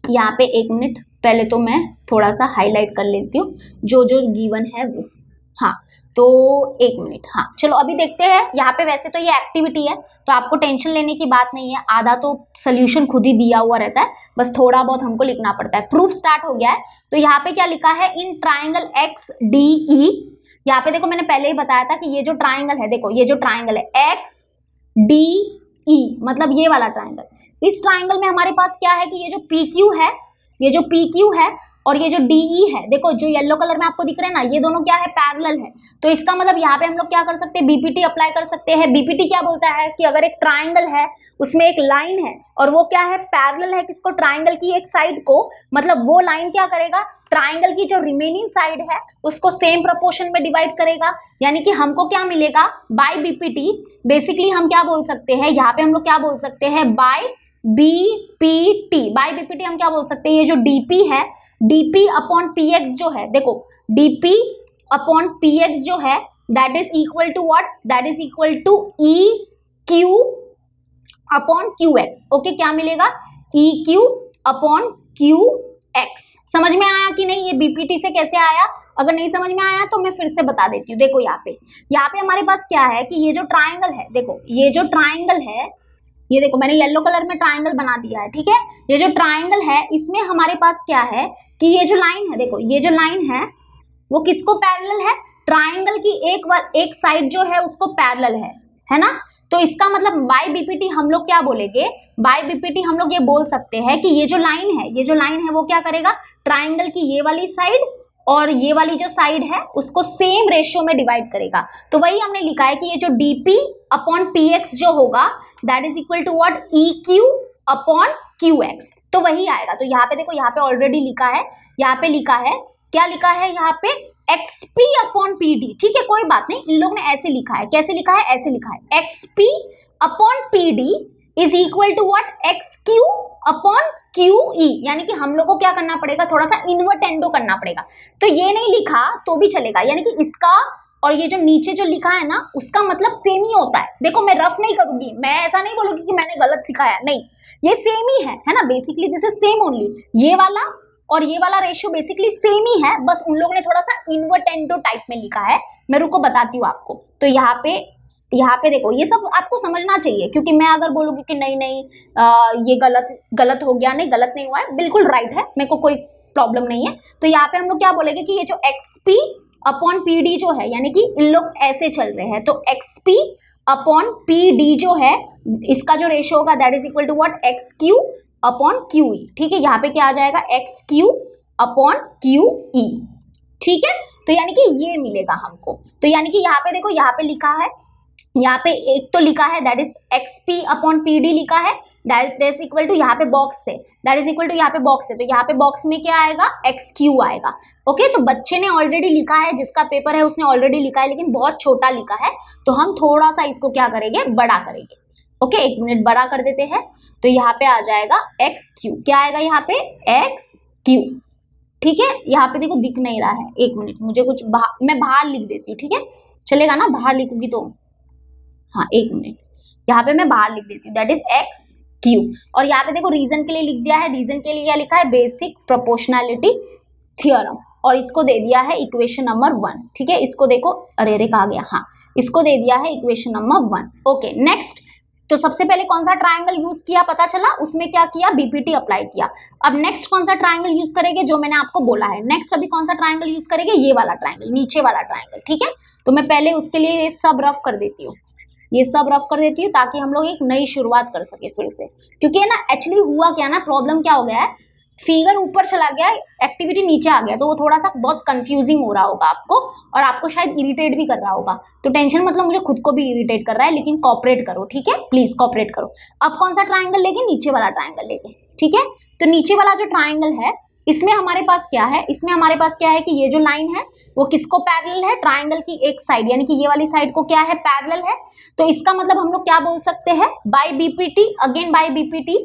यहाँ पे 1 मिनट, पहले तो मैं थोड़ा सा हाईलाइट कर लेती हूँ जो जो गिवन है वो। हाँ तो 1 मिनट, हाँ चलो अभी देखते हैं। यहाँ पे वैसे तो ये एक्टिविटी है तो आपको टेंशन लेने की बात नहीं है, आधा तो सोल्यूशन खुद ही दिया हुआ रहता है, बस थोड़ा बहुत हमको लिखना पड़ता है। प्रूफ स्टार्ट हो गया है, तो यहाँ पे क्या लिखा है, in triangle x D E. यहाँ पे देखो मैंने पहले ही बताया था कि ये जो ट्राइंगल है, देखो ये जो ट्राइंगल है एक्स डी ई, मतलब ये वाला ट्राइंगल, इस ट्राइंगल में हमारे पास क्या है कि ये जो पी क्यू है, ये जो पी क्यू है और ये जो डीई है, देखो जो येलो कलर में आपको दिख रहे हैं ना, ये दोनों क्या है, पैरेलल है। तो इसका मतलब यहाँ पे हम लोग क्या कर सकते हैं, बीपीटी अप्लाई कर सकते हैं। बीपीटी क्या बोलता है कि अगर एक ट्राइंगल है उसमें एक लाइन है और वो क्या है, पैरेलल है किसको, ट्राइंगल की एक साइड को, मतलब वो लाइन क्या करेगा, ट्राइंगल की जो रिमेनिंग साइड है उसको सेम प्रोपोर्शन में डिवाइड करेगा। यानी कि हमको क्या मिलेगा, बाय बीपीटी बेसिकली हम क्या बोल सकते हैं, यहाँ पे हम लोग क्या बोल सकते हैं, बाय बीपीटी। बाय बीपीटी हम क्या बोल सकते हैं, ये जो डीपी है, डीपी अपॉन पीएक्स जो है, देखो डीपी अपॉन पीएक्स जो है that is equal to what, that is equal to E Q upon Q X. Okay, क्या मिलेगा, E Q upon Q X. समझ में आया कि नहीं, ये बीपीटी से कैसे आया, अगर नहीं समझ में आया तो मैं फिर से बता देती हूँ। देखो यहाँ पे हमारे पास क्या है कि ये जो ट्राइंगल है, देखो ये जो ट्राइंगल है, ये देखो मैंने येलो कलर में ट्राइंगल बना दिया है, ठीक है। ये जो ट्राइंगल है इसमें हमारे पास क्या है कि ये जो लाइन है, देखो ये जो लाइन है वो किसको पैरेलल है, ट्राइंगल की एक साइड जो है उसको पैरेलल है ना। तो इसका मतलब बाय बीपीटी हम लोग क्या बोलेंगे, बाय बीपीटी हम लोग ये बोल सकते हैं कि ये जो लाइन है, ये जो लाइन है वो क्या करेगा, ट्राइंगल की ये वाली साइड और ये वाली जो साइड है उसको सेम रेशियो में डिवाइड करेगा। तो वही हमने लिखा है कि ये जो डीपी अपॉन पी एक्स जो होगा that is equal to what, E Q upon Q X. तो वही आएगा। तो यहाँ पे देखो, यहाँ पे ऑलरेडी लिखा है, यहाँ पे लिखा है, क्या लिखा है यहाँ पे, एक्सपी अपॉन पी डी। ठीक है, कोई बात नहीं, इन लोग ने ऐसे लिखा है, कैसे लिखा है, ऐसे लिखा है, XP upon P D is equal to what, X Q upon Q E. यानी कि हम लोग को क्या करना पड़ेगा, थोड़ा सा इन्वर्टेंडो करना पड़ेगा। तो ये नहीं लिखा तो भी चलेगा, यानी कि इसका और ये जो नीचे जो लिखा है ना उसका मतलब सेम ही होता है। देखो मैं रफ नहीं करूंगी, मैं ऐसा नहीं बोलूंगी कि मैंने गलत सिखाया, नहीं, ये सेम ही है ना, basically this is same only. ये वाला और ये वाला रेशियो बेसिकली सेम ही है, बस उन लोगों ने थोड़ा सा इन्वर्टेंडो टाइप में लिखा है। मैं रुको बताती हूँ आपको। तो यहाँ पे देखो, ये सब आपको समझना चाहिए, क्योंकि मैं अगर बोलूंगी कि नहीं नहीं ये गलत हो गया, नहीं गलत नहीं हुआ है, बिल्कुल राइट है, मेरे को कोई प्रॉब्लम नहीं है। तो यहाँ पे हम लोग क्या बोलेंगे कि ये जो एक्सपी अपॉन पी डी जो है, यानी कि इन लोग ऐसे चल रहे हैं, तो एक्सपी अपॉन पी डी जो है इसका जो रेशियो होगा that is equal to what, X Q upon Q E. ठीक है, यहाँ पे क्या आ जाएगा, X Q upon Q E. ठीक है, तो यानी कि ये मिलेगा हमको। तो यानी कि यहाँ पे देखो, यहाँ पे लिखा है, यहाँ पे एक तो लिखा है that is XP upon P D लिखा है, दैट इज इक्वल टू यहाँ पे बॉक्स से, दैट इज इक्वल टू यहाँ पे बॉक्स है, तो यहाँ पे बॉक्स में क्या आएगा, एक्स क्यू आएगा। ओके, तो बच्चे ने ऑलरेडी लिखा है, जिसका पेपर है उसने ऑलरेडी लिखा है, लेकिन बहुत छोटा लिखा है, तो हम थोड़ा सा इसको क्या करेंगे, बड़ा करेंगे। ओके, 1 मिनट बड़ा कर देते हैं। तो यहाँ पे आ जाएगा एक्स क्यू, क्या आएगा यहाँ पे, एक्स क्यू। ठीक है, यहाँ पे देखो दिख नहीं रहा है, 1 मिनट, मुझे कुछ मैं बाहर लिख देती हूँ। ठीक है, चलेगा ना, बाहर लिखूंगी तो, हाँ 1 मिनट, यहाँ पे मैं बाहर लिख देती हूँ, दैट इज एक्स क्यू। और यहाँ पे देखो रीजन के लिए लिख दिया है, रीजन के लिए क्या लिखा है, बेसिक प्रोपोर्शनैलिटी थ्योरम, और इसको दे दिया है इक्वेशन नंबर 1। ठीक है, इसको देखो, अरे कहा गया, हाँ इसको दे दिया है इक्वेशन नंबर 1। ओके, नेक्स्ट, तो सबसे पहले कौन सा ट्रायंगल यूज किया पता चला, उसमें क्या किया, बीपीटी अप्लाई किया। अब नेक्स्ट कौन सा ट्रायंगल यूज करेंगे, जो मैंने आपको बोला है, नेक्स्ट अभी कौन सा ट्रायंगल यूज करेंगे, ये वाला ट्रायंगल, नीचे वाला ट्रायंगल। ठीक है, तो मैं पहले उसके लिए ये सब रफ कर देती हूँ, ये सब रफ कर देती हूँ, ताकि हम लोग एक नई शुरुआत कर सके फिर से। क्योंकि है ना, एक्चुअली हुआ क्या ना, प्रॉब्लम क्या हो गया है, फिगर ऊपर चला गया, एक्टिविटी नीचे आ गया, तो वो थोड़ा सा बहुत कंफ्यूजिंग हो रहा होगा आपको, और आपको शायद इरिटेट भी कर रहा होगा। तो टेंशन मतलब, मुझे खुद को भी इरिटेट कर रहा है, लेकिन कॉपरेट करो। ठीक है, प्लीज कॉपरेट करो। अब कौन सा ट्रायंगल लेंगे, नीचे वाला ट्रायंगल लेंगे। ठीक है, तो नीचे वाला जो ट्रायंगल है, इसमें हमारे पास क्या है, इसमें हमारे पास क्या है कि ये जो लाइन है वो किसको पैरेलल है, ट्रायंगल की एक साइड, यानी कि ये वाली साइड को क्या है, पैरेलल है। तो इसका मतलब हम लोग क्या बोल सकते हैं, by BPT, again by BPT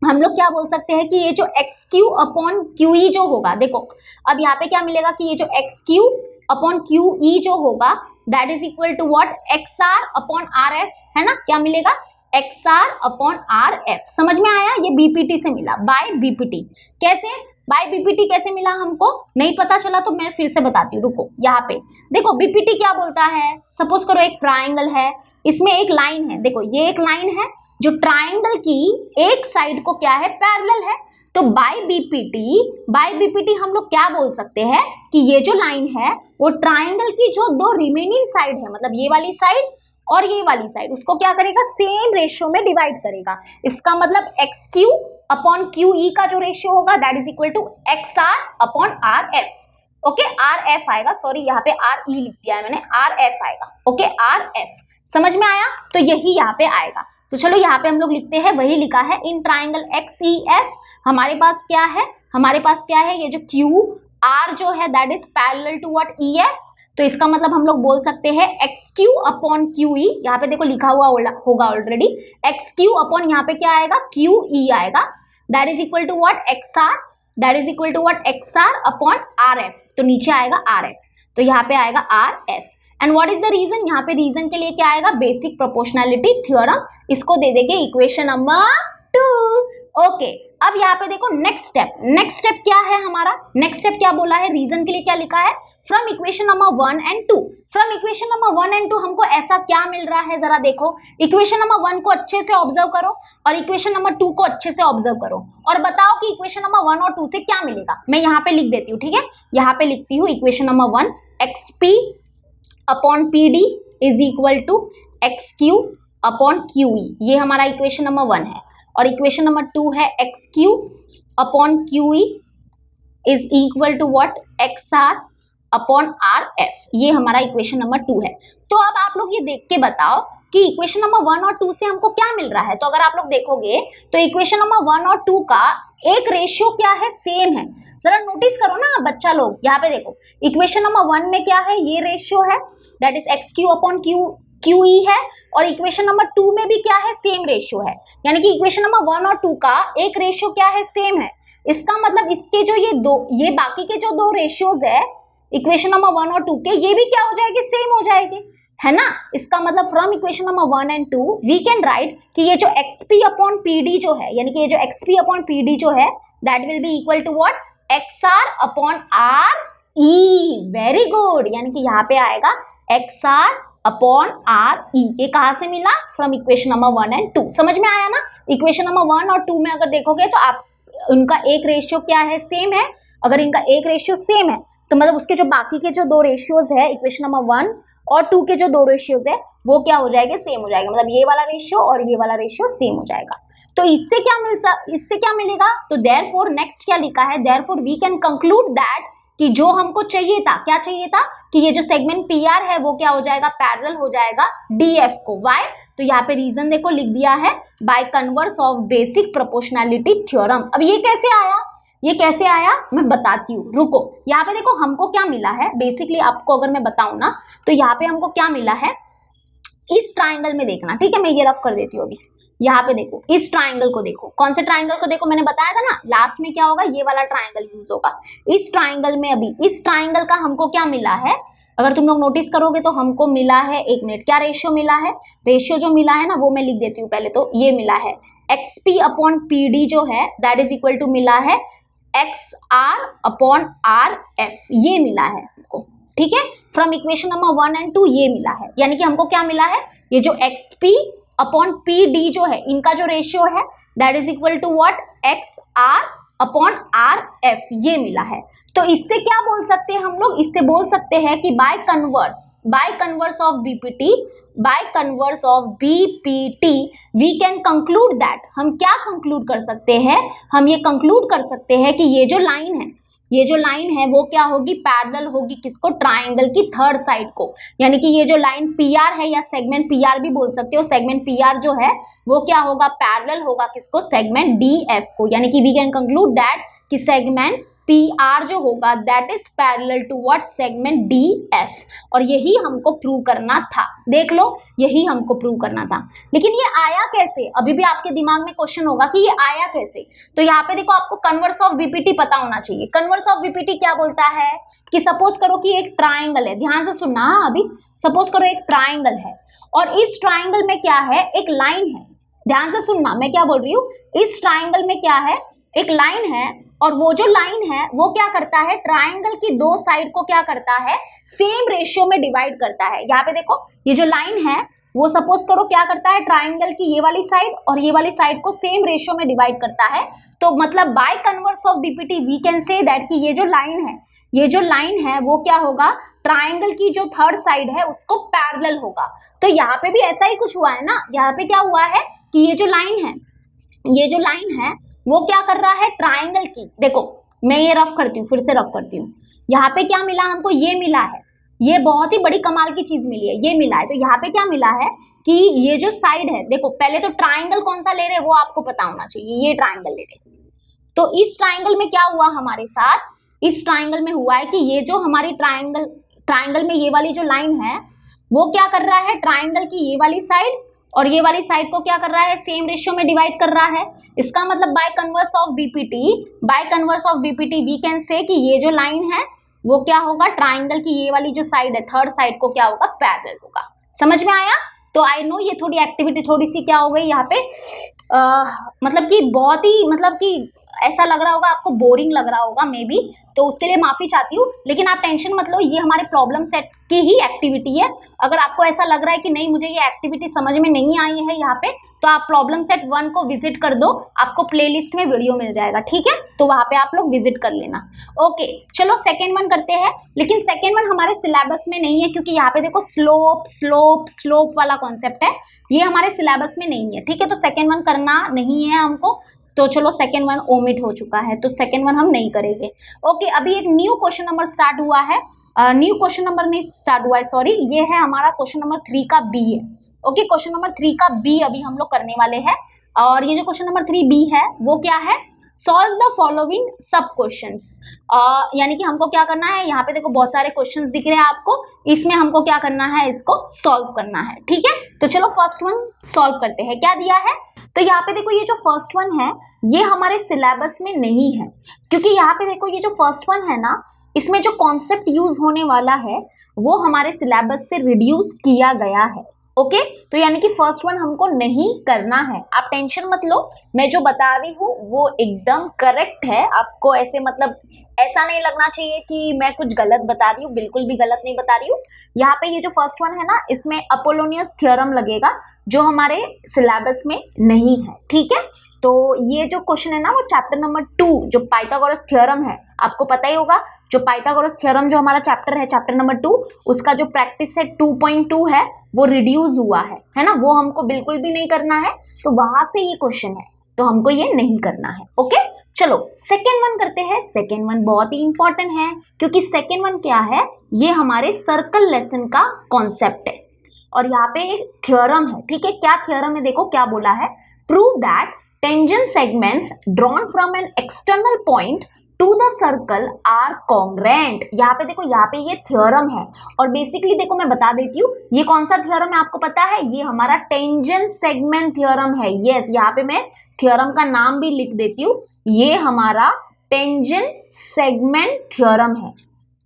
हम लोग क्या बोल सकते हैं कि ये जो X Q upon Q E जो होगा, देखो अब यहाँ पे क्या मिलेगा कि ये जो X Q upon Q E जो होगा that is equal to what, X R upon R F, है ना, क्या मिलेगा, XR अपॉन RF। समझ में आया? ये बीपीटी से मिला, बाय बीपीटी। कैसे बाय बीपीटी कैसे मिला हमको? नहीं पता चला तो मैं फिर से बताती हूँ, रुको। यहाँ पे देखो बीपीटी क्या बोलता है, सपोज करो एक ट्राइंगल है, इसमें एक लाइन है, देखो ये एक लाइन है जो ट्राइंगल की एक साइड को क्या है, पैरेलल है। तो बाय बीपीटी हम लोग क्या बोल सकते हैं कि ये जो लाइन है वो ट्राइंगल की जो दो रिमेनिंग साइड है, मतलब ये वाली साइड और ये वाली साइड, उसको क्या करेगा, सेम रेशियो में डिवाइड करेगा। इसका मतलब X Q upon Q E का जो रेशियो होगा that is equal to X R upon R F. Okay, R F आएगा, सॉरी यहाँ पे आर ई लिख दिया है मैंने, आर एफ आएगा। Okay, R F. समझ में आया? तो यही यहाँ पे आएगा। तो चलो यहाँ पे हम लोग लिखते हैं, वही लिखा है in triangle x E F हमारे पास क्या है, हमारे पास क्या है, ये जो क्यू आर जो है that is parallel to what, E F. तो इसका मतलब हम लोग बोल सकते हैं X Q upon Q E, यहाँ पे देखो लिखा हुआ होगा ऑलरेडी, एक्स क्यू अपॉन यहाँ पे क्या आएगा, क्यू ई आएगा, that is equal to what, X R, that is equal to what, X R upon R F. तो नीचे आएगा आर एफ, तो यहाँ पे आएगा R F. And what is the reason, यहाँ पे रीजन के लिए क्या आएगा, बेसिक प्रोपोर्शनैलिटी थ्योरम। इसको दे देंगे इक्वेशन नंबर 2। ओके, अब यहाँ पे देखो नेक्स्ट स्टेप क्या है हमारा, नेक्स्ट स्टेप क्या बोला है, रीजन के लिए क्या लिखा है, from equation number 1 and 2। From equation number 1 and 2 हमको ऐसा क्या मिल रहा है, जरा देखो। इक्वेशन नंबर 1 को अच्छे से ऑब्जर्व करो और इक्वेशन नंबर 2 को अच्छे से ऑब्जर्व करो और बताओ कि इक्वेशन नंबर 1 और 2 से क्या मिलेगा। मैं यहाँ पे लिख देती हूँ, ठीक है, यहाँ पे लिखती हूँ equation number 1, X P upon P D is equal to X Q upon Q E, ये हमारा इक्वेशन नंबर 1 है। और इक्वेशन नंबर 2 है X Q upon Q E is equal to what, X R upon R F, ये हमारा इक्वेशन नंबर 2 है। तो अब आप लोग ये देख के बताओ कि इक्वेशन नंबर 1 और 2 से हमको क्या मिल रहा है। तो अगर आप लोग देखोगे तो इक्वेशन नंबर 1 और 2 का एक रेशियो क्या है, सेम है। जरा नोटिस करो ना बच्चा लोग, यहाँ पे देखो इक्वेशन नंबर 1 में क्या है, ये रेशियो है that is x Q upon Q ई है, और इक्वेशन नंबर 2 में भी क्या है, सेम रेशियो है। यानी कि इक्वेशन नंबर 1 और 2 का एक रेशियो क्या है, सेम है। इसका मतलब इसके जो ये बाकी के जो दो रेशियोज है इक्वेशन नंबर 1 और 2 के, ये भी क्या हो जाएगी, सेम हो जाएगी, है ना। इसका मतलब from equation number 1 and 2 we can write कि ये जो एक्सपी अपॉन पीडी जो है, यानी कि ये जो एक्सपी अपॉन पीडी जो है that will be equal to what, X R upon R E. Very good, यानी कि यहाँ पे आएगा X R upon R E. ये कहाँ से मिला, फ्रॉम इक्वेशन नंबर 1 एंड 2। समझ में आया ना। इक्वेशन नंबर 1 और 2 में अगर देखोगे तो आप उनका एक रेशियो क्या है, सेम है। अगर इनका एक रेशियो सेम है तो मतलब उसके जो बाकी के जो दो रेशियोज है इक्वेशन नंबर 1 और 2 के जो दो रेशियोज है वो क्या हो जाएंगे, सेम हो जाएगा। मतलब ये वाला रेशियो और ये वाला रेशियो सेम हो जाएगा। तो इससे क्या मिलेगा, तो देयरफॉर नेक्स्ट क्या लिखा है, therefore we can conclude that कि जो हमको चाहिए था, क्या चाहिए था कि ये जो सेगमेंट पी आर है वो क्या हो जाएगा, पैरेलल हो जाएगा डी एफ को। वाई, तो यहाँ पे रीजन देखो लिख दिया है, bye converse of basic proportionality theorem. अब ये कैसे आया, ये कैसे आया मैं बताती हूँ, रुको। यहाँ पे देखो हमको क्या मिला है, बेसिकली आपको अगर मैं बताऊं ना तो यहाँ पे हमको क्या मिला है, इस ट्राइंगल में देखना, ठीक है, मैं ये रफ कर देती हूँ अभी। यहाँ पे देखो इस ट्राइंगल को देखो, कौन से ट्राइंगल को देखो, मैंने बताया था ना लास्ट में क्या होगा, ये वाला ट्राइंगल यूज होगा। इस ट्राइंगल में अभी इस ट्राइंगल का हमको क्या मिला है, अगर तुम लोग नोटिस करोगे तो हमको मिला है, एक मिनट, क्या रेशियो मिला है, रेशियो जो मिला है ना वो मैं लिख देती हूँ पहले। तो ये मिला है X P upon P D जो है दैट इज इक्वल टू मिला है X R upon R F, ये मिला है हमको, ठीक है। फ्रॉम इक्वेशन नंबर 1 एंड 2 ये मिला है, यानी कि हमको क्या मिला है, ये जो X P upon P D जो है इनका जो रेशियो है that is equal to what, X R upon R F, ये मिला है। तो इससे क्या बोल सकते हैं हम लोग, इससे बोल सकते हैं कि by converse of BPT, by converse of BPT we can conclude that, हम क्या कंक्लूड कर सकते हैं, हम ये कंक्लूड कर सकते हैं कि ये जो लाइन है वो क्या होगी, पैरेलल होगी किसको, ट्राइंगल की थर्ड साइड को। यानी कि ये जो लाइन पी आर है या सेगमेंट पी आर भी बोल सकते हो, सेगमेंट पी आर जो है वो क्या होगा, पैरेलल होगा किसको, सेगमेंट डी एफ को। यानी कि वी कैन कंक्लूड दैट कि सेगमेंट पी आर जो होगा that is parallel to what, segment D F. और यही हमको प्रूव करना था, देख लो यही हमको प्रूव करना था। लेकिन ये आया कैसे, अभी भी आपके दिमाग में क्वेश्चन होगा कि ये आया कैसे। तो यहाँ पे देखो आपको कन्वर्स ऑफ बीपीटी पता होना चाहिए। कन्वर्स ऑफ बीपीटी क्या बोलता है कि सपोज करो कि एक ट्राइंगल है, ध्यान से सुनना, अभी सपोज करो एक ट्राइंगल है और इस ट्राइंगल में क्या है, एक लाइन है, ध्यान से सुनना मैं क्या बोल रही हूँ। इस ट्राइंगल में क्या है, एक लाइन है और वो जो लाइन है वो क्या करता है, ट्राइंगल की दो साइड को क्या करता है, सेम रेशियो में डिवाइड करता है। यहाँ पे देखो ये जो लाइन है वो सपोज करो क्या करता है, ट्राइंगल की ये वाली साइड और ये वाली साइड को सेम रेशियो में डिवाइड करता है। तो मतलब by converse of BPT we can say that कि ये जो लाइन है वो क्या होगा, ट्राइंगल की जो थर्ड साइड है उसको पैरेलल होगा। तो यहाँ पे भी ऐसा ही कुछ हुआ है ना, यहाँ पे क्या हुआ है कि ये जो लाइन है वो क्या कर रहा है, ट्राइंगल की, देखो मैं ये रफ करती हूँ, फिर से रफ करती हूँ। यहाँ पे क्या मिला हमको, ये मिला है, ये बहुत ही बड़ी कमाल की चीज मिली है, ये मिला है। तो यहाँ पे क्या मिला है कि ये जो साइड है, देखो पहले तो ट्राइंगल कौन सा ले रहे हैं वो आपको पता होना चाहिए, ये ट्राइंगल ले रहे। तो इस ट्राइंगल में क्या हुआ हमारे साथ, इस ट्राइंगल में हुआ है कि ये जो हमारी ट्राइंगल में ये वाली जो लाइन है वो क्या कर रहा है, ट्राइंगल की ये वाली साइड और ये वाली साइड को क्या कर रहा है, सेम रेशियो में डिवाइड कर रहा है। इसका मतलब by converse of BPT we can say कि ये जो लाइन है वो क्या होगा, ट्राइंगल की ये वाली जो साइड है थर्ड साइड को क्या होगा, पैरेलल होगा। समझ में आया। तो आई नो ये थोड़ी एक्टिविटी थोड़ी सी क्या हो गई यहाँ पे, मतलब कि बहुत ही मतलब कि ऐसा लग रहा होगा आपको, बोरिंग लग रहा होगा मे बी, तो उसके लिए माफी चाहती हूँ। लेकिन आप टेंशन मत लो, ये हमारे प्रॉब्लम सेट की ही एक्टिविटी है। अगर आपको ऐसा लग रहा है कि नहीं मुझे ये एक्टिविटी समझ में नहीं आई है यहाँ पे, तो आप प्रॉब्लम सेट 1 को विजिट कर दो, आपको प्लेलिस्ट में वीडियो मिल जाएगा, ठीक है। तो वहां पे आप लोग विजिट कर लेना। ओके चलो सेकेंड वन करते हैं। लेकिन सेकेंड वन हमारे सिलेबस में नहीं है, क्योंकि यहाँ पे देखो स्लोप वाला कॉन्सेप्ट है, ये हमारे सिलेबस में नहीं है, ठीक है। तो सेकेंड वन करना नहीं है हमको, तो चलो सेकेंड वन ओमिट हो चुका है, तो सेकेंड वन हम नहीं करेंगे। ओके अभी एक न्यू क्वेश्चन नंबर स्टार्ट हुआ है, न्यू क्वेश्चन नंबर नहीं स्टार्ट हुआ है, सॉरी, ये है हमारा क्वेश्चन नंबर 3 का बी है। ओके क्वेश्चन नंबर 3 का बी अभी हम लोग करने वाले हैं। और ये जो क्वेश्चन नंबर 3 बी है वो क्या है, सॉल्व द फॉलोइंग सब क्वेश्चंस। यानी कि हमको क्या करना है, यहाँ पे देखो बहुत सारे क्वेश्चंस दिख रहे हैं आपको, इसमें हमको क्या करना है, इसको सॉल्व करना है, ठीक है। तो चलो फर्स्ट वन सॉल्व करते हैं। क्या दिया है, तो यहाँ पे देखो ये जो फर्स्ट वन है ये हमारे सिलेबस में नहीं है, क्योंकि यहाँ पे देखो ये जो फर्स्ट वन है ना, इसमें जो कॉन्सेप्ट यूज होने वाला है वो हमारे सिलेबस से रिड्यूस किया गया है। ओके तो यानी कि फर्स्ट वन हमको नहीं करना है, आप टेंशन मत लो, मैं जो बता रही हूँ वो एकदम करेक्ट है। आपको ऐसे मतलब ऐसा नहीं लगना चाहिए कि मैं कुछ गलत बता रही हूँ, बिल्कुल भी गलत नहीं बता रही हूँ। यहाँ पे ये जो फर्स्ट वन है ना, इसमें अपोलोनियस थ्योरम लगेगा जो हमारे सिलेबस में नहीं है, ठीक है। तो ये जो क्वेश्चन है ना वो चैप्टर नंबर 2 जो पाइथागोरस थ्योरम है, आपको पता ही होगा, जो पाइथागोरस थ्योरम जो हमारा चैप्टर है चैप्टर नंबर 2, उसका जो प्रैक्टिस सेट 2.2 है वो रिड्यूस हुआ है ना, वो हमको बिल्कुल भी नहीं करना है। तो वहां से ये क्वेश्चन है, तो हमको ये नहीं करना है। ओके चलो सेकेंड वन करते हैं। सेकेंड वन बहुत ही इंपॉर्टेंट है, क्योंकि सेकेंड वन क्या है, ये हमारे सर्कल लेसन का कॉन्सेप्ट है और यहाँ पे एक थ्योरम है, ठीक है। क्या थ्योरम है, देखो क्या बोला है, prove that tangent segments drawn from an external point to the circle are congruent. यहाँ पे देखो, यहाँ पे ये थ्योरम है और बेसिकली देखो मैं बता देती हूँ ये कौन सा थ्योरम है, आपको पता है, ये हमारा टेंजेंट सेगमेंट थ्योरम है। यस यहाँ पे मैं थ्योरम का नाम भी लिख देती हूँ, ये हमारा टेंजेंट सेगमेंट थ्योरम है,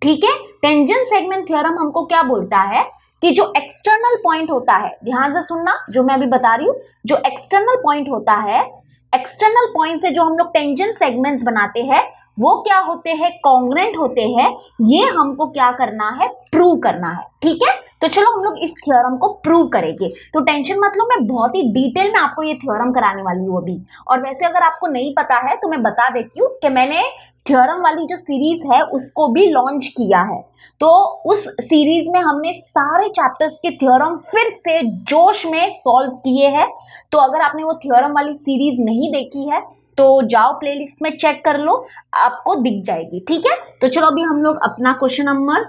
ठीक है। टेंजेंट सेगमेंट थ्योरम हमको क्या बोलता है कि जो एक्सटर्नल पॉइंट होता है, ध्यान से सुनना जो मैं अभी बता रही हूँ, जो एक्सटर्नल पॉइंट होता है, एक्सटर्नल पॉइंट से जो हम लोग टेंजेंट सेगमेंट्स बनाते हैं वो क्या होते हैं, कॉन्ग्रेंट होते हैं। ये हमको क्या करना है, प्रूव करना है, ठीक है। तो चलो हम लोग इस थ्योरम को प्रूव करेंगे, तो टेंशन मत लो, मैं बहुत ही डिटेल में आपको ये थ्योरम कराने वाली हूँ अभी। और वैसे अगर आपको नहीं पता है तो मैं बता देती हूँ कि मैंने थ्योरम वाली जो सीरीज है उसको भी लॉन्च किया है, तो उस सीरीज में हमने सारे चैप्टर्स के थ्योरम फिर से जोश में सॉल्व किए हैं। तो अगर आपने वो थ्योरम वाली सीरीज नहीं देखी है तो जाओ प्लेलिस्ट में चेक कर लो, आपको दिख जाएगी, ठीक है। तो चलो अभी हम लोग अपना क्वेश्चन नंबर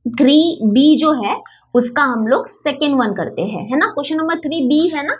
3B जो है उसका हम लोग सेकेंड वन करते हैं, है ना। क्वेश्चन नंबर 3B है ना,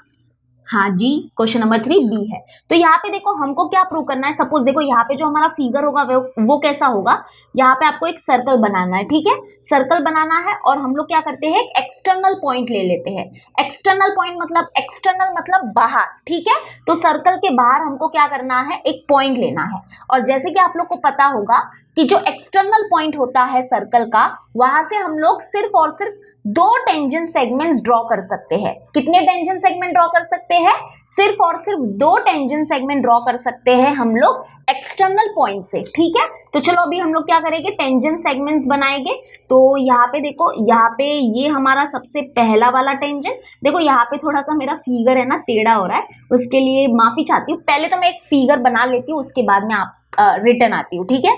हाँ जी क्वेश्चन नंबर 3B है। तो यहाँ पे देखो हमको क्या प्रूव करना है, सपोज देखो यहाँ पे जो हमारा फिगर होगा वो कैसा होगा, यहाँ पे आपको एक सर्कल बनाना है, ठीक है। सर्कल बनाना है और हम लोग क्या करते हैं, एक एक्सटर्नल पॉइंट ले लेते हैं। एक्सटर्नल पॉइंट मतलब एक्सटर्नल मतलब बाहर, ठीक है। तो सर्कल के बाहर हमको क्या करना है, एक पॉइंट लेना है। और जैसे कि आप लोग को पता होगा कि जो एक्सटर्नल पॉइंट होता है सर्कल का, वहां से हम लोग सिर्फ और सिर्फ दो टेंजेंट सेगमेंट्स ड्रॉ कर सकते हैं। कितने टेंजेंट सेगमेंट ड्रॉ कर सकते हैं? सिर्फ और सिर्फ दो टेंजेंट सेगमेंट ड्रॉ कर सकते हैं हम लोग एक्सटर्नल पॉइंट से। ठीक है, तो चलो अभी हम लोग क्या करेंगे, टेंजेंट सेगमेंट्स बनाएंगे। तो यहाँ पे देखो, यहाँ पे ये हमारा सबसे पहला वाला टेंजेंट। देखो यहाँ पे थोड़ा सा मेरा फिगर है ना टेढ़ा हो रहा है, उसके लिए माफी चाहती हूँ। पहले तो मैं एक फिगर बना लेती हूँ, उसके बाद में आप रिटर्न आती हूँ। ठीक है,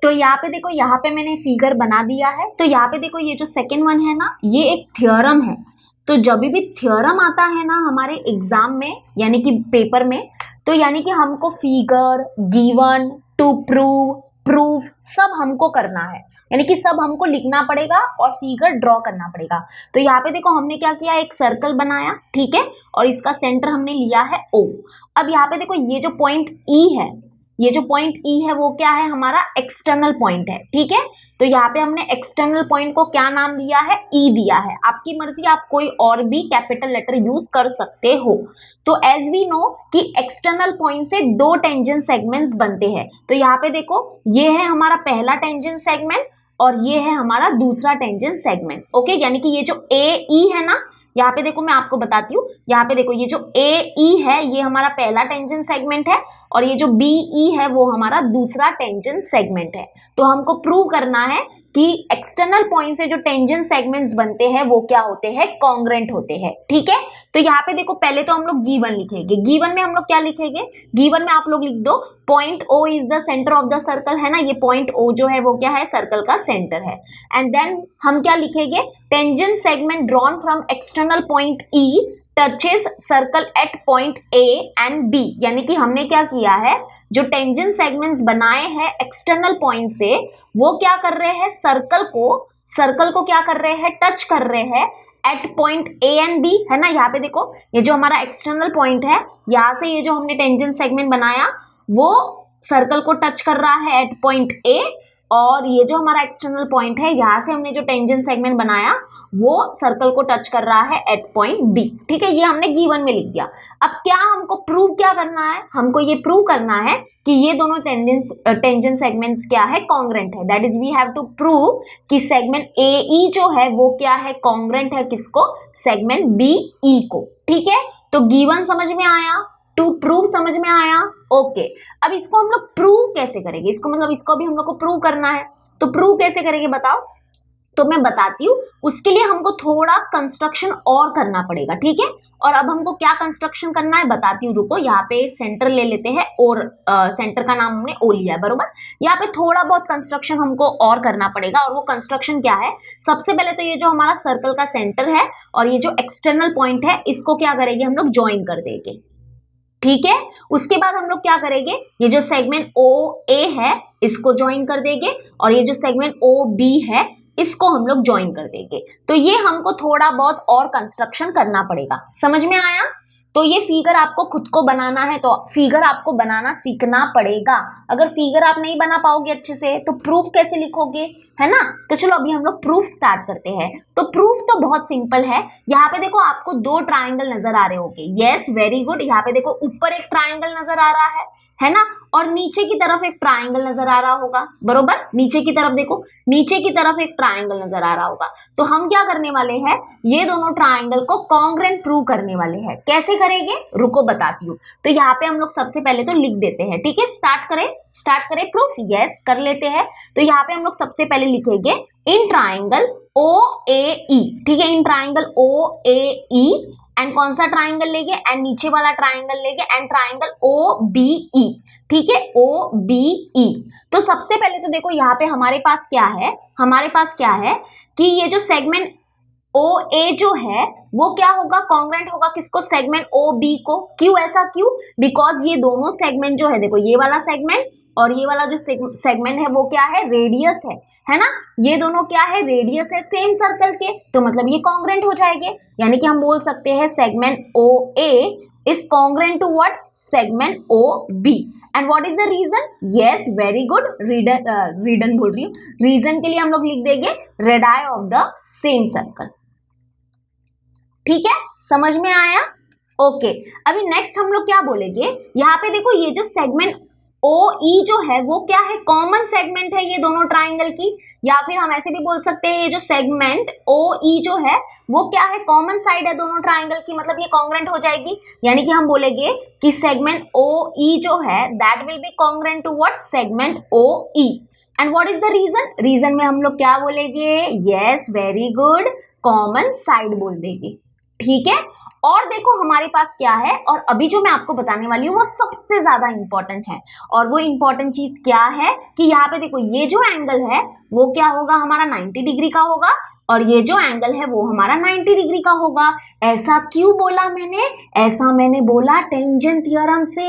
तो यहाँ पे देखो, यहाँ पे मैंने फिगर बना दिया है। तो यहाँ पे देखो, ये जो सेकंड वन है ना, ये एक थ्योरम है। तो जब भी थ्योरम आता है ना हमारे एग्जाम में, यानी कि पेपर में, तो यानी कि हमको figure, given, to prove, proof सब हमको करना है, यानी कि सब हमको लिखना पड़ेगा और फिगर ड्रॉ करना पड़ेगा। तो यहाँ पे देखो हमने क्या किया, एक सर्कल बनाया। ठीक है, और इसका सेंटर हमने लिया है O। अब यहाँ पे देखो, ये जो पॉइंट E है, ये जो पॉइंट E है वो क्या है, हमारा एक्सटर्नल पॉइंट है। ठीक है, तो यहाँ पे हमने एक्सटर्नल पॉइंट को क्या नाम दिया है, E दिया है। आपकी मर्जी, आप कोई और भी कैपिटल लेटर यूज कर सकते हो। तो एज वी नो कि एक्सटर्नल पॉइंट से दो टेंजेंट सेगमेंट्स बनते हैं। तो यहाँ पे देखो, ये है हमारा पहला टेंजेंट सेगमेंट और ये है हमारा दूसरा टेंजेंट सेगमेंट। ओके, यानी कि ये जो AE है ना, यहाँ पे देखो मैं आपको बताती हूँ, यहाँ पे देखो ये जो AE है ये हमारा पहला टेंजेंट सेगमेंट है और ये जो BE है वो हमारा दूसरा टेंजेंट सेगमेंट है। तो हमको प्रूव करना है कि एक्सटर्नल पॉइंट से जो टेंजेंट सेगमेंट्स बनते हैं वो क्या होते हैं, कॉन्ग्रेंट होते हैं। ठीक है, तो यहाँ पे देखो, पहले तो हम लोग गिवन लिखेंगे। गिवन में हम लोग क्या लिखेंगे, गिवन में आप लोग लिख दो point O is the centre of the circle, है ना। ये पॉइंट O जो है वो क्या है, सर्कल का सेंटर है। एंड देन हम क्या लिखेंगे, tangent segment drawn from external point E touches circle eight point A and B। यानी कि हमने क्या किया है, जो टेंजेंट सेगमेंट्स बनाए हैं एक्सटर्नल पॉइंट से, वो क्या कर रहे हैं, सर्कल को क्या कर रहे हैं, टच कर रहे हैं at point A and B, है ना। यहाँ पे देखो, ये जो हमारा एक्सटर्नल पॉइंट है, यहाँ से ये जो हमने टेंजेंट सेगमेंट बनाया वो सर्कल को टच कर रहा है एट पॉइंट A, और ये जो हमारा एक्सटर्नल पॉइंट है, यहाँ से हमने जो टेंजेंट सेगमेंट बनाया वो सर्कल को टच कर रहा है एट पॉइंट B। ठीक है, ये हमने गिवन में लिख दिया। अब क्या हमको प्रूव क्या करना है, हमको ये प्रूव करना है कि ये दोनों टेंजेंट सेगमेंट्स क्या है, कॉन्ग्रेंट है। That is we have to prove कि सेगमेंट AE जो है वो क्या है, कॉन्ग्रेंट है किसको, सेगमेंट BE को। ठीक है, तो गिवन समझ में आया, टू प्रूव समझ में आया। ओके, अब इसको हम लोग प्रूव कैसे करेंगे, इसको मतलब इसको भी हम लोग को प्रूव करना है। तो प्रूव कैसे करेंगे बताओ, तो मैं बताती हूँ। उसके लिए हमको थोड़ा कंस्ट्रक्शन और करना पड़ेगा। ठीक है, और अब हमको क्या कंस्ट्रक्शन करना है बताती हूँ, रुको। यहाँ पे सेंटर ले लेते हैं और सेंटर का नाम हमने O लिया है, बरोबर। यहाँ पे थोड़ा बहुत कंस्ट्रक्शन हमको और करना पड़ेगा, और वो कंस्ट्रक्शन क्या है, सबसे पहले तो ये जो हमारा सर्कल का सेंटर है और ये जो एक्सटर्नल पॉइंट है, इसको क्या करेंगे, हम लोग ज्वाइन कर देंगे। ठीक है, उसके बाद हम लोग क्या करेंगे, ये जो सेगमेंट OA है इसको ज्वाइन कर देंगे, और ये जो सेगमेंट OB है इसको हम लोग ज्वाइन कर देंगे। तो ये हमको थोड़ा बहुत और कंस्ट्रक्शन करना पड़ेगा। समझ में आया? तो ये फिगर आपको खुद को बनाना है, तो फिगर आपको बनाना सीखना पड़ेगा। अगर फिगर आप नहीं बना पाओगे अच्छे से तो प्रूफ कैसे लिखोगे, है ना। तो चलो अभी हम लोग प्रूफ स्टार्ट करते हैं। तो प्रूफ तो बहुत सिंपल है। यहाँ पे देखो आपको दो ट्राइंगल नजर आ रहे होंगे। Yes, very good. यहाँ पे देखो ऊपर एक ट्राइंगल नजर आ रहा है ना, और नीचे की तरफ एक ट्राइंगल नजर आ रहा होगा, बरोबर। नीचे की तरफ देखो, नीचे की तरफ एक ट्राइंगल नजर आ रहा होगा। तो हम क्या करने वाले हैं, ये दोनों ट्राइंगल को कॉन्ग्रेंट प्रूव करने वाले हैं। कैसे करेंगे, रुको बताती हूँ। तो यहाँ पे हम लोग सबसे पहले तो लिख देते हैं। ठीक है, स्टार्ट करें प्रूफ। यस, कर लेते हैं। तो यहाँ पे हम लोग सबसे पहले लिखेंगे इन ट्राइंगल OAE। ठीक है, इन ट्राइंगल OAE, एंड कौन सा ट्राइंगल लेंगे, एंड नीचे वाला ट्राइंगल लेंगे, एंड ट्राइंगल OBE। ठीक है, OBE। तो सबसे पहले तो देखो यहाँ पे हमारे पास क्या है कि ये जो सेगमेंट OA जो है वो क्या होगा, कॉन्ग्रेंट होगा किसको, सेगमेंट OB को। क्यों ऐसा, क्यों, बिकॉज ये दोनों सेगमेंट जो है, देखो ये वाला सेगमेंट और ये वाला जो सेगमेंट है वो क्या है, रेडियस है ना। ये दोनों क्या है, रेडियस है सेम सर्कल के, तो मतलब ये कॉन्ग्रेंट हो जाएंगे। यानी कि हम बोल सकते हैं segment OA is congruent to what, segment OB। And what is the reason, yes, very good. Reason बोल रही हूँ, रीजन के लिए हम लोग लिख देंगे radii of the same circle. ठीक है, समझ में आया? ओके, अभी नेक्स्ट हम लोग क्या बोलेंगे, यहाँ पे देखो ये जो सेगमेंट ओ ई जो है वो क्या है, कॉमन सेगमेंट है ये दोनों ट्राइंगल की, या फिर हम ऐसे भी बोल सकते हैं ये जो सेगमेंट ओ ई जो है वो क्या है, कॉमन साइड है दोनों ट्राइंगल की, मतलब ये कॉन्ग्रेंट हो जाएगी। यानी कि हम बोलेंगे कि सेगमेंट ओ ई जो है that will be congruent to what, segment O E. And what is the reason, reason में हम लोग क्या बोलेंगे, yes very good, common side बोल देंगे, ठीक है। और देखो हमारे पास क्या है, और अभी जो मैं आपको बताने वाली हूँ वो सबसे ज्यादा इंपॉर्टेंट है, और वो इंपॉर्टेंट चीज क्या है कि यहाँ पे देखो ये जो एंगल है वो क्या होगा, हमारा 90 डिग्री का होगा, और ये जो एंगल है वो हमारा 90 डिग्री का होगा। ऐसा क्यों बोला मैंने, ऐसा मैंने बोला टेंजेंट थ्योरम से।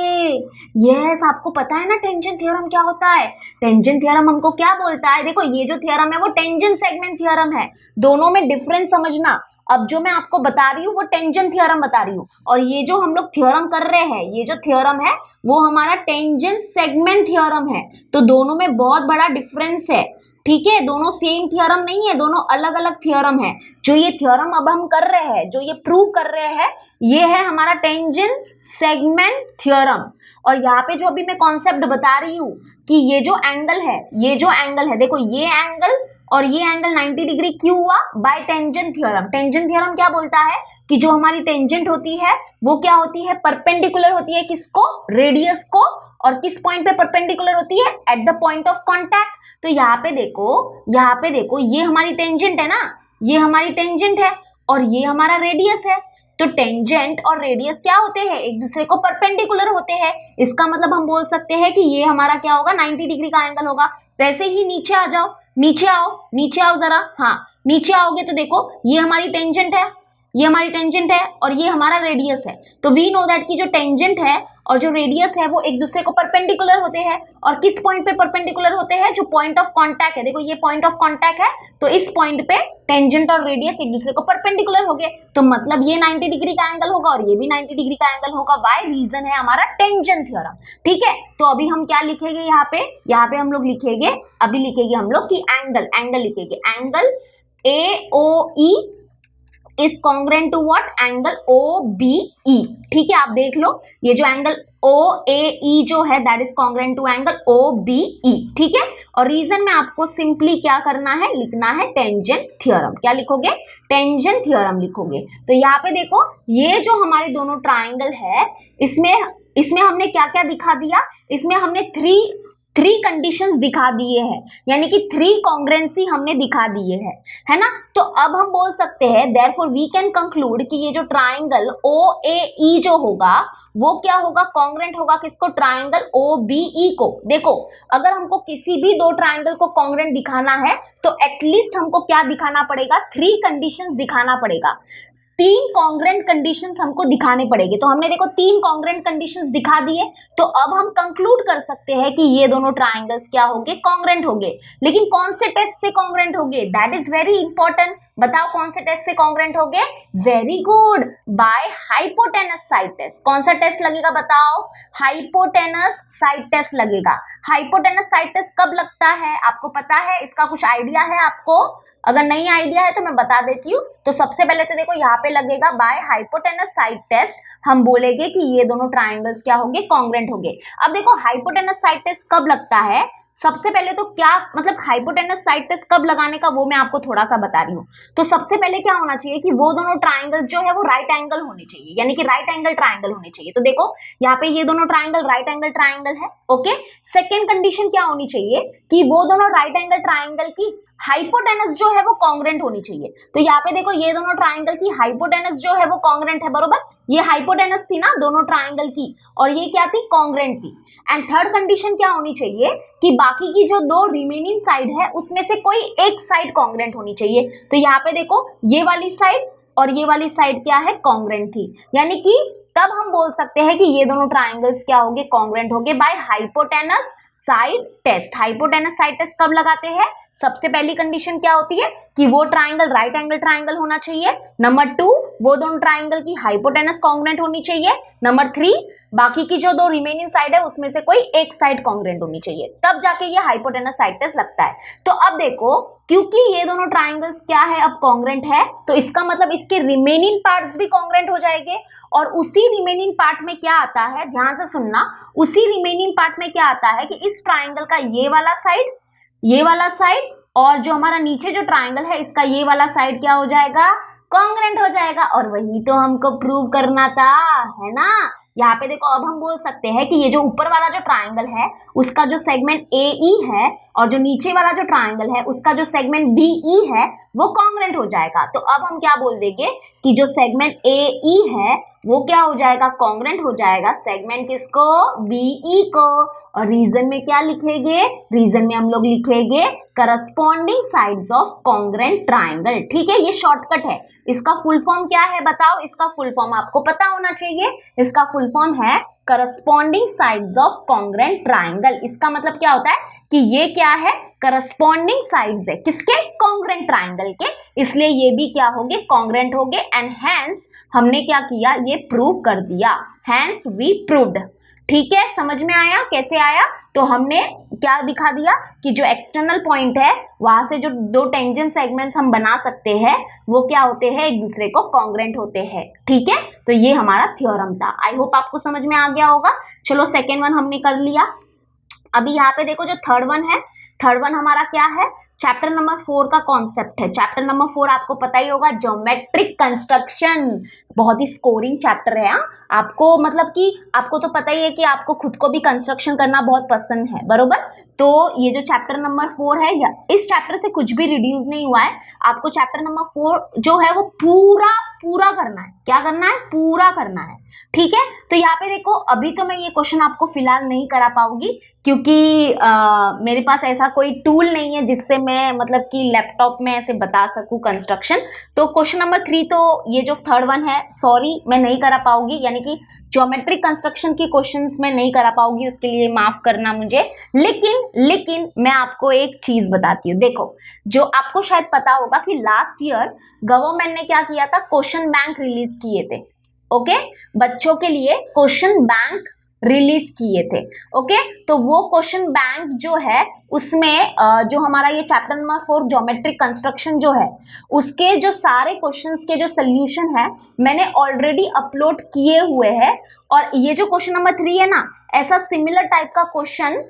यस, आपको पता है ना टेंजेंट थ्योरम क्या होता है, टेंजेंट थ्योरम हमको क्या बोलता है, देखो ये जो थ्योरम है वो टेंजेंट सेगमेंट थ्योरम है, दोनों में डिफरेंस समझना। अब जो मैं आपको बता रही हूँ वो टेंजेंट थ्योरम बता रही हूँ, और ये जो हम लोग थ्योरम कर रहे हैं, ये जो थ्योरम है वो हमारा टेंजेंट सेगमेंट थ्योरम है, तो दोनों में बहुत बड़ा डिफरेंस है, ठीक है। दोनों सेम थ्योरम नहीं है, दोनों अलग अलग थ्योरम है। जो ये थ्योरम अब हम कर रहे हैं, जो ये प्रूव कर रहे हैं, ये है हमारा टेंजेंट सेगमेंट थ्योरम। और यहाँ पे जो अभी मैं कॉन्सेप्ट बता रही हूँ कि ये जो एंगल है, ये जो एंगल है, देखो ये एंगल और ये एंगल 90 डिग्री क्यों हुआ, bye tangent theorem. Tangent theorem क्या बोलता है कि जो हमारी टेंजेंट होती है वो क्या होती है, परपेंडिकुलर होती है किसको, रेडियस को, और किस पॉइंट पे परपेंडिकुलर होती है, at the point of contact. तो यहाँ पे देखो ये हमारी टेंजेंट है ना, ये हमारी टेंजेंट है और ये हमारा रेडियस है। तो टेंजेंट और रेडियस क्या होते हैं, एक दूसरे को परपेंडिकुलर होते हैं। इसका मतलब हम बोल सकते हैं कि ये हमारा क्या होगा, 90 डिग्री का एंगल होगा। वैसे ही नीचे आ जाओ, नीचे आओ जरा, हाँ नीचे आओगे तो देखो ये हमारी टेंजेंट है, ये हमारी टेंजेंट है और ये हमारा रेडियस है। तो वी नो दैट कि जो टेंजेंट है और जो रेडियस है वो एक दूसरे को परपेंडिकुलर होते हैं। और किस पॉइंट पे परपेंडिकुलर होते हैं, जो पॉइंट ऑफ कांटेक्ट है, देखो ये पॉइंट ऑफ कांटेक्ट है, तो इस पॉइंट पे टेंजेंट और रेडियस एक दूसरे को परपेंडिकुलर हो गए, तो मतलब ये 90 डिग्री का एंगल होगा और ये भी 90 डिग्री का एंगल होगा। वाई, रीजन है हमारा टेंजेंट थ्योरम, ठीक है। तो अभी हम क्या लिखेंगे यहाँ पे हम लोग लिखेंगे, अभी लिखेंगे हम लोग कि एंगल लिखेंगे, angle AOE is congruent to what, angle OBE, ठीक है। आप देख लो ये जो एंगल OAE जो है that is congruent to angle OBE, ठीक है। और रीजन में आपको सिंपली क्या करना है, लिखना है टेंजेंट थ्योरम। क्या लिखोगे, टेंजेंट थ्योरम लिखोगे। तो यहाँ पे देखो ये जो हमारे दोनों ट्राइंगल है, इसमें हमने क्या क्या दिखा दिया, इसमें हमने थ्री कंडीशंस दिखा दिए हैं, यानी कि 3 कॉन्ग्रेंसी हमने दिखा दिए हैं, है ना। तो अब हम बोल सकते हैं देयरफॉर वी कैन कंक्लूड कि ये जो ट्राइंगल OAE जो होगा वो क्या होगा, कॉन्ग्रेंट होगा किसको, ट्राइंगल OBE को। देखो अगर हमको किसी भी 2 ट्राइंगल को कॉन्ग्रेंट दिखाना है तो एटलीस्ट हमको क्या दिखाना पड़ेगा, 3 कंडीशंस दिखाना पड़ेगा, 3 कॉन्ग्रेंट कंडीशंस हमको दिखाने पड़ेंगे। तो हमने देखो 3 कॉन्ग्रेंट कंडीशंस दिखा दिए, तो अब हम कंक्लूड कर सकते हैं कि ये दोनों ट्राइंगल्स क्या होंगे, कॉन्ग्रेंट होंगे। लेकिन कौन से टेस्ट से कॉन्ग्रेंट होंगे, दैट इज वेरी इंपॉर्टेंट। बताओ कौन से टेस्ट से कॉन्ग्रेंट होंगे, very good, by hypotenuse side test. कौन सा टेस्ट लगेगा बताओ, हाइपोटेनस साइड टेस्ट लगेगा। हाइपोटेनस साइड टेस्ट कब लगता है, आपको पता है, इसका कुछ आइडिया है आपको? अगर नहीं आइडिया है तो मैं बता देती हूँ। तो सबसे पहले तो देखो यहाँ पे लगेगा बाय हाइपोटेनस साइड टेस्ट, हम बोलेंगे कि ये दोनों ट्राइंगल्स क्या होंगे, कॉन्ग्रेंट होंगे। अब देखो हाइपोटेनस साइड टेस्ट कब लगता है, सबसे पहले तो क्या मतलब हाइपोटेनस साइड टेस्ट कब लगाने का वो मैं आपको थोड़ा सा बता रही हूँ। तो सबसे पहले क्या होना चाहिए कि वो दोनों ट्राइंगल्स जो है वो राइट एंगल होने चाहिए, यानी कि राइट एंगल ट्राइंगल होने चाहिए। तो देखो यहाँ पे ये दोनों ट्राइंगल राइट एंगल ट्राइंगल है, ओके। सेकेंड कंडीशन क्या होनी चाहिए कि वो दोनों राइट एंगल ट्राइंगल की हाइपोटेनस जो है वो कॉन्ग्रेंट होनी चाहिए। तो यहाँ पे देखो ये दोनों ट्राइंगल की हाइपोटेनस जो है वो कॉन्ग्रेंट है, बरोबर। ये हाइपोटेनस थी ना दोनों ट्राइंगल की, और ये क्या थी, कॉन्ग्रेंट थी। एंड थर्ड कंडीशन क्या होनी चाहिए कि बाकी की जो 2 रिमेनिंग साइड है उसमें से कोई एक साइड कॉन्ग्रेंट होनी चाहिए। तो यहाँ पे देखो ये वाली साइड और ये वाली साइड क्या है, कॉन्ग्रेंट थी, यानी कि तब हम बोल सकते हैं कि ये दोनों ट्राइंगल्स क्या होंगे, कॉन्ग्रेंट होंगे by hypotenuse side test. Hypotenuse side test कब लगाते हैं, सबसे पहली कंडीशन क्या होती है कि वो ट्राइंगल राइट एंगल ट्राइंगल होना चाहिए। नंबर 2 वो दोनों ट्राइंगल की हाइपोटेनस कॉन्ग्रेंट होनी चाहिए। नंबर 3 बाकी की जो दो रिमेनिंग साइड है उसमें से कोई एक साइड कॉन्ग्रेंट होनी चाहिए, तब जाके ये हाइपोटेनस साइड टेस्ट लगता है। तो अब देखो क्योंकि ये दोनों ट्राइंगल्स क्या है अब कॉन्ग्रेंट है, तो इसका मतलब इसके रिमेनिंग पार्ट्स भी कॉन्ग्रेंट हो जाएंगे। और उसी रिमेनिंग पार्ट में क्या आता है, ध्यान से सुनना, उसी रिमेनिंग पार्ट में क्या आता है कि इस ट्राइंगल का ये वाला साइड और जो हमारा नीचे जो ट्राइंगल है इसका ये वाला साइड क्या हो जाएगा, कॉन्ग्रेंट हो जाएगा। और वही तो हमको प्रूव करना था, है ना। यहाँ पे देखो अब हम बोल सकते हैं कि ये जो ऊपर वाला जो ट्राइंगल है उसका जो सेगमेंट AE है और जो नीचे वाला जो ट्राइंगल है उसका जो सेगमेंट BE है वो कॉन्ग्रेंट हो जाएगा। तो अब हम क्या बोल देंगे कि जो सेगमेंट AE है वो क्या हो जाएगा, कॉन्ग्रेंट हो जाएगा सेगमेंट किसको, BE को। और रीजन में क्या लिखेंगे, रीजन में हम लोग लिखेंगे corresponding sides of congruent triangle. ठीक है, ये शॉर्टकट है। इसका फुल फॉर्म क्या है बताओ, इसका फुल फॉर्म आपको पता होना चाहिए। इसका फुल फॉर्म है corresponding sides of congruent triangle. इसका मतलब क्या होता है कि ये क्या है, करस्पॉन्डिंग साइड्स है किसके, कॉन्ग्रेंट ट्राइंगल के, इसलिए ये भी क्या होंगे, कॉन्ग्रेंट होंगे। एंड हैंस हमने क्या किया, ये प्रूव कर दिया, हैंस वी प्रूव्ड। ठीक है, समझ में आया कैसे आया। तो हमने क्या दिखा दिया कि जो एक्सटर्नल पॉइंट है वहां से जो दो टेंजेंट सेगमेंट्स हम बना सकते हैं वो क्या होते हैं, एक दूसरे को कॉन्ग्रेंट होते हैं। ठीक है, तो ये हमारा थ्योरम था। आई होप आपको समझ में आ गया होगा। चलो सेकेंड वन हमने कर लिया। अभी यहाँ पे देखो जो थर्ड वन है, थर्ड वन हमारा क्या है, चैप्टर नंबर 4 का कॉन्सेप्ट है। चैप्टर नंबर 4 आपको पता ही होगा, ज्योमेट्रिक कंस्ट्रक्शन। बहुत ही स्कोरिंग चैप्टर है। आपको मतलब कि आपको तो पता ही है कि आपको खुद को भी कंस्ट्रक्शन करना बहुत पसंद है, बरोबर। तो ये जो चैप्टर नंबर 4 है, इस चैप्टर से कुछ भी रिड्यूस नहीं हुआ है। आपको चैप्टर नंबर 4 जो है वो पूरा करना है। क्या करना है, पूरा करना है। ठीक है, तो यहाँ पे देखो अभी तो मैं ये क्वेश्चन आपको फिलहाल नहीं करा पाऊंगी क्योंकि मेरे पास ऐसा कोई टूल नहीं है जिससे मैं मतलब कि लैपटॉप में ऐसे बता सकूं कंस्ट्रक्शन। तो क्वेश्चन नंबर 3 तो ये जो थर्ड वन है, सॉरी मैं नहीं करा पाऊंगी, यानी कि ज्योमेट्रिक कंस्ट्रक्शन के क्वेश्चंस में नहीं करा पाऊंगी, उसके लिए माफ करना मुझे। लेकिन मैं आपको एक चीज बताती हूँ। देखो जो आपको शायद पता होगा कि लास्ट ईयर गवर्नमेंट ने क्या किया था, क्वेश्चन बैंक रिलीज किए थे। ओके, बच्चों के लिए क्वेश्चन बैंक रिलीज किए थे। ओके, तो वो क्वेश्चन बैंक जो है उसमें जो हमारा ये चैप्टर नंबर 4 ज्योमेट्रिक कंस्ट्रक्शन जो है उसके जो सारे क्वेश्चंस के जो सोल्यूशन है मैंने ऑलरेडी अपलोड किए हुए हैं। और ये जो क्वेश्चन नंबर 3 है ना, ऐसा सिमिलर टाइप का क्वेश्चन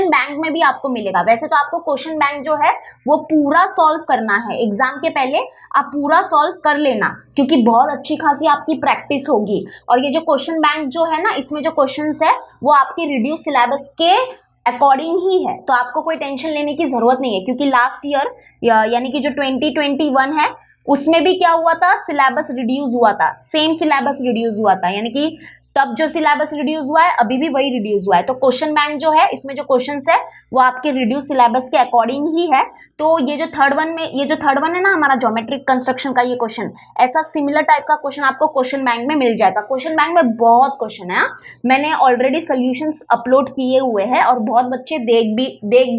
बैंक में भी आपको मिलेगा। वैसे तो आपको क्वेश्चन बैंक जो है वो पूरा सॉल्व करना है, एग्जाम के पहले आप पूरा सॉल्व कर लेना क्योंकि बहुत अच्छी खासी आपकी प्रैक्टिस होगी। और ये जो क्वेश्चन बैंक जो है ना, इसमें जो क्वेश्चंस है वो आपके रिड्यूस सिलेबस के अकॉर्डिंग ही है, तो आपको कोई टेंशन लेने की जरूरत नहीं है। क्योंकि लास्ट ईयर यानी कि जो 2021 है उसमें भी क्या हुआ था, सिलेबस रिड्यूस हुआ था, सेम सिलेबस रिड्यूस हुआ था, यानी कि तब जो सिलेबस रिड्यूस हुआ है अभी भी वही रिड्यूस हुआ है। तो क्वेश्चन बैंक जो है इसमें जो क्वेश्चंस है वो आपके रिड्यूस सिलेबस के अकॉर्डिंग ही है। तो ये जो थर्ड वन है ना हमारा ज्योमेट्रिक कंस्ट्रक्शन का ये क्वेश्चन, ऐसा सिमिलर टाइप का क्वेश्चन आपको क्वेश्चन बैंक में मिल जाएगा। क्वेश्चन बैंक में बहुत क्वेश्चन है, मैंने ऑलरेडी सोल्यूशंस अपलोड किए हुए हैं और बहुत बच्चे देख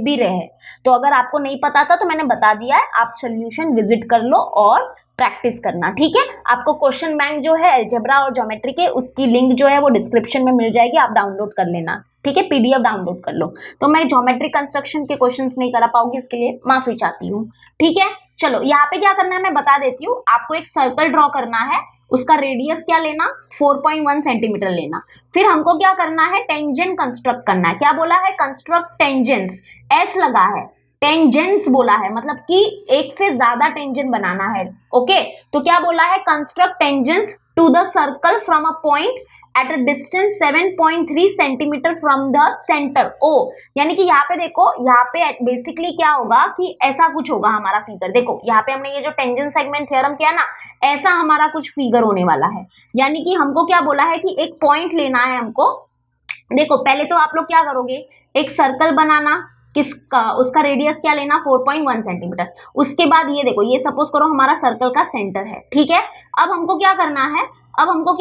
भी रहे हैं। तो अगर आपको नहीं पता था तो मैंने बता दिया है, आप सोल्यूशन विजिट कर लो और प्रैक्टिस करना। ठीक है, आपको क्वेश्चन बैंक जो है अलजेब्रा और ज्योमेट्री के, उसकी लिंक जो है वो डिस्क्रिप्शन में मिल जाएगी, आप डाउनलोड कर लेना। ठीक है, PDF डाउनलोड कर लो। तो मैं ज्योमेट्रिक कंस्ट्रक्शन के क्वेश्चंस नहीं करा पाऊंगी, इसके लिए माफी चाहती हूँ। ठीक है, चलो यहाँ पे क्या करना है मैं बता देती हूँ। आपको एक सर्कल ड्रॉ करना है, उसका रेडियस क्या लेना, 4.1 सेंटीमीटर लेना। फिर हमको क्या करना है, टेंजेंट कंस्ट्रक्ट करना है। क्या बोला है, कंस्ट्रक्ट टेंजेंट्स, एस लगा है, टेंजेंट्स बोला है, मतलब कि एक से ज्यादा टेंजेंट बनाना है। ओके, तो क्या बोला है, construct tangents to the circle from a point at a distance 7.3 centimetre from the centre O. यानी कि यहाँ पे देखो, यहाँ पे बेसिकली क्या होगा कि ऐसा कुछ होगा हमारा फिगर। देखो यहाँ पे हमने ये जो टेंजेंट सेगमेंट थ्योरम किया ना, ऐसा हमारा कुछ फिगर होने वाला है। यानी कि हमको क्या बोला है कि एक पॉइंट लेना है हमको। देखो पहले तो आप लोग क्या करोगे, एक सर्कल बनाना, किसका, उसका रेडियस क्या लेना, 4.1 सेंटीमीटर। उसके बाद ये देखो, ये सपोज करो हमारा सर्कल का सेंटर है। ठीक है, अब हमको क्या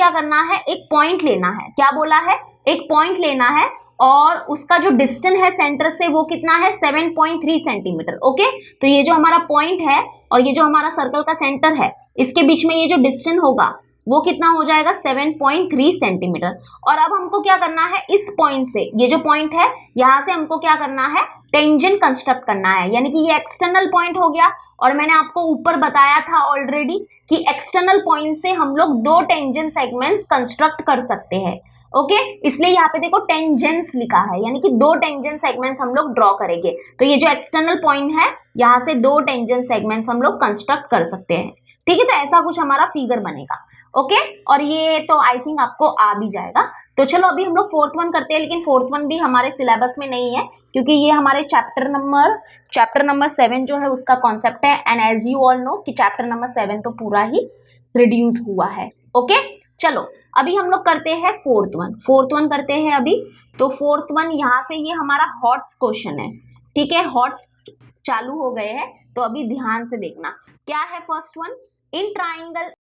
करना है, एक पॉइंट लेना है। क्या बोला है, एक पॉइंट लेना है और उसका जो डिस्टेंस है सेंटर से वो कितना है, 7.3 सेंटीमीटर। ओके, तो ये जो हमारा पॉइंट है और ये जो हमारा सर्कल का सेंटर है, इसके बीच में ये जो डिस्टेंस होगा वो कितना हो जाएगा 7.3 सेंटीमीटर। और अब हमको क्या करना है, इस पॉइंट से, ये जो पॉइंट है यहाँ से हमको क्या करना है, टेंजेंट कंस्ट्रक्ट करना है, यानी कि ये एक्सटर्नल पॉइंट हो गया। और मैंने आपको ऊपर बताया था ऑलरेडी कि एक्सटर्नल पॉइंट से हम लोग 2 टेंजेंट सेगमेंट्स कंस्ट्रक्ट कर सकते हैं। ओके, इसलिए यहाँ पे देखो टेंजेंट्स लिखा है, यानी कि 2 टेंजेंट सेगमेंट्स हम लोग ड्रॉ करेंगे। तो ये जो एक्सटर्नल पॉइंट है यहाँ से 2 टेंजेंट सेगमेंट्स हम लोग कंस्ट्रक्ट कर सकते हैं। ठीक है, तो ऐसा कुछ हमारा फिगर बनेगा। ओके, और ये तो आई थिंक आपको आ भी जाएगा। तो चलो अभी हम लोग 4th वन करते हैं, लेकिन 4th वन भी हमारे सिलेबस में नहीं है क्योंकि ये हमारे चैप्टर नंबर 7 जो है उसका कॉन्सेप्ट है। And as you all know कि चैप्टर नंबर 7 तो पूरा ही रिड्यूस हुआ है। ओके, चलो अभी हम लोग करते हैं 4th वन करते हैं अभी। तो 4th वन यहाँ से ये हमारा हॉट्स क्वेश्चन है। ठीक है, हॉट्स चालू हो गए हैं, तो अभी ध्यान से देखना क्या है। First one, in triangle